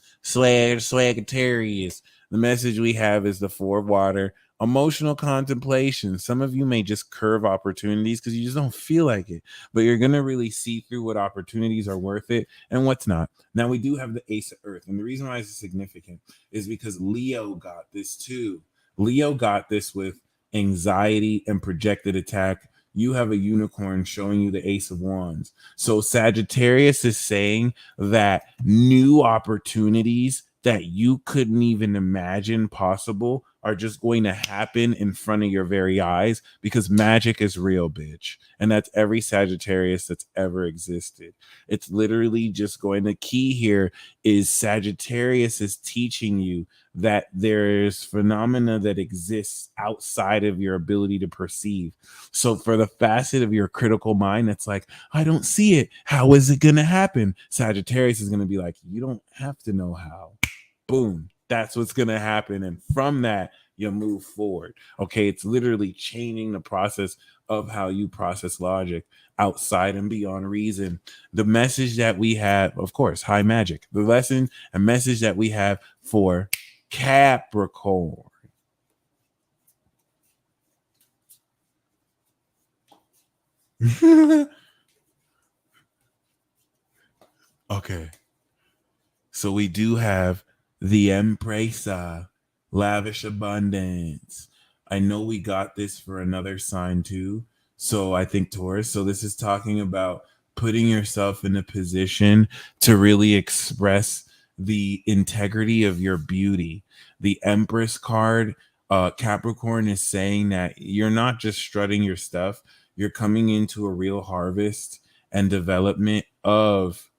The message we have is the 4 of water. Emotional contemplation. Some of you may just curve opportunities because you just don't feel like it, but you're going to really see through what opportunities are worth it and what's not. Now, we do have the Ace of Earth, and the reason why it's significant is because Leo got this too. Leo got this with anxiety and projected attack. You have a unicorn showing you the Ace of Wands. So Sagittarius is saying that new opportunities that you couldn't even imagine possible are just going to happen in front of your very eyes, because magic is real, bitch. And that's every Sagittarius that's ever existed. It's literally just going to key here is Sagittarius is teaching you that there's phenomena that exists outside of your ability to perceive. So for the facet of your critical mind that's like, I don't see it, how is it going to happen? Sagittarius is going to be like, you don't have to know how. Boom. That's what's going to happen. And from that, you move forward. Okay. It's literally changing the process of how you process logic outside and beyond reason. The message that we have, of course, high magic, the lesson and message that we have for Capricorn. Okay. So we do have the Empresa, lavish abundance. I know we got this for another sign too. So I think Taurus. So this is talking about putting yourself in a position to really express the integrity of your beauty. The Empress card Capricorn is saying that you're not just strutting your stuff, you're coming into a real harvest and development of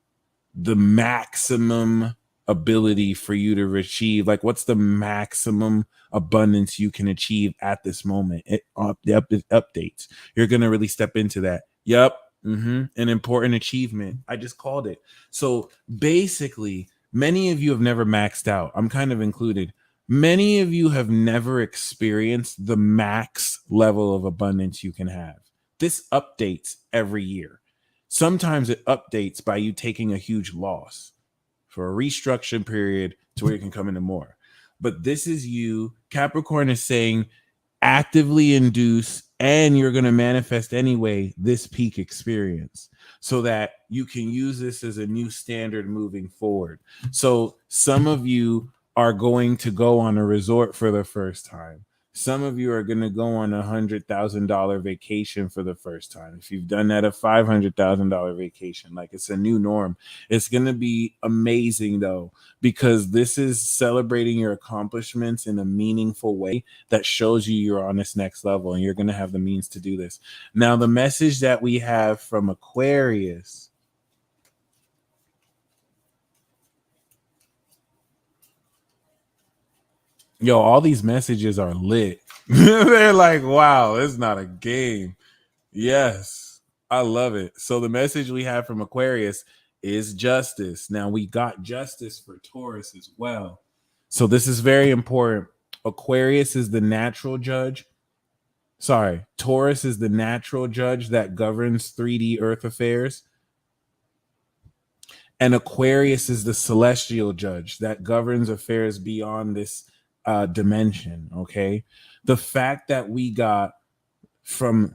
the maximum ability for you to achieve. Like, what's the maximum abundance you can achieve at this moment? It updates. You're going to really step into that. Yep. An important achievement. I just called it. So basically, many of you have never maxed out. I'm kind of included. Many of you have never experienced the max level of abundance you can have. This updates every year. Sometimes it updates by you taking a huge loss for a restructuring period to where you can come into more. But this is you. Capricorn is saying actively induce, and you're going to manifest anyway this peak experience so that you can use this as a new standard moving forward. So some of you are going to go on a resort for the first time. Some of you are going to go on $100,000 vacation for the first time. If you've done that, a $500,000 vacation, like, it's a new norm. It's going to be amazing though, because this is celebrating your accomplishments in a meaningful way that shows you you're on this next level, and you're going to have the means to do this. Now, the message that we have from Aquarius. Yo, all these messages are lit. They're like, wow, it's not a game. Yes, I love it. So the message we have from Aquarius is justice. Now, we got justice for Taurus as well. So this is very important. Aquarius is the natural judge. Sorry, Taurus is the natural judge that governs 3D earth affairs. And Aquarius is the celestial judge that governs affairs beyond this dimension. Okay, the fact that we got from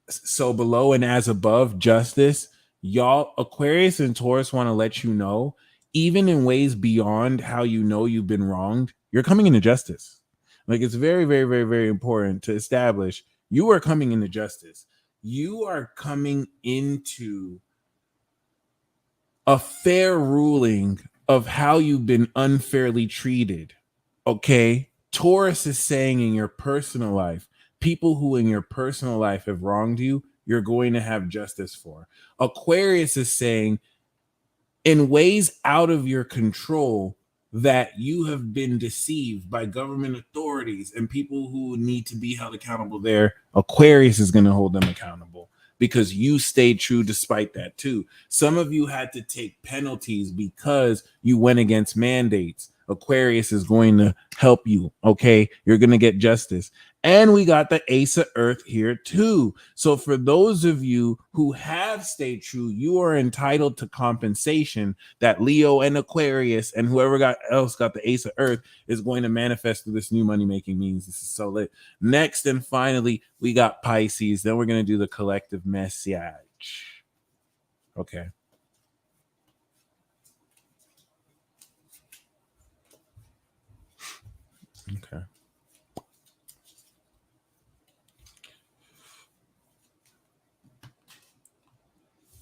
so below and as above justice, y'all, Aquarius and Taurus want to let you know, even in ways beyond how you know you've been wronged, you're coming into justice. Like, it's very, very, very, very important to establish you are coming into justice. You are coming into a fair ruling of how you've been unfairly treated. Okay, Taurus is saying in your personal life, people who in your personal life have wronged you, you're going to have justice for. Aquarius is saying in ways out of your control that you have been deceived by government authorities and people who need to be held accountable there. Aquarius is going to hold them accountable because you stayed true despite that too. Some of you had to take penalties because you went against mandates. Aquarius is going to help you. Okay, you're going to get justice. And we got the Ace of Earth here too. So for those of you who have stayed true, you are entitled to compensation that Leo and Aquarius and whoever else got the Ace of Earth is going to manifest through this new money-making means. This is so lit. Next and finally, we got Pisces. Then we're going to do the collective message. Okay. Okay.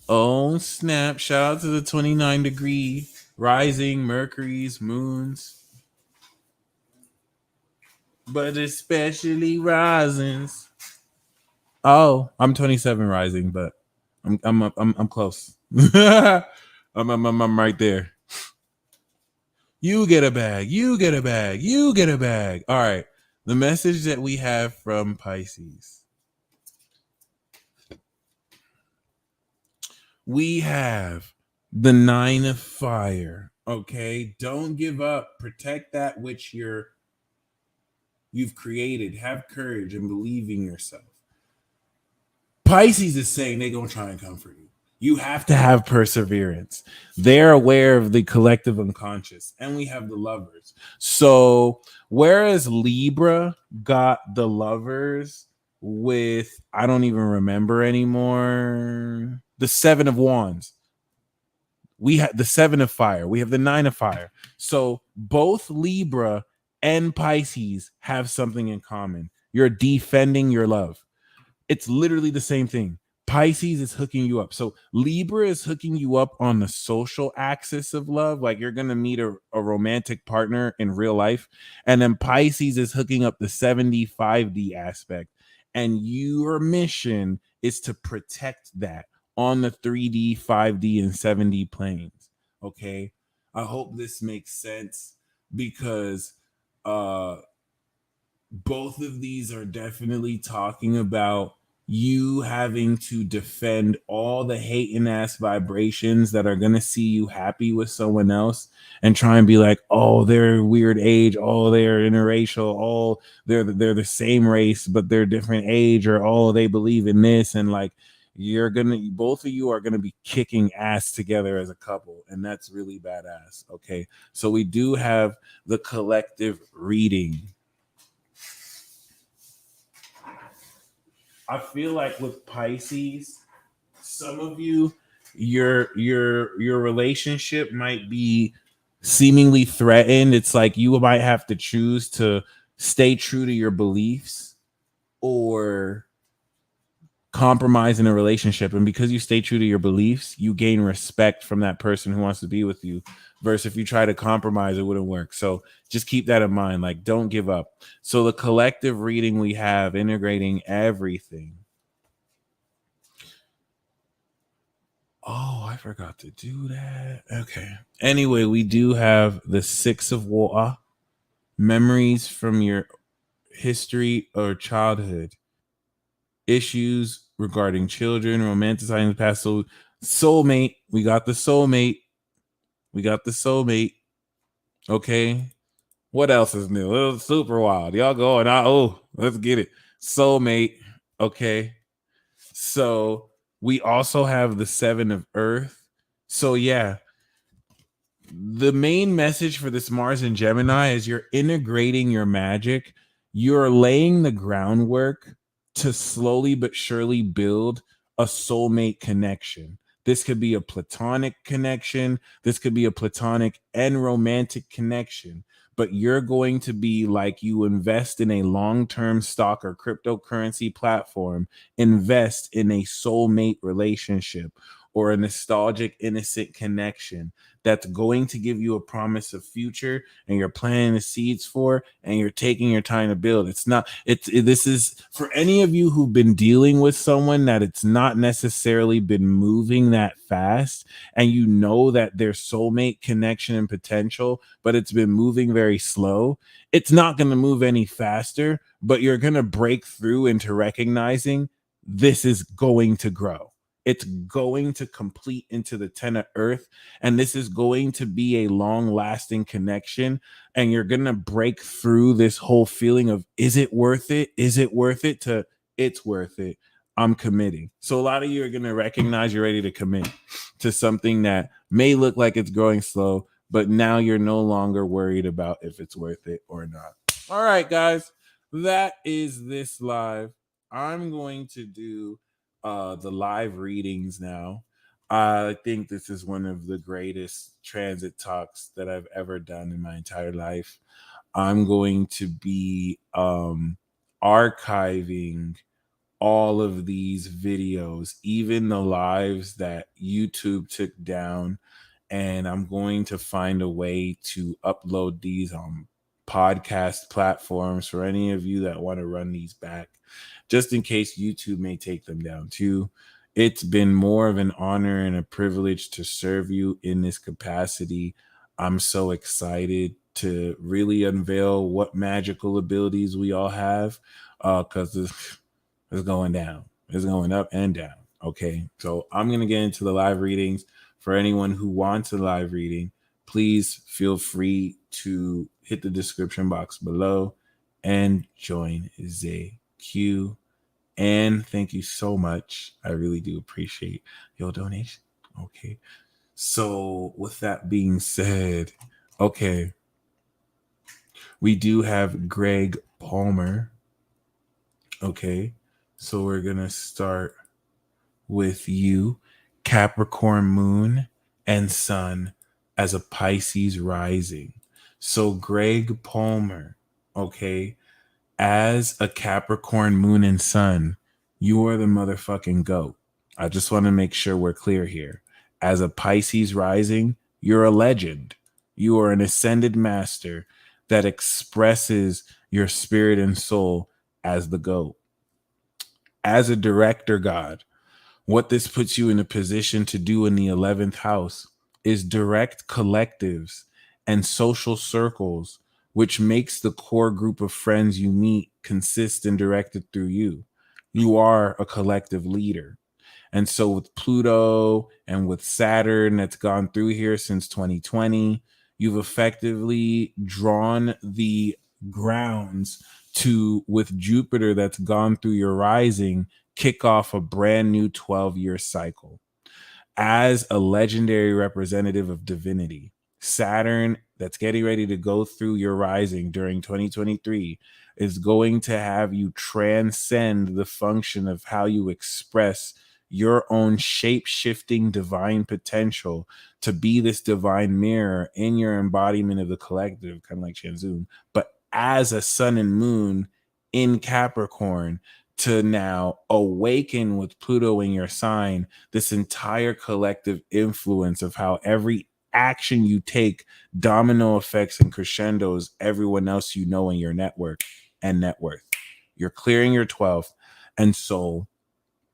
Oh, snap. Shout out to the 29-degree rising Mercury's moons. But especially risings. Oh, I'm 27 rising, but I'm close. I'm right there. You get a bag. You get a bag. You get a bag. All right. The message that we have from Pisces. We have the 9 of fire. Okay. Don't give up. Protect that which you've created. Have courage and believe in yourself. Pisces is saying they're going to try and comfort you. You have to have perseverance. They're aware of the collective unconscious. And we have the lovers. So whereas Libra got the lovers with, I don't even remember anymore, the 7 of wands. We have the 7 of fire. We have the 9 of fire. So both Libra and Pisces have something in common. You're defending your love. It's literally the same thing. Pisces is hooking you up. So Libra is hooking you up on the social axis of love. Like you're going to meet a romantic partner in real life. And then Pisces is hooking up the 75D aspect. And your mission is to protect that on the 3D, 5D, and 7D planes. Okay. I hope this makes sense because both of these are definitely talking about you having to defend all the hate and ass vibrations that are going to see you happy with someone else and try and be like, oh, they're weird age, oh, they're interracial, oh, they're the same race but they're different age, or oh, they believe in this, and like both of you are gonna be kicking ass together as a couple, and that's really badass. Okay, so we do have the collective reading. I feel like with Pisces, some of you, your relationship might be seemingly threatened. It's like you might have to choose to stay true to your beliefs or compromise in a relationship. And because you stay true to your beliefs, you gain respect from that person who wants to be with you. Versus if you try to compromise, it wouldn't work. So just keep that in mind. Like, don't give up. So the collective reading we have, integrating everything. Oh, I forgot to do that. Okay. Anyway, we do have the 6 of Water, memories from your history or childhood, issues regarding children, romanticizing the past. So soulmate, we got the soulmate. We got the soulmate. Okay. What else is new? It was super wild. Y'all going out. Oh, let's get it. Soulmate. Okay. So we also have the 7 of Earth. So yeah, the main message for this Mars and Gemini is you're integrating your magic. You're laying the groundwork to slowly but surely build a soulmate connection. This could be a platonic connection. This could be a platonic and romantic connection. But you're going to be like, you invest in a long-term stock or cryptocurrency platform, invest in a soulmate relationship or a nostalgic, innocent connection that's going to give you a promise of future, and you're planting the seeds for, and you're taking your time to build. This is for any of you who've been dealing with someone that it's not necessarily been moving that fast, and you know that there's soulmate connection and potential, but it's been moving very slow. It's not going to move any faster, but you're going to break through into recognizing this is going to grow. It's going to complete into the 10 of Earth, and this is going to be a long-lasting connection, and you're going to break through this whole feeling of, is it worth it? Is it worth it? To, it's worth it. I'm committing. So a lot of you are going to recognize you're ready to commit to something that may look like it's growing slow, but now you're no longer worried about if it's worth it or not. All right, guys, that is this live. I'm going to do the live readings now. I think this is one of the greatest transit talks that I've ever done in my entire life. I'm going to be archiving all of these videos, even the lives that YouTube took down, and I'm going to find a way to upload these on podcast platforms for any of you that want to run these back, just in case YouTube may take them down too. It's been more of an honor and a privilege to serve you in this capacity. I'm so excited to really unveil what magical abilities we all have, because it's going down. It's going up and down. Okay. So I'm going to get into the live readings. For anyone who wants a live reading, please feel free to hit the description box below and join the queue. And thank you so much. I really do appreciate your donation. Okay. So with that being said, okay, we do have Greg Palmer. Okay. So we're going to start with you, Capricorn moon and sun as a Pisces rising. So Greg Palmer, okay, as a Capricorn moon and sun, you are the motherfucking GOAT. I just want to make sure we're clear here. As a Pisces rising, you're a legend. You are an ascended master that expresses your spirit and soul as the GOAT. As a director god, what this puts you in a position to do in the 11th house is direct collectives and social circles, which makes the core group of friends you meet consist and directed through you. You are a collective leader. And so with Pluto and with Saturn that's gone through here since 2020, you've effectively drawn the grounds to, with Jupiter that's gone through your rising, kick off a brand new 12-year cycle. As a legendary representative of divinity, Saturn that's getting ready to go through your rising during 2023 is going to have you transcend the function of how you express your own shape-shifting divine potential to be this divine mirror in your embodiment of the collective, kind of like Shanzun, but as a sun and moon in Capricorn, to now awaken with Pluto in your sign this entire collective influence of how every action you take domino effects and crescendos everyone else you know in your network and net worth. You're clearing your 12th. And so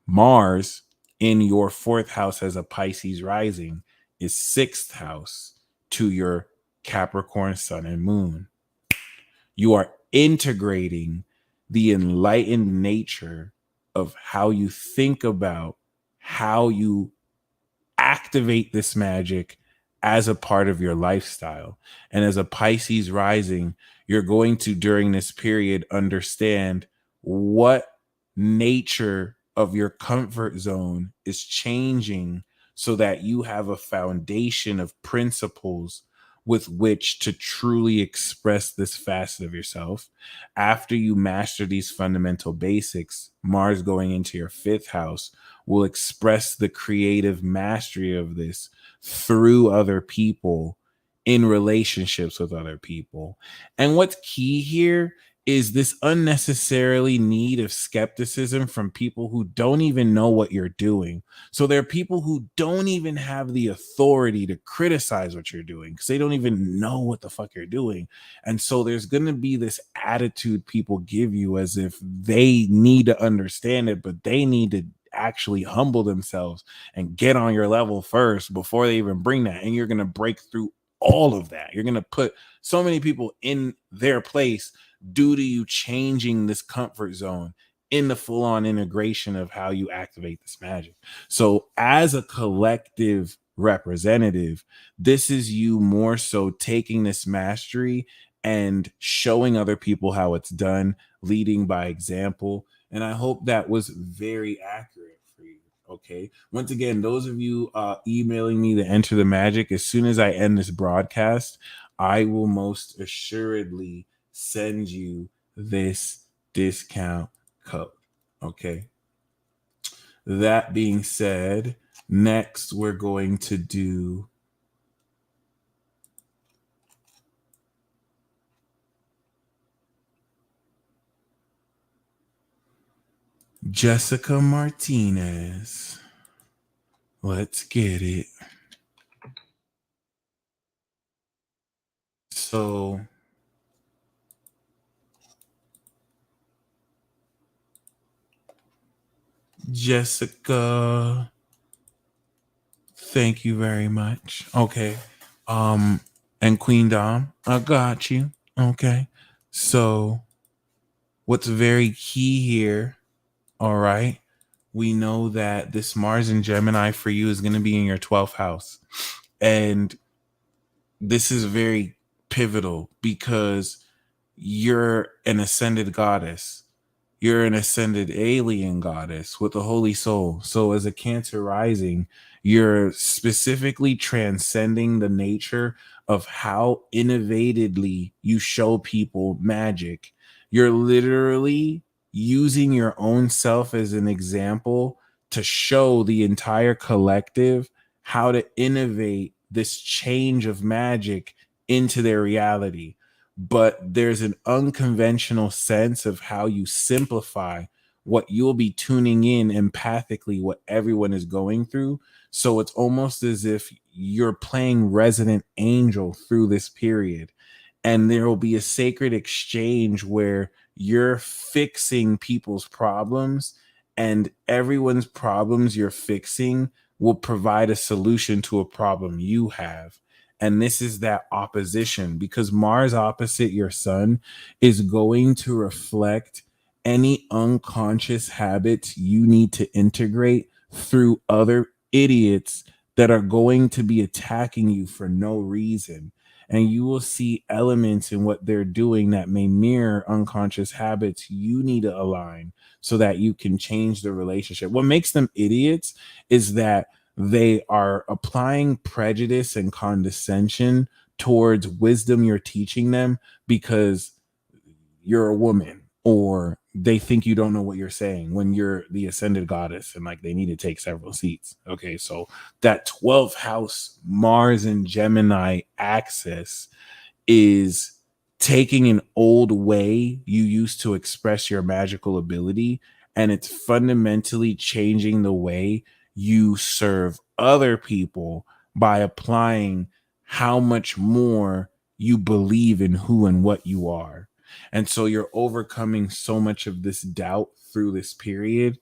Mars in your 4th house as a Pisces rising is 6th house to your Capricorn sun and moon. You are integrating the enlightened nature of how you think about how you activate this magic as a part of your lifestyle. And as a Pisces rising, you're going to, during this period, understand what nature of your comfort zone is changing so that you have a foundation of principles with which to truly express this facet of yourself. After you master these fundamental basics, Mars going into your 5th house will express the creative mastery of this through other people, in relationships with other people. And what's key here is this unnecessarily need of skepticism from people who don't even know what you're doing. So there are people who don't even have the authority to criticize what you're doing because they don't even know what the fuck you're doing. And so there's going to be this attitude people give you as if they need to understand it, but they need to actually humble themselves and get on your level first before they even bring that. And you're going to break through all of that. You're going to put so many people in their place due to you changing this comfort zone in the full-on integration of how you activate this magic. So as a collective representative, this is you more so taking this mastery and showing other people how it's done, leading by example. And I hope that was very accurate for you. Okay. Once again, those of you emailing me to enter the magic, as soon as I end this broadcast, I will most assuredly send you this discount code. Okay. That being said, next we're going to do Jessica Martinez. Let's get it. So Jessica, thank you very much. Okay. And Queen Dom, I got you. Okay. So what's very key here, all right, we know that this Mars in Gemini for you is going to be in your 12th house. And this is very pivotal because you're an ascended goddess. You're an ascended alien goddess with a holy soul. So as a Cancer rising, you're specifically transcending the nature of how innovatedly you show people magic. You're literally using your own self as an example to show the entire collective how to innovate this change of magic into their reality. But there's an unconventional sense of how you simplify what you'll be tuning in empathically what everyone is going through. So it's almost as if you're playing resident angel through this period, and there will be a sacred exchange where you're fixing people's problems, and everyone's problems you're fixing will provide a solution to a problem you have. And this is that opposition, because Mars opposite your sun is going to reflect any unconscious habits you need to integrate through other idiots that are going to be attacking you for no reason. And you will see elements in what they're doing that may mirror unconscious habits you need to align so that you can change the relationship. What makes them idiots is that they are applying prejudice and condescension towards wisdom you're teaching them because you're a woman, or they think you don't know what you're saying when you're the ascended goddess and like they need to take several seats. Okay, so that 12th house Mars and Gemini axis is taking an old way you used to express your magical ability, and it's fundamentally changing the way you serve other people by applying how much more you believe in who and what you are. And so you're overcoming so much of this doubt through this period.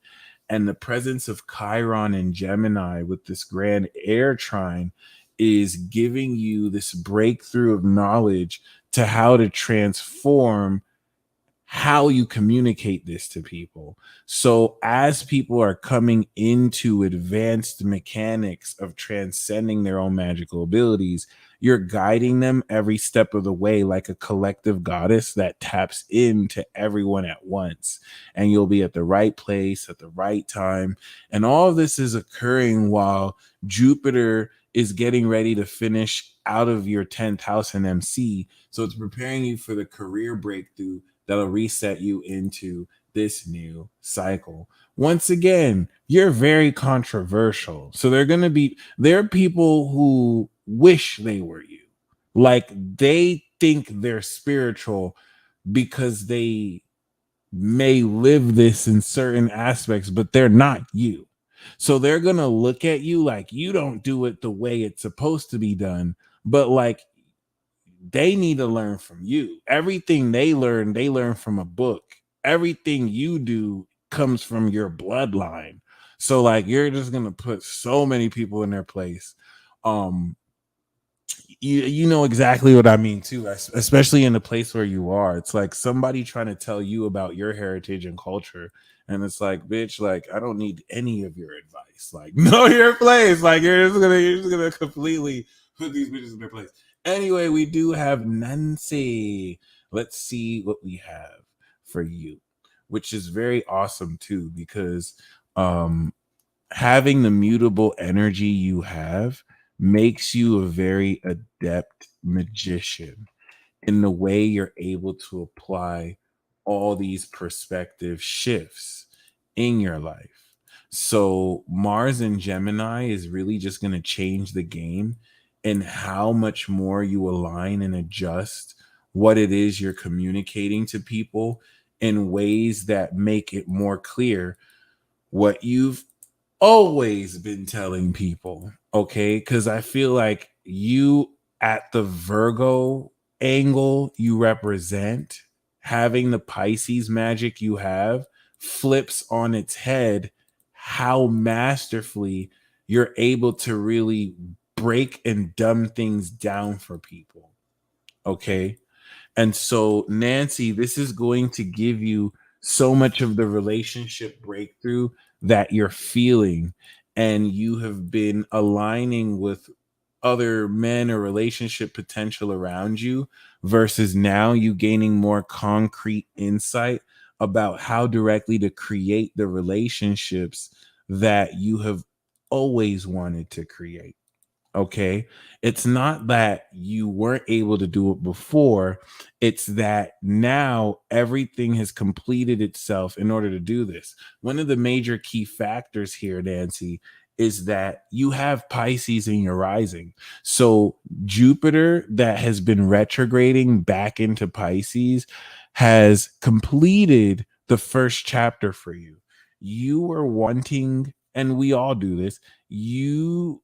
And the presence of Chiron and Gemini with this grand air trine is giving you this breakthrough of knowledge to how to transform how you communicate this to people. So as people are coming into advanced mechanics of transcending their own magical abilities, you're guiding them every step of the way like a collective goddess that taps into everyone at once. And you'll be at the right place at the right time. And all of this is occurring while Jupiter is getting ready to finish out of your 10th house in MC. So it's preparing you for the career breakthrough that'll reset you into this new cycle. Once again, you're very controversial. So there are people who wish they were you. Like they think they're spiritual because they may live this in certain aspects, but they're not you. So they're going to look at you like you don't do it the way it's supposed to be done, but like they need to learn from you. Everything they learn from a book. Everything you do comes from your bloodline. So like you're just going to put so many people in their place. You know exactly what I mean too, especially in the place where you are. It's like somebody trying to tell you about your heritage and culture, and it's like, bitch, like I don't need any of your advice. Like, know your place. Like you're just gonna completely put these bitches in their place. Anyway, we do have Nancy. Let's see what we have for you, which is very awesome too, because having the mutable energy you have makes you a very adept magician in the way you're able to apply all these perspective shifts in your life. So Mars and Gemini is really just going to change the game in how much more you align and adjust what it is you're communicating to people in ways that make it more clear what you've always been telling people. Okay, because I feel like you at the Virgo angle you represent, having the Pisces magic you have flips on its head how masterfully you're able to really break and dumb things down for people. Okay, and so, Nancy, this is going to give you so much of the relationship breakthrough that you're feeling, and you have been aligning with other men or relationship potential around you, versus now you gaining more concrete insight about how directly to create the relationships that you have always wanted to create. Okay. It's not that you weren't able to do it before. It's that now everything has completed itself in order to do this. One of the major key factors here, Nancy, is that you have Pisces in your rising. So Jupiter, that has been retrograding back into Pisces, has completed the first chapter for you. You were wanting, and we all do this, you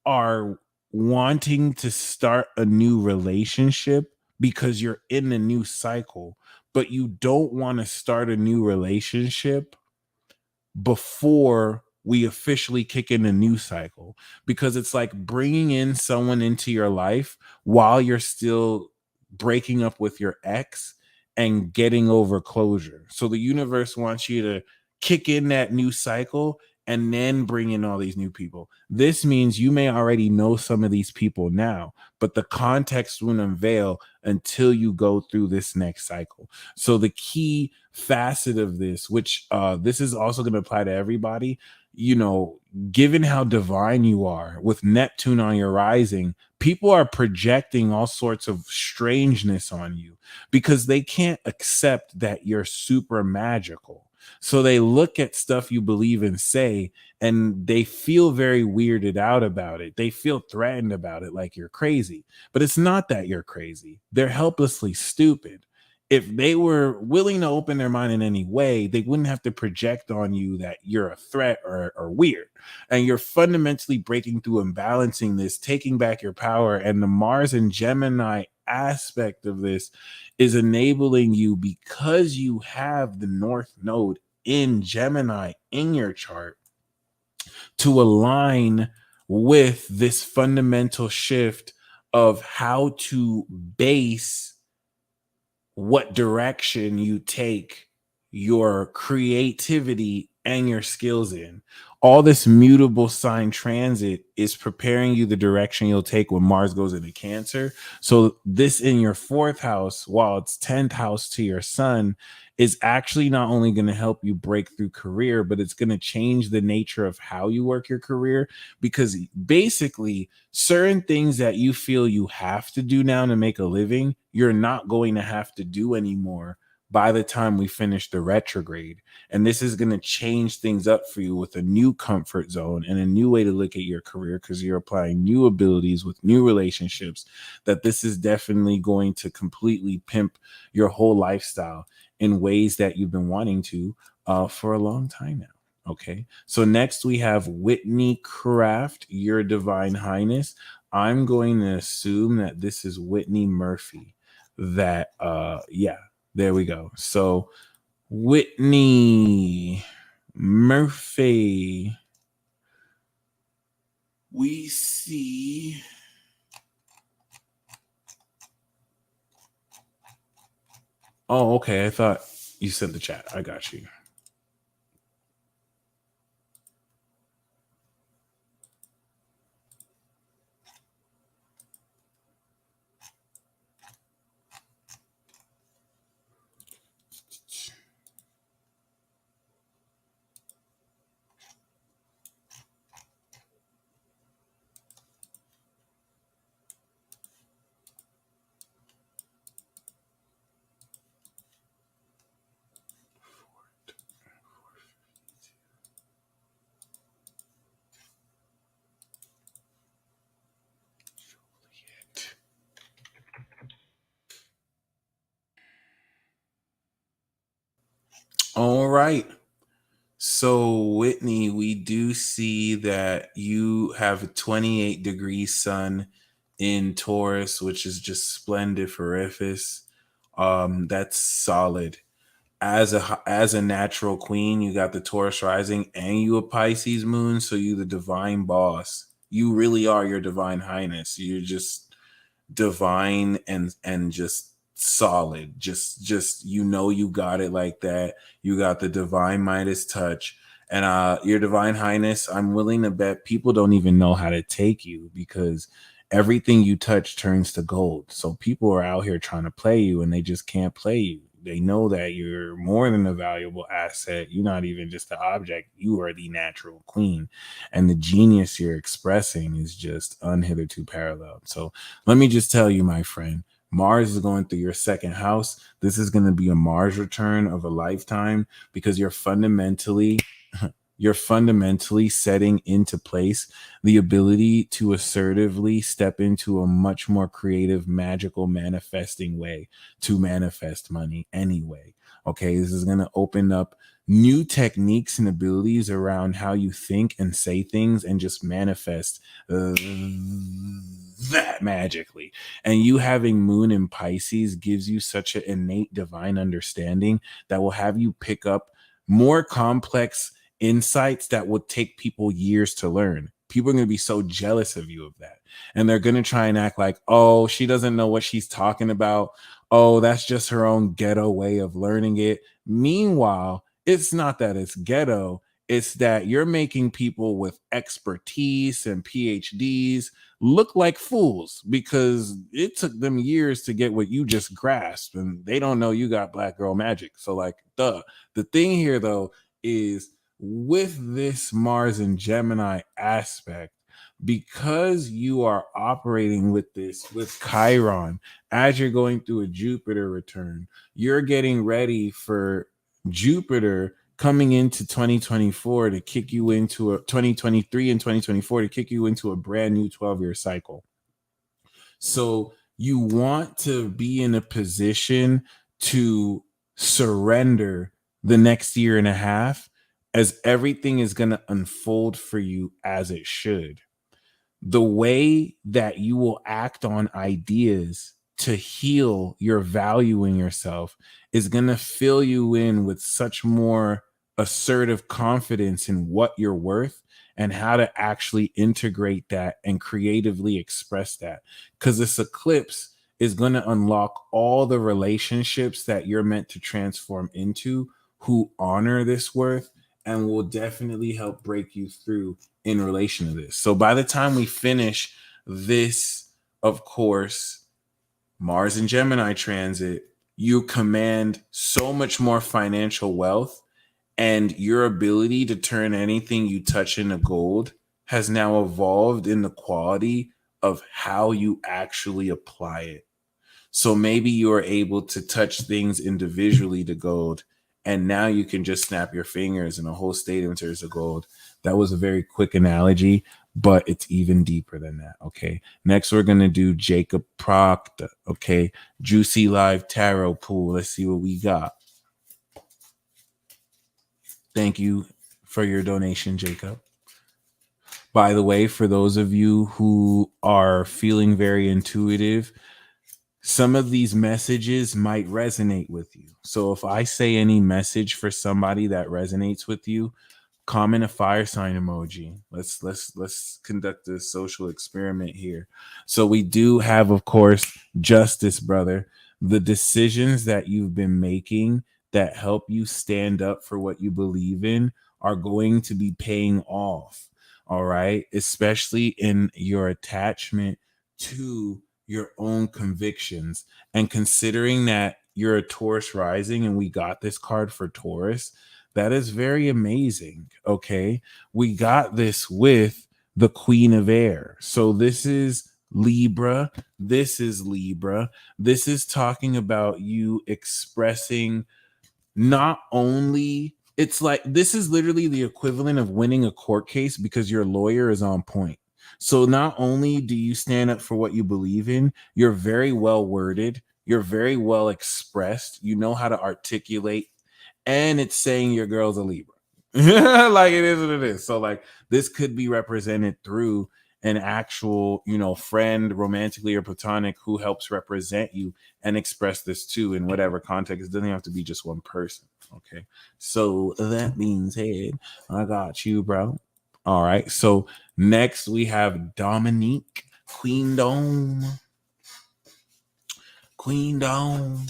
are wanting to start a new relationship because you're in a new cycle, but you don't want to start a new relationship before we officially kick in a new cycle, because it's like bringing in someone into your life while you're still breaking up with your ex and getting over closure. So the universe wants you to kick in that new cycle and then bring in all these new people. This means you may already know some of these people now, but the context won't unveil until you go through this next cycle. So the key facet of this, which this is also going to apply to everybody, you know, given how divine you are with Neptune on your rising, people are projecting all sorts of strangeness on you because they can't accept that you're super magical. So they look at stuff you believe and say, and they feel very weirded out about it. They feel threatened about it, like you're crazy. But it's not that you're crazy. They're helplessly stupid. If they were willing to open their mind in any way, they wouldn't have to project on you that you're a threat or weird. And you're fundamentally breaking through and balancing this, taking back your power. And the Mars and Gemini aspect of this is enabling you, because you have the North Node in Gemini in your chart, to align with this fundamental shift of how to base what direction you take your creativity and your skills in. All this mutable sign transit is preparing you the direction you'll take when Mars goes into Cancer. So this in your fourth house, while it's 10th house to your sun, is actually not only going to help you break through career, but it's going to change the nature of how you work your career, because basically certain things that you feel you have to do now to make a living, you're not going to have to do anymore by the time we finish the retrograde. And this is going to change things up for you with a new comfort zone and a new way to look at your career, because you're applying new abilities with new relationships, that this is definitely going to completely pimp your whole lifestyle in ways that you've been wanting to for a long time now. Okay, so next we have Whitney Craft, Your Divine Highness. I'm going to assume that this is Whitney Murphy. That yeah, there we go. So Whitney Murphy, we see. Oh, okay. I thought you sent the chat. I got you. All right. So, Whitney, we do see that you have a 28 degree sun in Taurus, which is just splendid for Rifus. That's solid. As a natural queen, you got the Taurus rising and you a Pisces moon, so you the divine boss. You really are your divine highness. You're just divine and just solid. Just you know you got it like that. You got the divine Midas touch. And your divine highness, I'm willing to bet people don't even know how to take you, because everything you touch turns to gold. So people are out here trying to play you and they just can't play you. They know that you're more than a valuable asset. You're not even just an object. You are the natural queen. And the genius you're expressing is just unhitherto paralleled. So let me just tell you, my friend, Mars is going through your second house. This is going to be a Mars return of a lifetime, because you're fundamentally setting into place the ability to assertively step into a much more creative, magical manifesting way to manifest money anyway. Okay, this is going to open up new techniques and abilities around how you think and say things and just manifest that magically. And you having Moon in Pisces gives you such an innate divine understanding that will have you pick up more complex insights that will take people years to learn. People are going to be so jealous of you of that. And they're going to try and act like, oh, she doesn't know what she's talking about. Oh, that's just her own ghetto way of learning it. Meanwhile, it's not that it's ghetto. It's that you're making people with expertise and PhDs look like fools because it took them years to get what you just grasped, and they don't know you got black girl magic. So, like, duh. The thing here, though, is with this Mars and Gemini aspect, because you are operating with this with Chiron as you're going through a Jupiter return, you're getting ready for Jupiter coming into 2024 to kick you into a 2023 and 2024 to kick you into a brand new 12-year cycle. So you want to be in a position to surrender the next year and a half, as everything is going to unfold for you as it should. The way that you will act on ideas to heal your value in yourself is going to fill you in with such more assertive confidence in what you're worth and how to actually integrate that and creatively express that. Because this eclipse is going to unlock all the relationships that you're meant to transform into who honor this worth and will definitely help break you through in relation to this. So by the time we finish this, of course, Mars and Gemini transit, you command so much more financial wealth, and your ability to turn anything you touch into gold has now evolved in the quality of how you actually apply it. So maybe you are able to touch things individually to gold, and now you can just snap your fingers and a whole stadium turns to gold. That was a very quick analogy, but it's even deeper than that. Okay. Next, we're going to do Jacob Proctor. Okay. Juicy Live Tarot Pool. Let's see what we got. Thank you for your donation, Jacob. By the way, for those of you who are feeling very intuitive, some of these messages might resonate with you. So if I say any message for somebody that resonates with you, comment a fire sign emoji. Let's conduct a social experiment here. So we do have, of course, justice, brother. The decisions that you've been making that help you stand up for what you believe in are going to be paying off. All right. Especially in your attachment to your own convictions. And considering that you're a Taurus rising and we got this card for Taurus, that is very amazing. Okay. We got this with the Queen of Air. So this is Libra. This is Libra. This is talking about you expressing not only, it's like, this is literally the equivalent of winning a court case because your lawyer is on point. So not only do you stand up for what you believe in, you're very well worded, you're very well expressed, you know how to articulate, and it's saying your girl's a Libra. Like, it is what it is. So like, this could be represented through an actual, friend, romantically or platonic, who helps represent you and express this too in whatever context. It doesn't have to be just one person. Okay. So that being said, I got you, bro. All right. So next we have Dominique, Queen Dome. Queen Dome.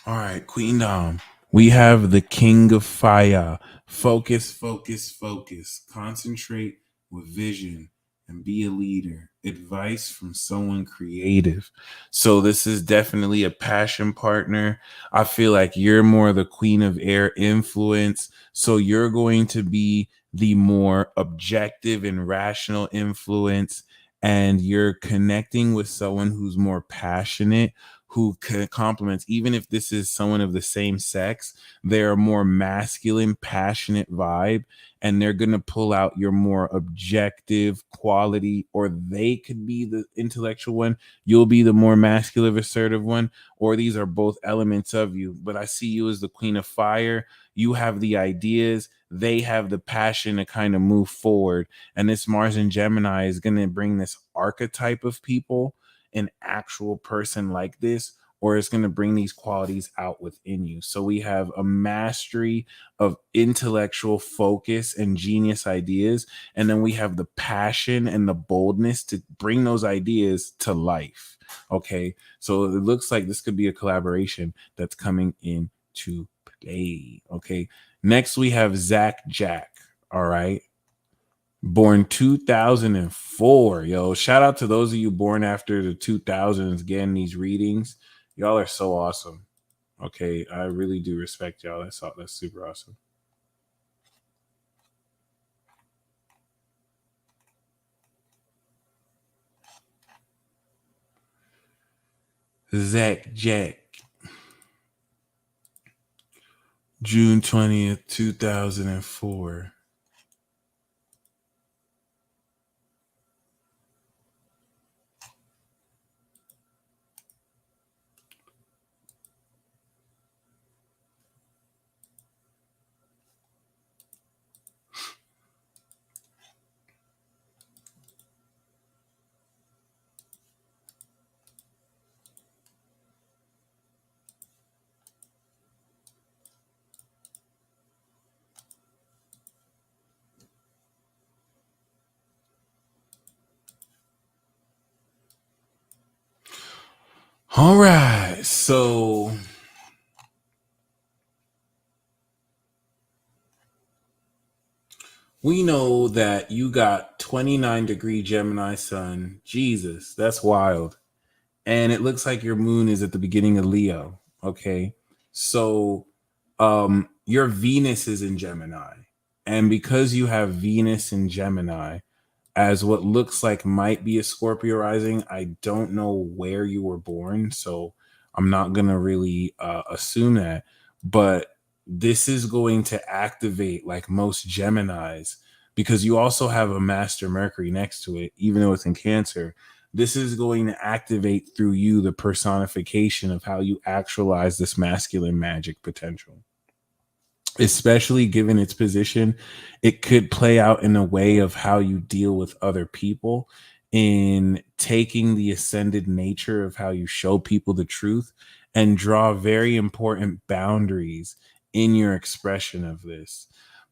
All right, Queen Dom. We have the King of Fire. Focus, focus, focus. Concentrate with vision and be a leader. Advice from someone creative. So this is definitely a passion partner. I feel like you're more the Queen of Air influence. So you're going to be the more objective and rational influence. And you're connecting with someone who's more passionate, who complements, even if this is someone of the same sex, they're a more masculine, passionate vibe, and they're going to pull out your more objective quality, or they could be the intellectual one, you'll be the more masculine, assertive one, or these are both elements of you. But I see you as the queen of fire. You have the ideas, they have the passion to kind of move forward. And this Mars in Gemini is going to bring this archetype of people, an actual person like this, or it's going to bring these qualities out within you. So we have a mastery of intellectual focus and genius ideas. And then we have the passion and the boldness to bring those ideas to life. Okay. So it looks like this could be a collaboration that's coming into play. Okay. Next, we have Zach Jack. All right. Born 2004. Yo, shout out to those of you born after the 2000s getting these readings. Y'all are so awesome. Okay. I really do respect y'all. That's super awesome. Zach Jack. June 20th, 2004. All right. So we know that you got 29-degree Gemini sun. Jesus, that's wild. And it looks like your moon is at the beginning of Leo. Okay. So your Venus is in Gemini. And because you have Venus in Gemini as what looks like might be a Scorpio rising, I don't know where you were born. So I'm not going to really assume that. But this is going to activate like most Geminis, because you also have a master Mercury next to it, even though it's in Cancer. This is going to activate through you the personification of how you actualize this masculine magic potential. Especially given its position, it could play out in a way of how you deal with other people, in taking the ascended nature of how you show people the truth and draw very important boundaries in your expression of this.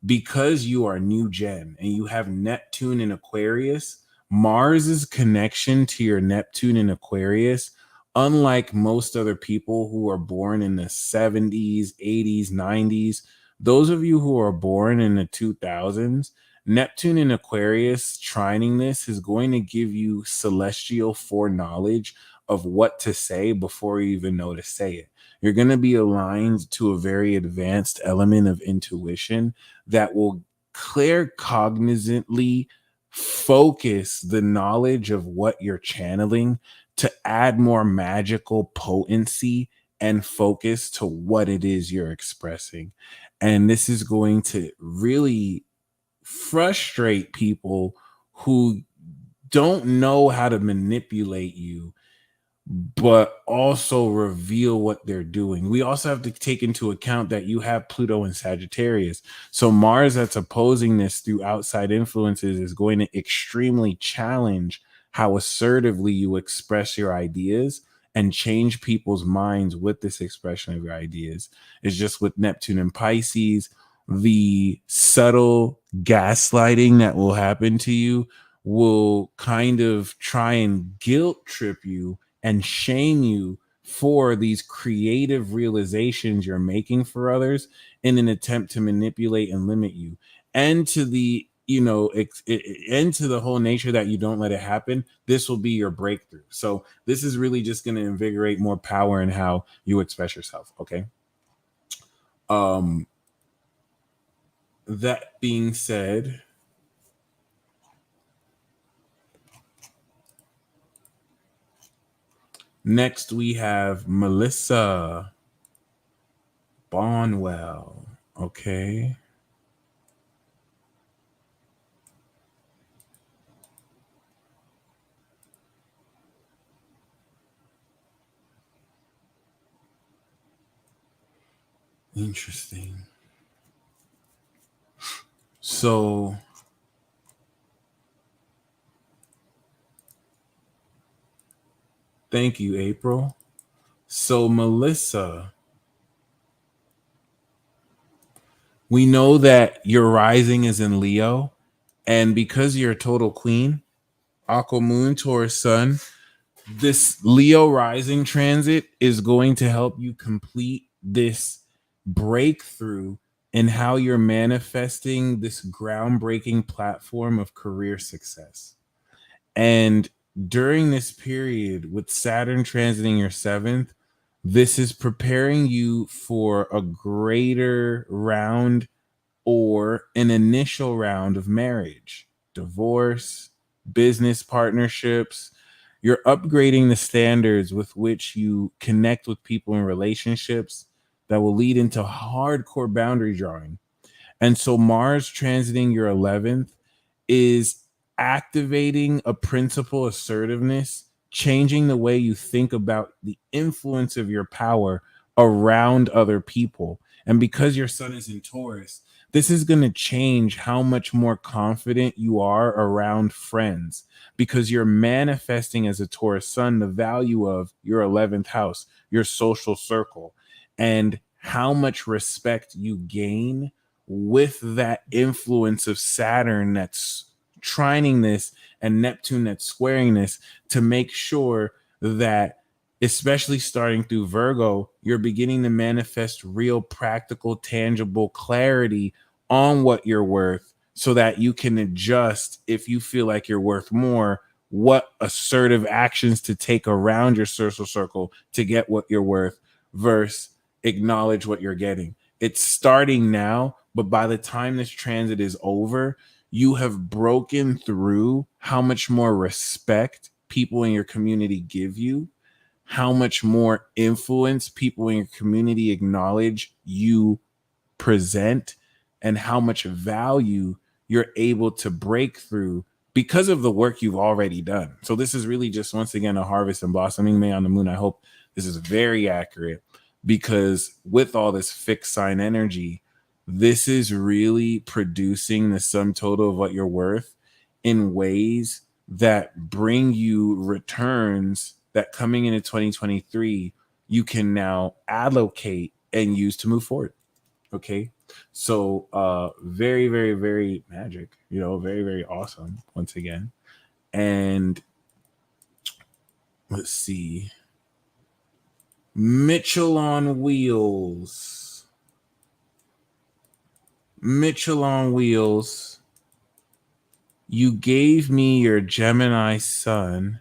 Because you are new gen and you have Neptune in Aquarius, Mars's connection to your Neptune in Aquarius, unlike most other people who are born in the 70s, 80s, 90s, those of you who are born in the 2000s, Neptune in Aquarius trining this is going to give you celestial foreknowledge of what to say before you even know to say it. You're going to be aligned to a very advanced element of intuition that will claircognizantly focus the knowledge of what you're channeling to add more magical potency and focus to what it is you're expressing. And this is going to really frustrate people who don't know how to manipulate you, but also reveal what they're doing. We also have to take into account that you have Pluto and Sagittarius. So Mars that's opposing this through outside influences is going to extremely challenge how assertively you express your ideas and change people's minds with this expression of your ideas. It's just with Neptune and Pisces, the subtle gaslighting that will happen to you will kind of try and guilt trip you and shame you for these creative realizations you're making for others in an attempt to manipulate and limit you, and to the and to the whole nature that you don't let it happen. This will be your breakthrough. So this is really just going to invigorate more power in how you express yourself. Okay. That being said, Next, we have Melissa Bonwell. Okay. Interesting. So, thank you, April. So, Melissa, we know that your rising is in Leo, and because you're a total queen, Aqua Moon, Taurus Sun, this Leo rising transit is going to help you complete this breakthrough in how you're manifesting this groundbreaking platform of career success. And during this period with Saturn transiting your seventh, this is preparing you for a greater round or an initial round of marriage, divorce, business partnerships. You're upgrading the standards with which you connect with people in relationships that will lead into hardcore boundary drawing. And so Mars transiting your 11th is activating a principle assertiveness, changing the way you think about the influence of your power around other people. And because your sun is in Taurus, this is going to change how much more confident you are around friends because you're manifesting as a Taurus sun the value of your 11th house, your social circle, and how much respect you gain with that influence of Saturn that's trining this and Neptune that's squaring this to make sure that, especially starting through Virgo, you're beginning to manifest real practical, tangible clarity on what you're worth so that you can adjust if you feel like you're worth more, what assertive actions to take around your social circle to get what you're worth versus acknowledge what you're getting. It's starting now, but by the time this transit is over, you have broken through how much more respect people in your community give you, how much more influence people in your community acknowledge you present, and how much value you're able to break through because of the work you've already done. So this is really just, once again, a harvest and blossoming May on the moon. I hope this is very accurate because with all this fixed sign energy, this is really producing the sum total of what you're worth in ways that bring you returns that coming into 2023, you can now allocate and use to move forward. Okay. So very, very, very magic, very, very awesome once again. And let's see. Mitchell on Wheels. Mitchell on Wheels. You gave me your Gemini sun,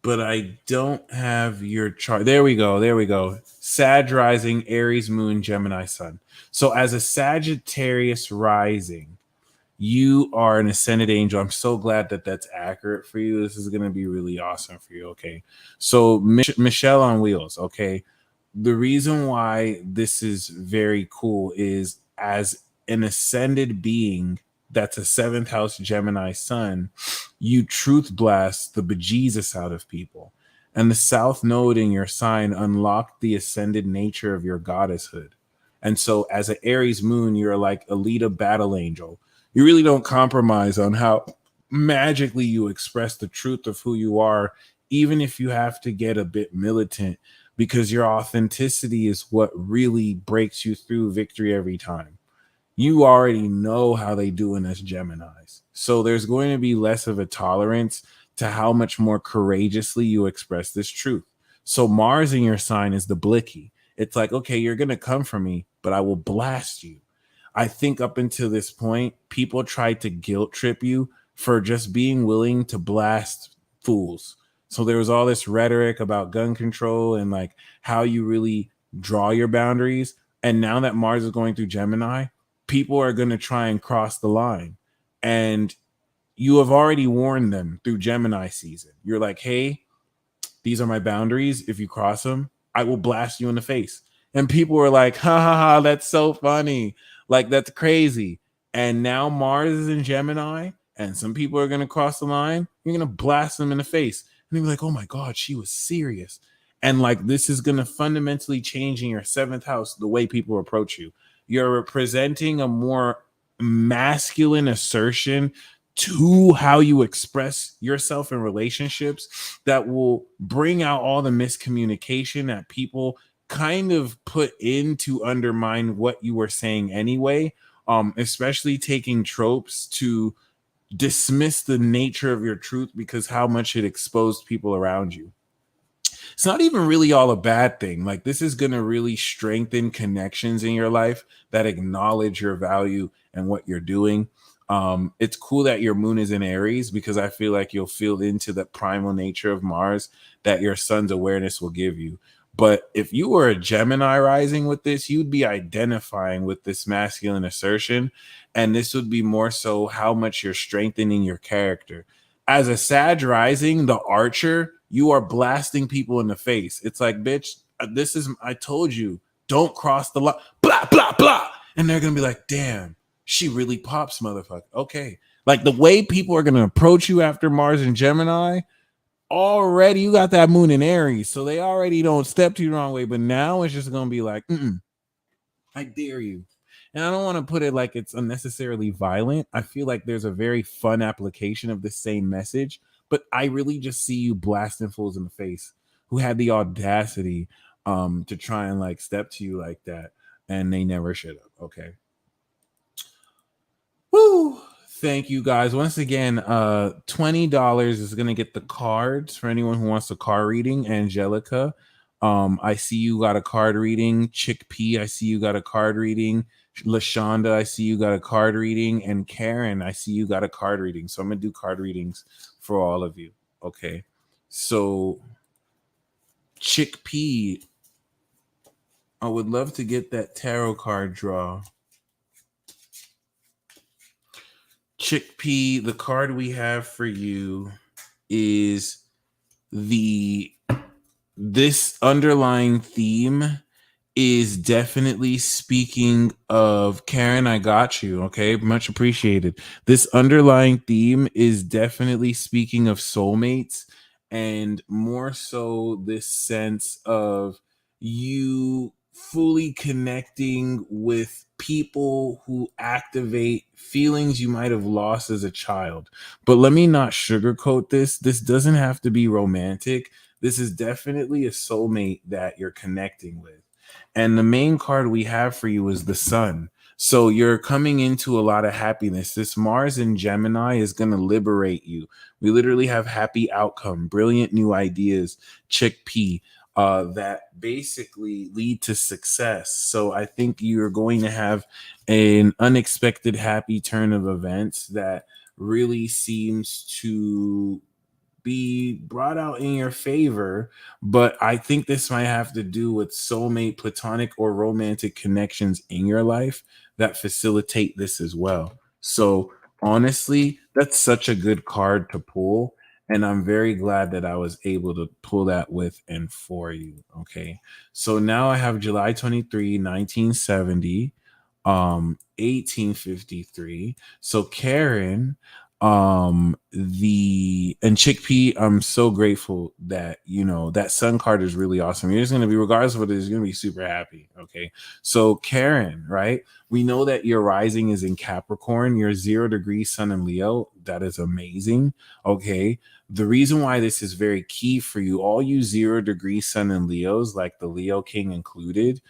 but I don't have your chart. There we go. There we go. Sag rising, Aries moon, Gemini sun. So as a Sagittarius rising, you are an ascended angel. I'm so glad that that's accurate for you. This is going to be really awesome for you. Okay. So Michelle on Wheels. Okay. The reason why this is very cool is as an ascended being that's a 7th house Gemini sun, you truth blast the bejesus out of people. And the South Node in your sign unlocked the ascended nature of your goddesshood. And so as an Aries moon, you're like a Alita battle angel. You really don't compromise on how magically you express the truth of who you are, even if you have to get a bit militant, because your authenticity is what really breaks you through victory every time. You already know how they do in us Geminis. So there's going to be less of a tolerance to how much more courageously you express this truth. So Mars in your sign is the blicky. It's like, okay, you're going to come for me, but I will blast you. I think up until this point, people tried to guilt trip you for just being willing to blast fools. So there was all this rhetoric about gun control and like how you really draw your boundaries. And now that Mars is going through Gemini, people are going to try and cross the line. And you have already warned them through Gemini season. You're like, hey, these are my boundaries. If you cross them, I will blast you in the face. And people were like, ha ha ha, that's so funny. Like, that's crazy. And now Mars is in Gemini, and some people are going to cross the line. You're going to blast them in the face. And they'll be like, oh my God, she was serious. And like, this is going to fundamentally change in your seventh house the way people approach you. You're presenting a more masculine assertion to how you express yourself in relationships that will bring out all the miscommunication that people kind of put in to undermine what you were saying anyway. Especially taking tropes to dismiss the nature of your truth because how much it exposed people around you. It's not even really all a bad thing. Like, this is going to really strengthen connections in your life that acknowledge your value and what you're doing. It's cool that your moon is in Aries because I feel like you'll feel into the primal nature of Mars that your sun's awareness will give you. But if you were a Gemini rising with this, you'd be identifying with this masculine assertion. And this would be more so how much you're strengthening your character. As a Sag rising, the archer, you are blasting people in the face. It's like, bitch, this is, I told you, don't cross the line, blah, blah, blah. And they're going to be like, damn, she really pops, motherfucker. Okay. Like, the way people are going to approach you after Mars and Gemini, already you got that moon in Aries. So they already don't step to you the wrong way. But now it's just going to be like, I dare you. And I don't want to put it like it's unnecessarily violent. I feel like there's a very fun application of the same message, but I really just see you blasting fools in the face who had the audacity to try and like step to you like that, and they never should have. Okay. Woo! Thank you guys. Once again, $20 is gonna get the cards for anyone who wants a card reading. Angelica, I see you got a card reading. Chickpea, I see you got a card reading. LaShonda, I see you got a card reading. And Karen, I see you got a card reading. So I'm gonna do card readings for all of you. Okay. So Chickpea, I would love to get that tarot card draw. Chickpea, the card we have for you is this underlying theme is definitely speaking of Karen. I got you. Okay. Much appreciated. This underlying theme is definitely speaking of soulmates, and more so this sense of you fully connecting with people who activate feelings you might have lost as a child. But let me not sugarcoat this. This doesn't have to be romantic. This is definitely a soulmate that you're connecting with. And the main card we have for you is the sun. So you're coming into a lot of happiness. This Mars in Gemini is going to liberate you. We literally have happy outcome, brilliant new ideas, Chickpea, that basically lead to success. So I think you're going to have an unexpected happy turn of events that really seems to be brought out in your favor. But I think this might have to do with soulmate, platonic, or romantic connections in your life that facilitate this as well. So honestly, that's such a good card to pull. And I'm very glad that I was able to pull that with and for you. Okay. So now I have July 23, 1970, 1853. So Karen, Chickpea, I'm so grateful that that sun card is really awesome. You're just going to be, regardless of what it is, you're going to be super happy. Okay. So Karen, right, we know that your rising is in Capricorn, your 0 degree sun in Leo. That is amazing. Okay. The reason why this is very key for you, all you 0 degree sun in Leos, like the Leo King included,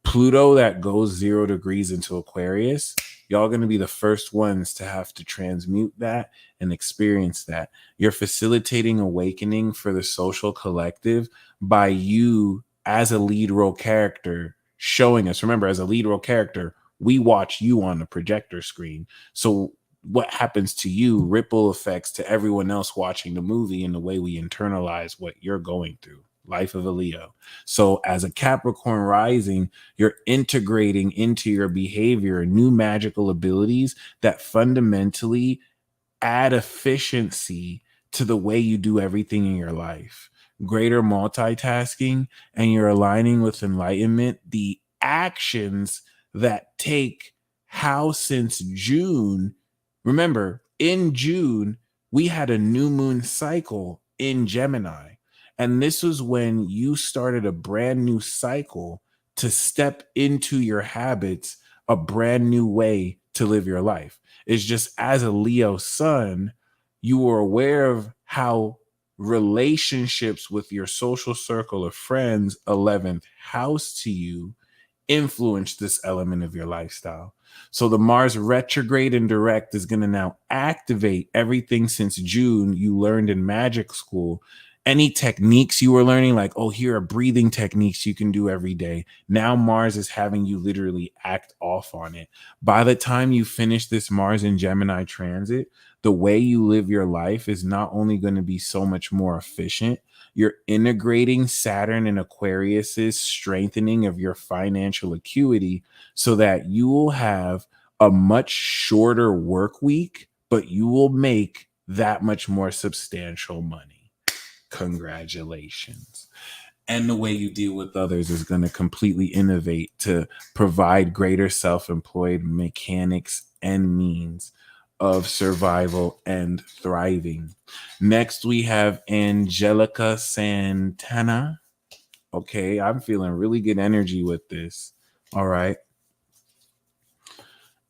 Pluto that goes 0 degrees into Aquarius, y'all going to be the first ones to have to transmute that and experience that. You're facilitating awakening for the social collective by you as a lead role character showing us. Remember, as a lead role character, we watch you on the projector screen. So what happens to you ripple effects to everyone else watching the movie in the way we internalize what you're going through. Life of a Leo. So as a Capricorn rising, you're integrating into your behavior new magical abilities that fundamentally add efficiency to the way you do everything in your life. greater multitasking, and you're aligning with enlightenment, the actions that take how since June, remember, in June, we had a new moon cycle in Gemini. And this was when you started a brand new cycle to step into your habits, a brand new way to live your life. It's just as a Leo sun, you were aware of how relationships with your social circle of friends, 11th house to you, influence this element of your lifestyle. So the Mars retrograde and direct is going to now activate everything since June you learned in magic school. Any techniques you were learning, like, oh, here are breathing techniques you can do every day. Now Mars is having you literally act off on it. By the time you finish this Mars in Gemini transit, the way you live your life is not only going to be so much more efficient, you're integrating Saturn and Aquarius's strengthening of your financial acuity so that you will have a much shorter work week, but you will make that much more substantial money. Congratulations. And the way you deal with others is going to completely innovate to provide greater self-employed mechanics and means of survival and thriving. Next, we have Angelica Santana. Okay, I'm feeling really good energy with this. All right.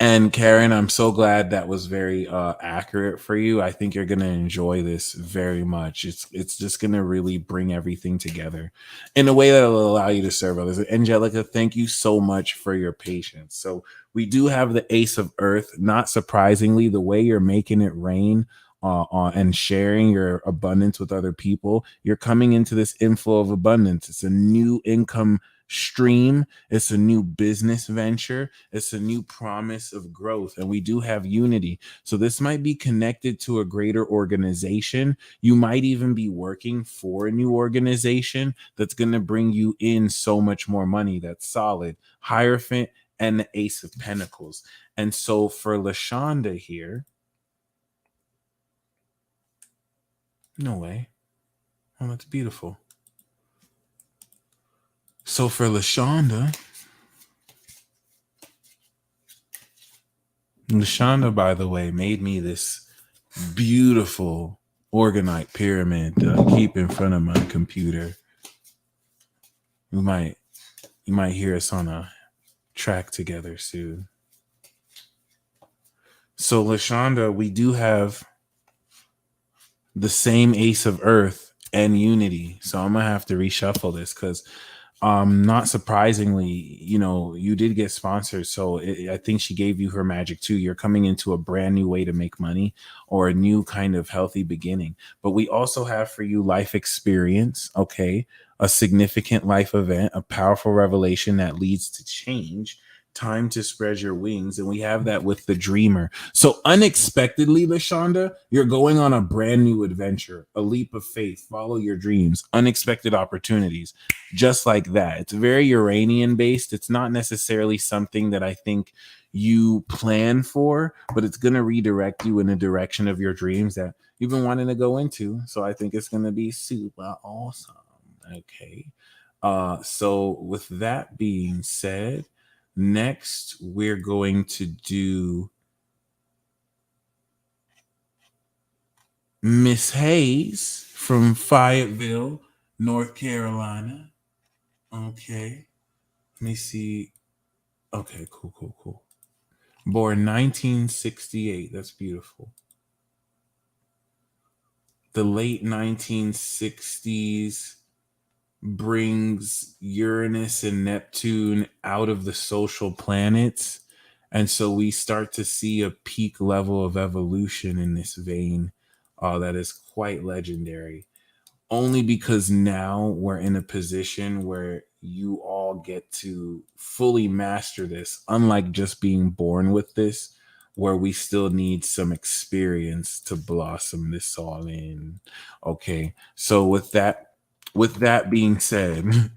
And Karen, I'm so glad that was very accurate for you. I think you're going to enjoy this very much. It's just going to really bring everything together in a way that will allow you to serve others. Angelica, thank you so much for your patience. So we do have the Ace of Earth. Not surprisingly, the way you're making it rain and sharing your abundance with other people, you're coming into this inflow of abundance. It's a new income stream. It's a new business venture. It's a new promise of growth. And we do have unity. So this might be connected to a greater organization. You might even be working for a new organization that's going to bring you in so much more money. That's solid. Hierophant and the Ace of Pentacles. And so for LaShonda here, no way. Oh, that's beautiful. So for LaShonda, by the way, made me this beautiful organite pyramid to keep in front of my computer. You might hear us on a track together soon. So LaShonda, we do have the same Ace of Earth and Unity. So I'm gonna have to reshuffle this because not surprisingly, you did get sponsored. So I think she gave you her magic too. You're coming into a brand new way to make money or a new kind of healthy beginning. But we also have for you life experience, okay? A significant life event, a powerful revelation that leads to change, time to spread your wings. And we have that with the dreamer. So unexpectedly, LaShonda, you're going on a brand new adventure, a leap of faith, follow your dreams, unexpected opportunities, just like that. It's very Uranian based. It's not necessarily something that I think you plan for, but it's going to redirect you in a direction of your dreams that you've been wanting to go into. So I think it's going to be super awesome. Okay. So with that being said, next we're going to do Miss Hayes from Fayetteville, North Carolina. Okay. Let me see. Okay, cool. Born 1968. That's beautiful. The late 1960s brings Uranus and Neptune out of the social planets. And so we start to see a peak level of evolution in this vein that is quite legendary. Only because now we're in a position where you all get to fully master this, unlike just being born with this, where we still need some experience to blossom this all in. Okay, so with that being said,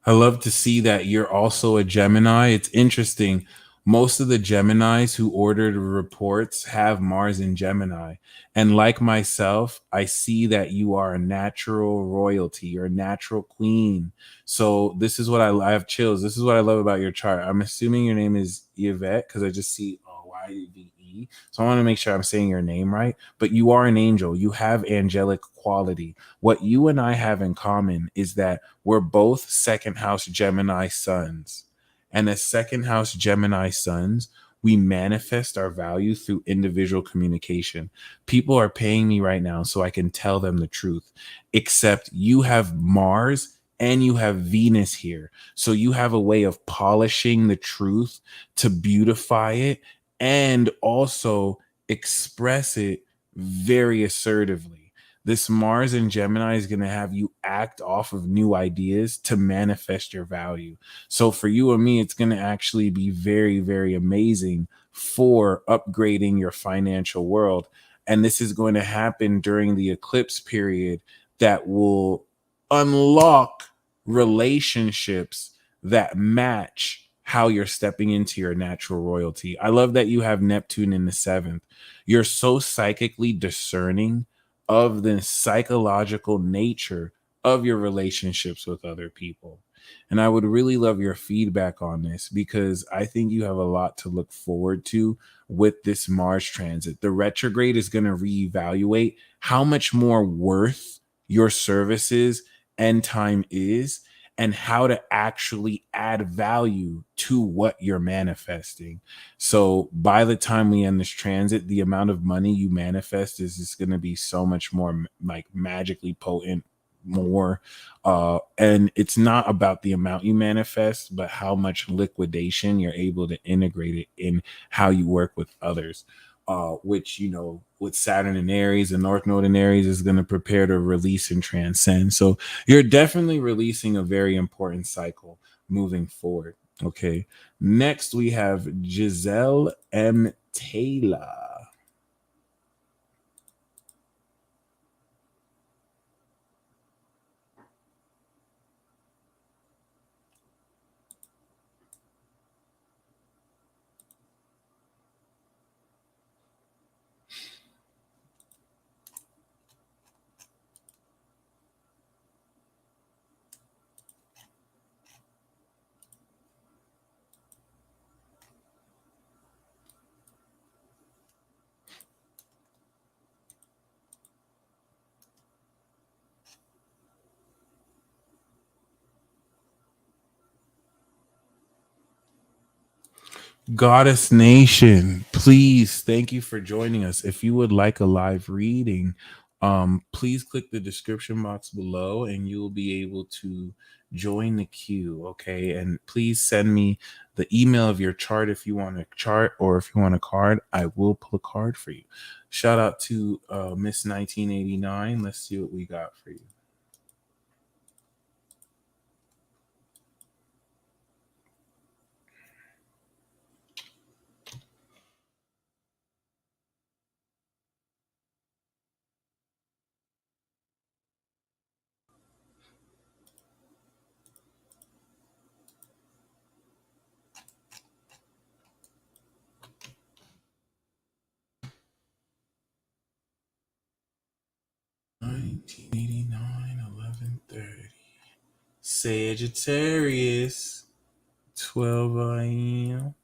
I love to see that you're also a Gemini. It's interesting. Most of the Geminis who ordered reports have Mars in Gemini. And like myself, I see that you are a natural royalty. You're a natural queen. So this is what I have chills. This is what I love about your chart. I'm assuming your name is Yvette because I just see YVE. So I want to make sure I'm saying your name right. But you are an angel. You have angelic quality. What you and I have in common is that we're both second house Gemini suns. And as second house Gemini suns, we manifest our value through individual communication. People are paying me right now so I can tell them the truth, except you have Mars and you have Venus here. So you have a way of polishing the truth to beautify it and also express it very assertively. This Mars in Gemini is going to have you act off of new ideas to manifest your value. So for you and me, it's going to actually be very, very amazing for upgrading your financial world. And this is going to happen during the eclipse period that will unlock relationships that match how you're stepping into your natural royalty. I love that you have Neptune in the seventh. You're so psychically discerning of the psychological nature of your relationships with other people. And I would really love your feedback on this because I think you have a lot to look forward to with this Mars transit. The retrograde is going to reevaluate how much more worth your services and time is and how to actually add value to what you're manifesting. So by the time we end this transit, the amount of money you manifest is just going to be so much more like magically potent, more. And it's not about the amount you manifest, but how much liquidation you're able to integrate it in how you work with others. Which, you know, with Saturn and Aries, the North Node in Aries is going to prepare to release and transcend. So you're definitely releasing a very important cycle moving forward. Okay. Next, we have Giselle M. Taylor. Goddess Nation, please, thank you for joining us. If you would like a live reading, please click the description box below and you'll be able to join the queue. Okay. And please send me the email of your chart if you want a chart, or if you want a card, I will pull a card for you. Shout out to Miss 1989. Let's see what we got for you. Sagittarius, 12 a.m.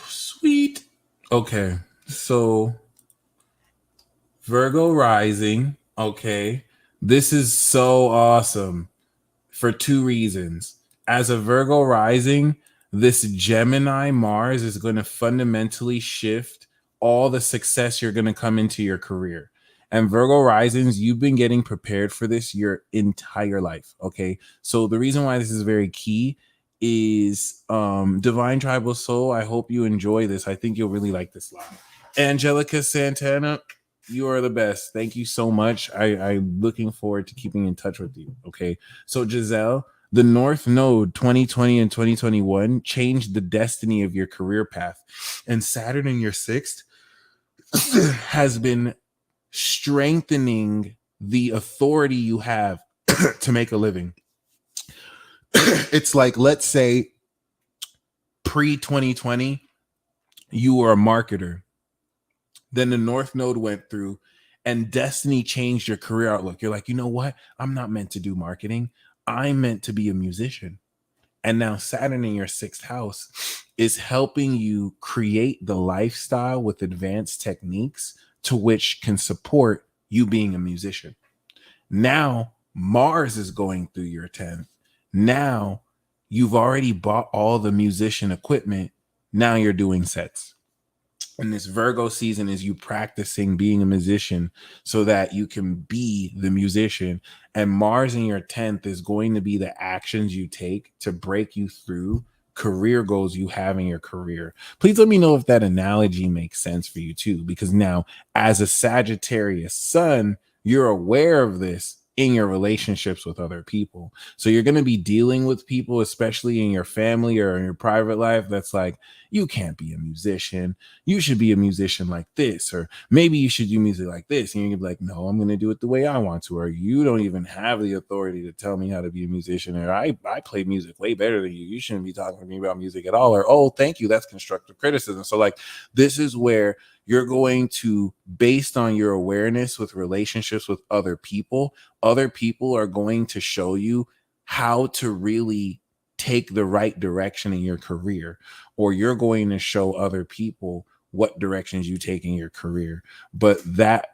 Sweet. Okay, so Virgo rising. Okay, this is so awesome for two reasons. As a Virgo rising, this Gemini Mars is going to fundamentally shift all the success you're going to come into your career. And Virgo risings, you've been getting prepared for this your entire life. Okay. So the reason why this is very key is Divine Tribal Soul. I hope you enjoy this. I think you'll really like this live. Angelica Santana, You are the best. Thank you so much. I'm looking forward to keeping in touch with you. Okay. So, Giselle, the North Node 2020 and 2021 changed the destiny of your career path. And Saturn in your sixth has been strengthening the authority you have to make a living. It's like, let's say, pre 2020, you were a marketer. Then the North Node went through and destiny changed your career outlook. You're like, you know what? I'm not meant to do marketing. I'm meant to be a musician. And now Saturn in your sixth house is helping you create the lifestyle with advanced techniques to which can support you being a musician. Now Mars is going through your 10th. Now you've already bought all the musician equipment. Now you're doing sets. And this Virgo season is you practicing being a musician so that you can be the musician. And Mars in your 10th is going to be the actions you take to break you through career goals you have in your career. Please let me know if that analogy makes sense for you too, because now as a Sagittarius sun, you're aware of this in your relationships with other people. So you're going to be dealing with people, especially in your family or in your private life, that's like, you can't be a musician. You should be a musician like this, or maybe you should do music like this. And you're gonna be like, no, I'm gonna do it the way I want to, or you don't even have the authority to tell me how to be a musician, or I play music way better than you. You shouldn't be talking to me about music at all, or oh, thank you, that's constructive criticism. So like this is where you're going to, based on your awareness with relationships with other people are going to show you how to really take the right direction in your career, or you're going to show other people what directions you take in your career. But that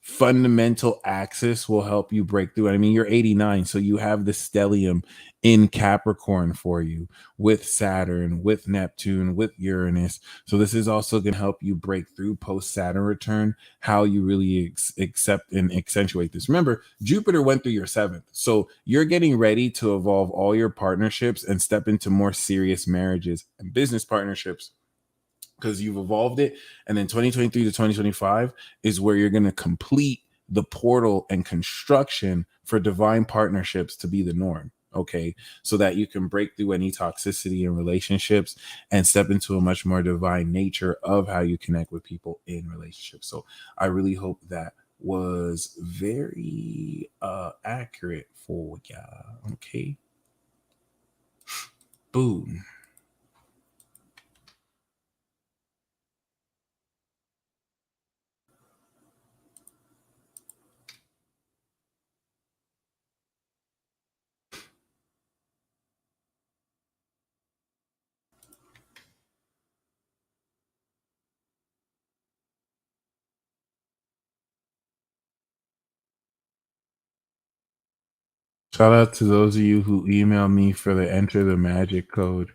fundamental axis will help you break through. I mean, you're 89, so you have the stellium in Capricorn for you with Saturn, with Neptune, with Uranus. So this is also going to help you break through post Saturn return, how you really accept and accentuate this. Remember, Jupiter went through your seventh. So you're getting ready to evolve all your partnerships and step into more serious marriages and business partnerships, because you've evolved it. And then 2023 to 2025 is where you're going to complete the portal and construction for divine partnerships to be the norm. Okay. So that you can break through any toxicity in relationships and step into a much more divine nature of how you connect with people in relationships. So I really hope that was very accurate for y'all. Okay. Boom. Shout out to those of you who emailed me for the enter the magic code.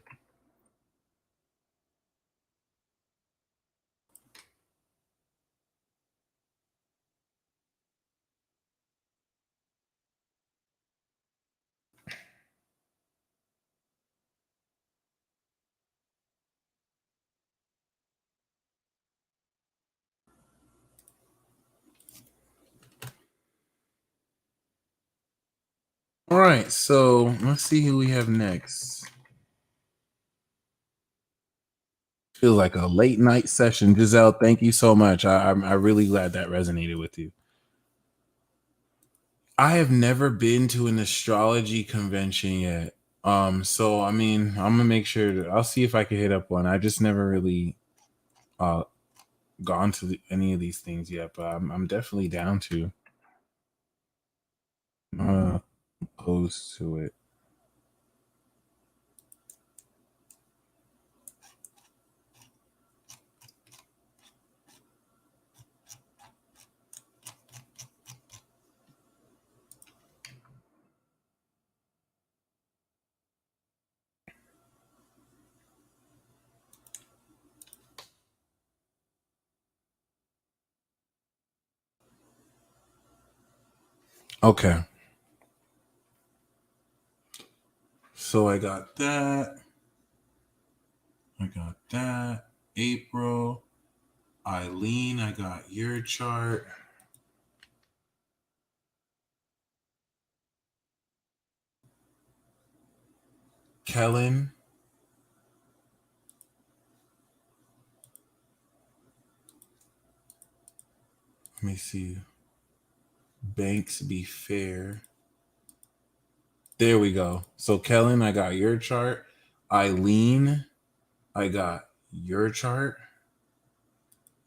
All right, so let's see who we have next. Feels like a late night session. Giselle, thank you so much. I'm really glad that resonated with you. I have never been to an astrology convention yet. So I mean, I'm gonna make sure I'll see if I can hit up one. I just never really uh gone to any of these things yet, but I'm definitely down to opposed to it. Okay. So I got that. April. Eileen, I got your chart. Kellen. Let me see. Banks be fair. There we go. So Kellen, I got your chart. Eileen, I got your chart.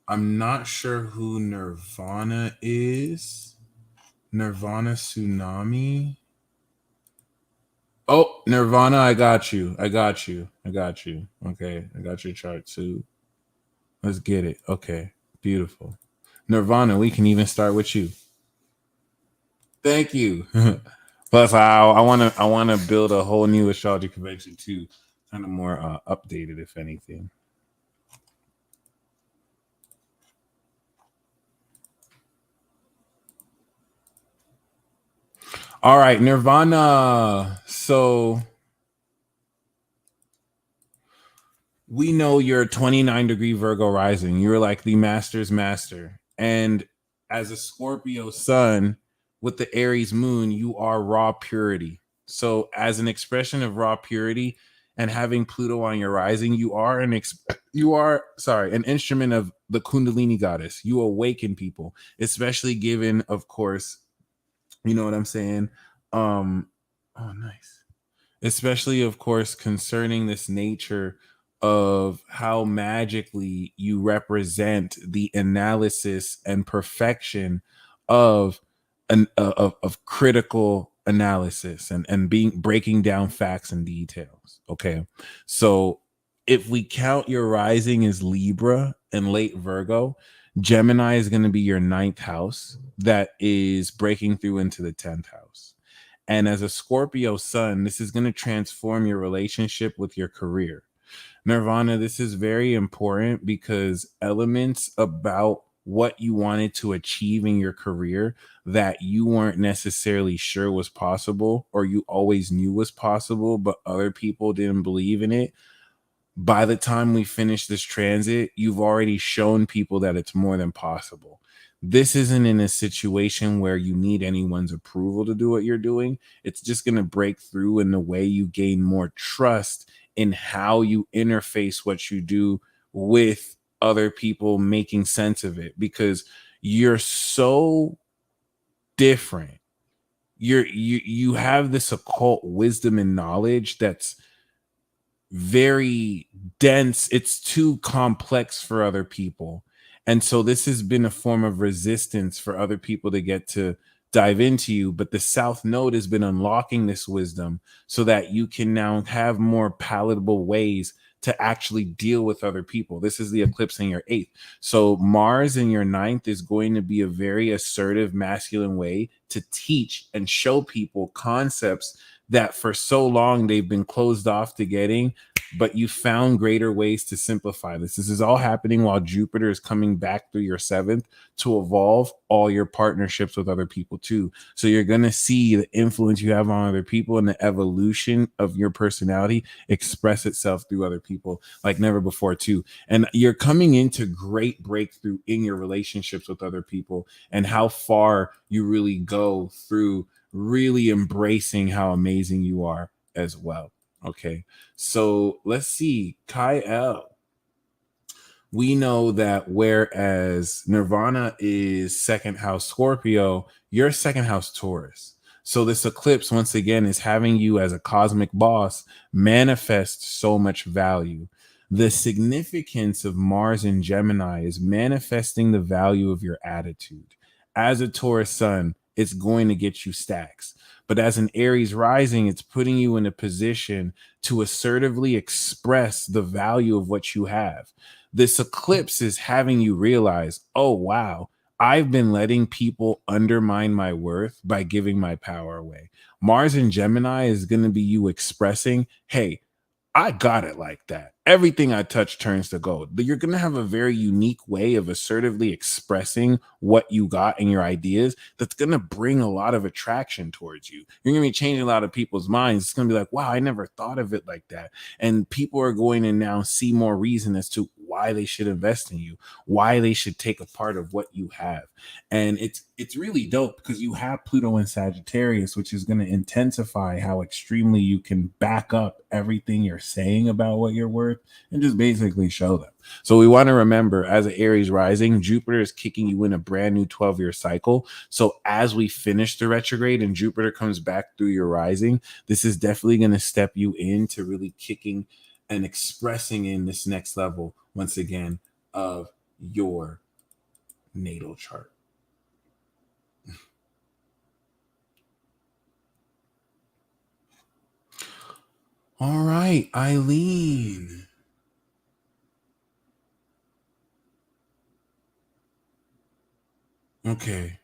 I'm not sure who Nirvana is. Nirvana Tsunami. Oh, Nirvana, I got you. I got you. I got you. Okay, I got your chart too. Let's get it. Okay, beautiful. Nirvana, we can even start with you. Thank you. Plus, I want to build a whole new astrology convention too, kind of more updated, if anything. All right, Nirvana. So we know you're 29-degree Virgo rising. You're like the master's master. And as a Scorpio sun with the Aries moon, you are raw purity. So as an expression of raw purity and having Pluto on your rising, you are an instrument of the Kundalini goddess. You awaken people, especially given, of course, you know what I'm saying? Oh, nice. Especially, of course, concerning this nature of how magically you represent the analysis and perfection of of critical analysis and being breaking down facts and details. Okay, so if we count your rising as Libra and late Virgo, Gemini is going to be your ninth house that is breaking through into the 10th house. And as a Scorpio sun, this is going to transform your relationship with your career. Nirvana, this is very important because elements about what you wanted to achieve in your career that you weren't necessarily sure was possible or you always knew was possible, but other people didn't believe in it. By the time we finish this transit, you've already shown people that it's more than possible. This isn't in a situation where you need anyone's approval to do what you're doing. It's just going to break through in the way you gain more trust in how you interface what you do with other people making sense of it, because you're so different. You have this occult wisdom and knowledge that's very dense. It's too complex for other people. And so this has been a form of resistance for other people to get to dive into you. But the South Node has been unlocking this wisdom so that you can now have more palatable ways to actually deal with other people. This is the eclipse in your eighth. So Mars in your ninth is going to be a very assertive, masculine way to teach and show people concepts that for so long they've been closed off to getting, but you found greater ways to simplify this. This is all happening while Jupiter is coming back through your seventh to evolve all your partnerships with other people too. So you're going to see the influence you have on other people and the evolution of your personality express itself through other people like never before too. And you're coming into great breakthrough in your relationships with other people and how far you really go through really embracing how amazing you are as well. Okay, so let's see. Kai L. We know that whereas Nirvana is second house Scorpio, you're second house Taurus. So this eclipse, once again, is having you as a cosmic boss manifest so much value. The significance of Mars in Gemini is manifesting the value of your attitude. As a Taurus sun, it's going to get you stacks. But as an Aries rising, it's putting you in a position to assertively express the value of what you have. This eclipse is having you realize, oh, wow, I've been letting people undermine my worth by giving my power away. Mars in Gemini is going to be you expressing, hey, I got it like that. Everything I touch turns to gold. But you're going to have a very unique way of assertively expressing what you got and your ideas that's going to bring a lot of attraction towards you. You're going to be changing a lot of people's minds. It's going to be like, wow, I never thought of it like that. And people are going to now see more reason as to why they should invest in you, why they should take a part of what you have. And it's really dope because you have Pluto in Sagittarius, which is going to intensify how extremely you can back up everything you're saying about what you're worth and just basically show them. So we want to remember, as an Aries rising, Jupiter is kicking you in a brand new 12-year cycle. So as we finish the retrograde and Jupiter comes back through your rising, this is definitely going to step you into really kicking and expressing in this next level, once again, of your natal chart. All right, Eileen. Okay.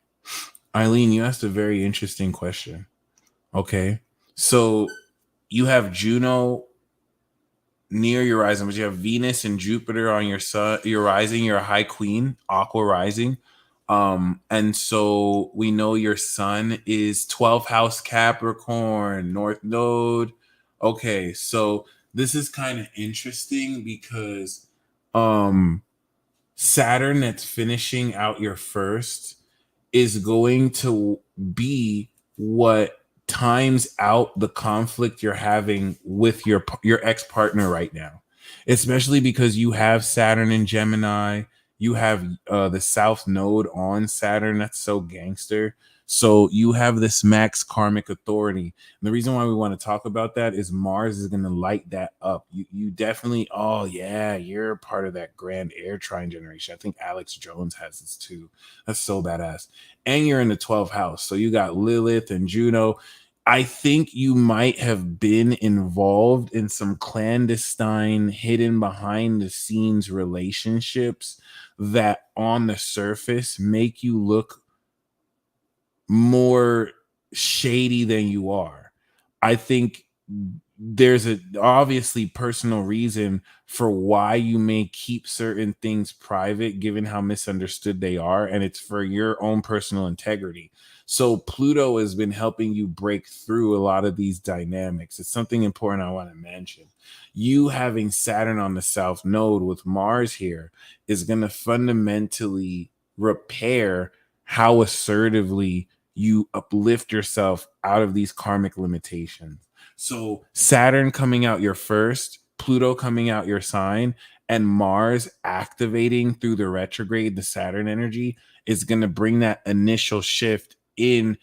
Eileen, you asked a very interesting question. Okay. So you have Juno near your rising, but you have Venus and Jupiter on your sun, your rising, your high queen, aqua rising. And so we know your sun is 12th house Capricorn, North Node. Okay, so this is kind of interesting because Saturn that's finishing out your first is going to be what times out the conflict you're having with your ex-partner right now, especially because you have Saturn in Gemini, you have the south node on Saturn. That's so gangster. So you have this max karmic authority. And the reason why we want to talk about that is Mars is going to light that up. You definitely, oh yeah, you're part of that grand air trine generation. I think Alex Jones has this too. That's so badass. And you're in the 12th house. So you got Lilith and Juno. I think you might have been involved in some clandestine, hidden behind the scenes relationships that on the surface make you look more shady than you are. I think there's a obviously personal reason for why you may keep certain things private given how misunderstood they are, and it's for your own personal integrity. So Pluto has been helping you break through a lot of these dynamics. It's something important I want to mention. You having Saturn on the south node with Mars here is going to fundamentally repair how assertively you uplift yourself out of these karmic limitations. So Saturn coming out your first, Pluto coming out your sign, and Mars activating through the retrograde, the Saturn energy is going to bring that initial shift in.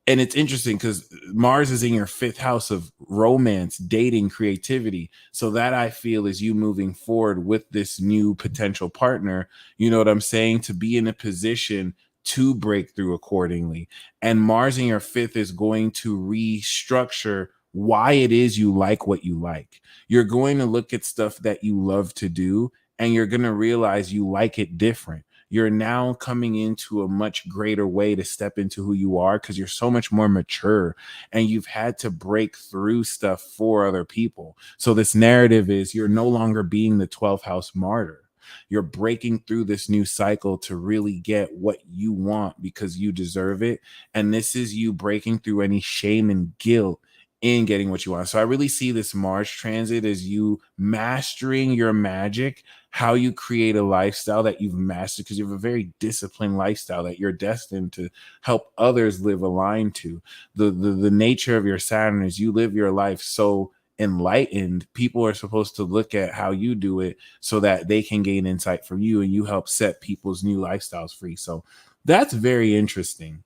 And it's interesting because Mars is in your 5th house of romance, dating, creativity. So that I feel is you moving forward with this new potential partner. You know what I'm saying? To be in a position to break through accordingly. And Mars in your 5th is going to restructure why it is you like what you like. You're going to look at stuff that you love to do, and you're going to realize you like it different. You're now coming into a much greater way to step into who you are because you're so much more mature and you've had to break through stuff for other people. So this narrative is you're no longer being the 12th house martyr. You're breaking through this new cycle to really get what you want because you deserve it. And this is you breaking through any shame and guilt in getting what you want. So I really see this Mars transit as you mastering your magic, how you create a lifestyle that you've mastered because you have a very disciplined lifestyle that you're destined to help others live aligned to. The nature of your Saturn is you live your life so enlightened. People are supposed to look at how you do it so that they can gain insight from you and you help set people's new lifestyles free. So that's very interesting.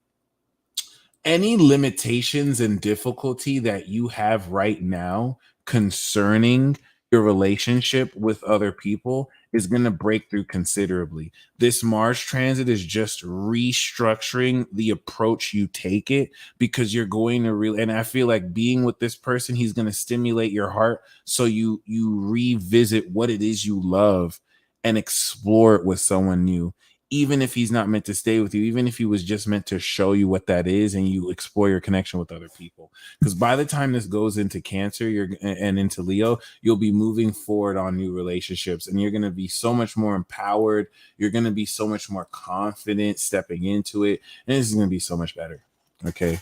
Any limitations and difficulty that you have right now concerning your relationship with other people is going to break through considerably. This Mars transit is just restructuring the approach you take it because you're going to really, and I feel like being with this person, he's going to stimulate your heart so you revisit what it is you love and explore it with someone new, even if he's not meant to stay with you, even if he was just meant to show you what that is and you explore your connection with other people. Because by the time this goes into Cancer and into Leo, you'll be moving forward on new relationships and you're going to be so much more empowered. You're going to be so much more confident stepping into it. And this is going to be so much better. Okay.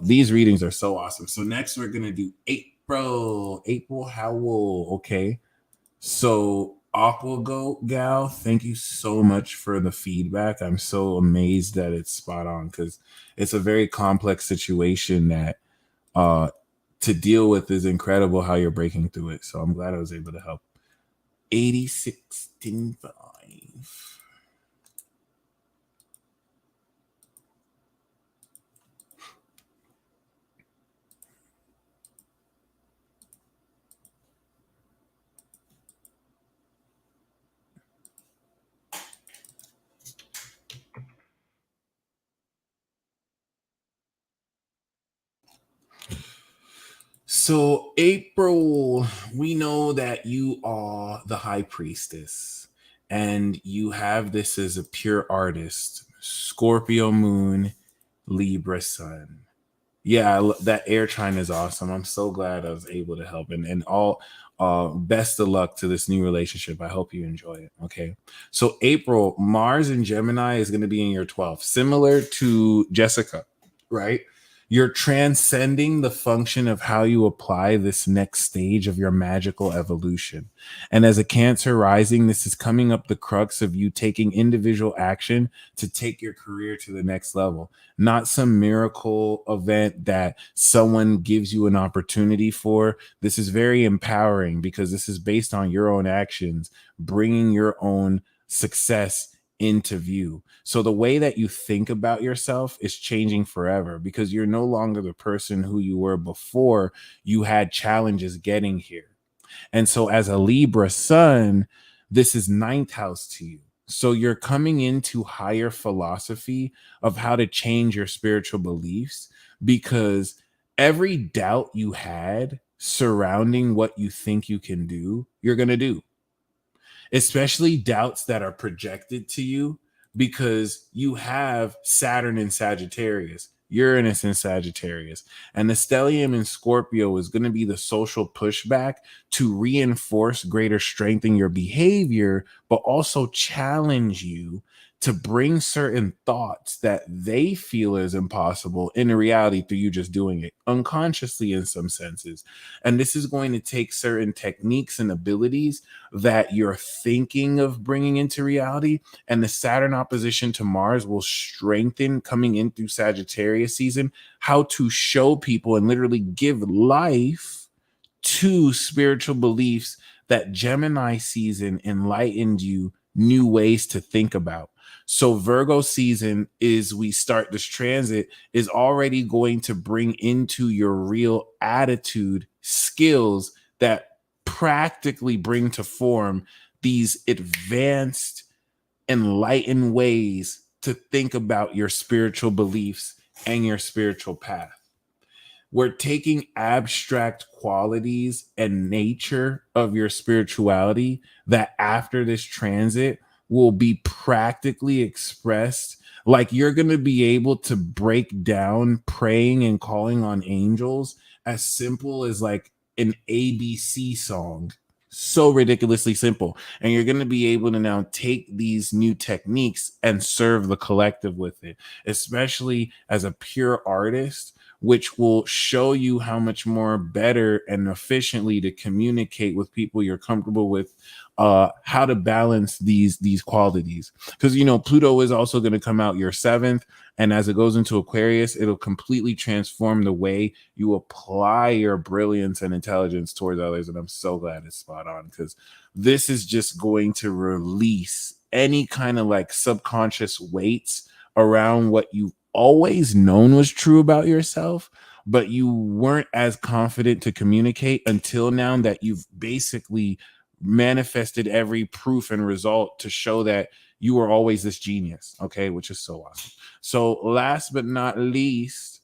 These readings are so awesome. So next we're going to do April Howell. Okay. So Aqua Goat Gal, thank you so much for the feedback. I'm so amazed that it's spot on because it's a very complex situation that to deal with is incredible how you're breaking through it. So I'm glad I was able to help. 86.5. So, April, we know that you are the high priestess and you have this as a pure artist, Scorpio moon, Libra sun. Yeah, that air trine is awesome. I'm so glad I was able to help and all best of luck to this new relationship. I hope you enjoy it. Okay. So, April, Mars in Gemini is going to be in your 12th, similar to Jessica, right? You're transcending the function of how you apply this next stage of your magical evolution. And as a Cancer rising, this is coming up the crux of you taking individual action to take your career to the next level, not some miracle event that someone gives you an opportunity for. This is very empowering because this is based on your own actions, bringing your own success into view. So the way that you think about yourself is changing forever because you're no longer the person who you were before you had challenges getting here. And so as a Libra sun, this is ninth house to you. So you're coming into higher philosophy of how to change your spiritual beliefs because every doubt you had surrounding what you think you can do, you're going to do, especially doubts that are projected to you because you have Saturn in Sagittarius, Uranus in Sagittarius, and the stellium in Scorpio is going to be the social pushback to reinforce greater strength in your behavior, but also challenge you to bring certain thoughts that they feel is impossible into reality through you just doing it unconsciously in some senses. And this is going to take certain techniques and abilities that you're thinking of bringing into reality. And the Saturn opposition to Mars will strengthen coming in through Sagittarius season how to show people and literally give life to spiritual beliefs that Gemini season enlightened you new ways to think about. So Virgo season is we start this transit is already going to bring into your real attitude skills that practically bring to form these advanced enlightened ways to think about your spiritual beliefs and your spiritual path. We're taking abstract qualities and nature of your spirituality that after this transit will be practically expressed. Like you're going to be able to break down praying and calling on angels as simple as like an ABC song. So ridiculously simple. And you're going to be able to now take these new techniques and serve the collective with it, especially as a pure artist, which will show you how much more better and efficiently to communicate with people you're comfortable with, how to balance these qualities. Because Pluto is also going to come out your 7th, and as it goes into Aquarius, it'll completely transform the way you apply your brilliance and intelligence towards others. And I'm so glad it's spot on because this is just going to release any kind of like subconscious weights around what you've always known was true about yourself, but you weren't as confident to communicate until now that you've basically manifested every proof and result to show that you were always this genius. Okay, which is so awesome. So last but not least,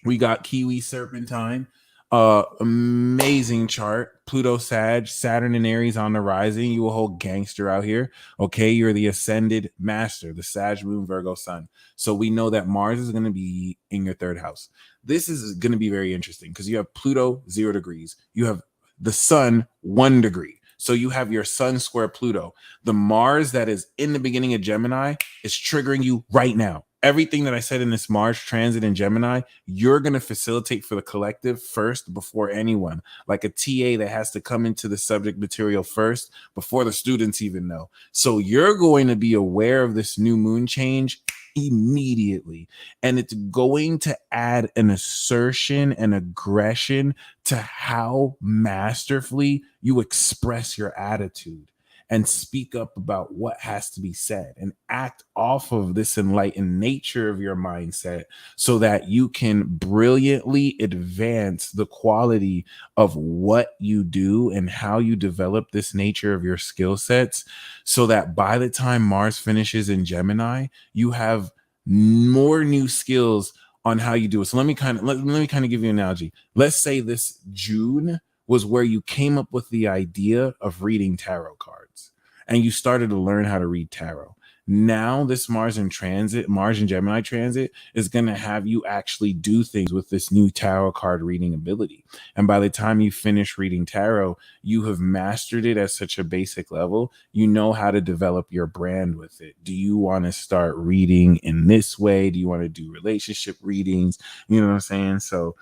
we got Kiwi Serpentine. Amazing chart. Pluto Sag, Saturn and Aries on the rising. You a whole gangster out here. Okay, you're the ascended master, the Sag Moon Virgo Sun. So we know that Mars is going to be in your 3rd house. This is going to be very interesting because you have Pluto 0 degrees. You have the Sun 1 degree. So you have your Sun square Pluto. The Mars that is in the beginning of Gemini is triggering you right now. everything that I said in this Mars transit in Gemini, you're going to facilitate for the collective first before anyone, like a TA that has to come into the subject material first before the students even know. So you're going to be aware of this new moon change immediately, and it's going to add an assertion and aggression to how masterfully you express your attitude and speak up about what has to be said and act off of this enlightened nature of your mindset so that you can brilliantly advance the quality of what you do and how you develop this nature of your skill sets, so that by the time Mars finishes in Gemini, you have more new skills on how you do it. So let me kind of give you an analogy. Let's say this June was where you came up with the idea of reading tarot cards and you started to learn how to read tarot. Now this Mars in Gemini transit is going to have you actually do things with this new tarot card reading ability. And by the time you finish reading tarot, you have mastered it at such a basic level. You know how to develop your brand with it. Do you want to start reading in this way? Do you want to do relationship readings? You know what I'm saying? So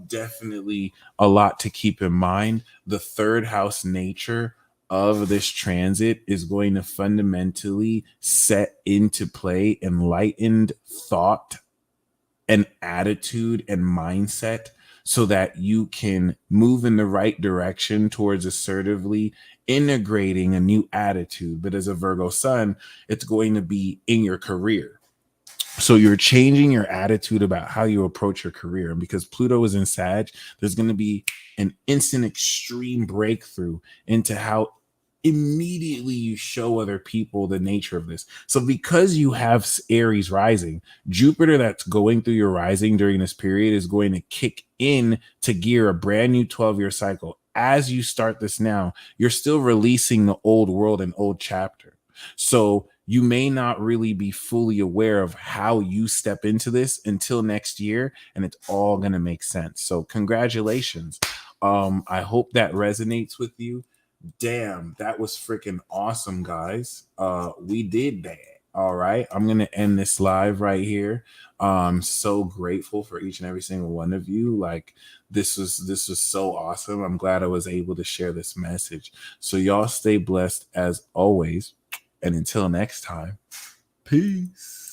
definitely a lot to keep in mind. The third house nature of this transit is going to fundamentally set into play enlightened thought and attitude and mindset so that you can move in the right direction towards assertively integrating a new attitude. But as a Virgo sun, it's going to be in your career. So you're changing your attitude about how you approach your career. And because Pluto is in Sag, there's going to be an instant extreme breakthrough into how immediately you show other people the nature of this. So because you have Aries rising, Jupiter that's going through your rising during this period is going to kick in to gear a brand new 12-year cycle. As you start this now, you're still releasing the old world and old chapter. So you may not really be fully aware of how you step into this until next year, and it's all going to make sense. So congratulations. I hope that resonates with you. Damn, that was freaking awesome, guys. We did that. All right, I'm gonna end this live right here. So grateful for each and every single one of you. Like this was so awesome. I'm glad I was able to share this message. So y'all stay blessed as always, and until next time, peace.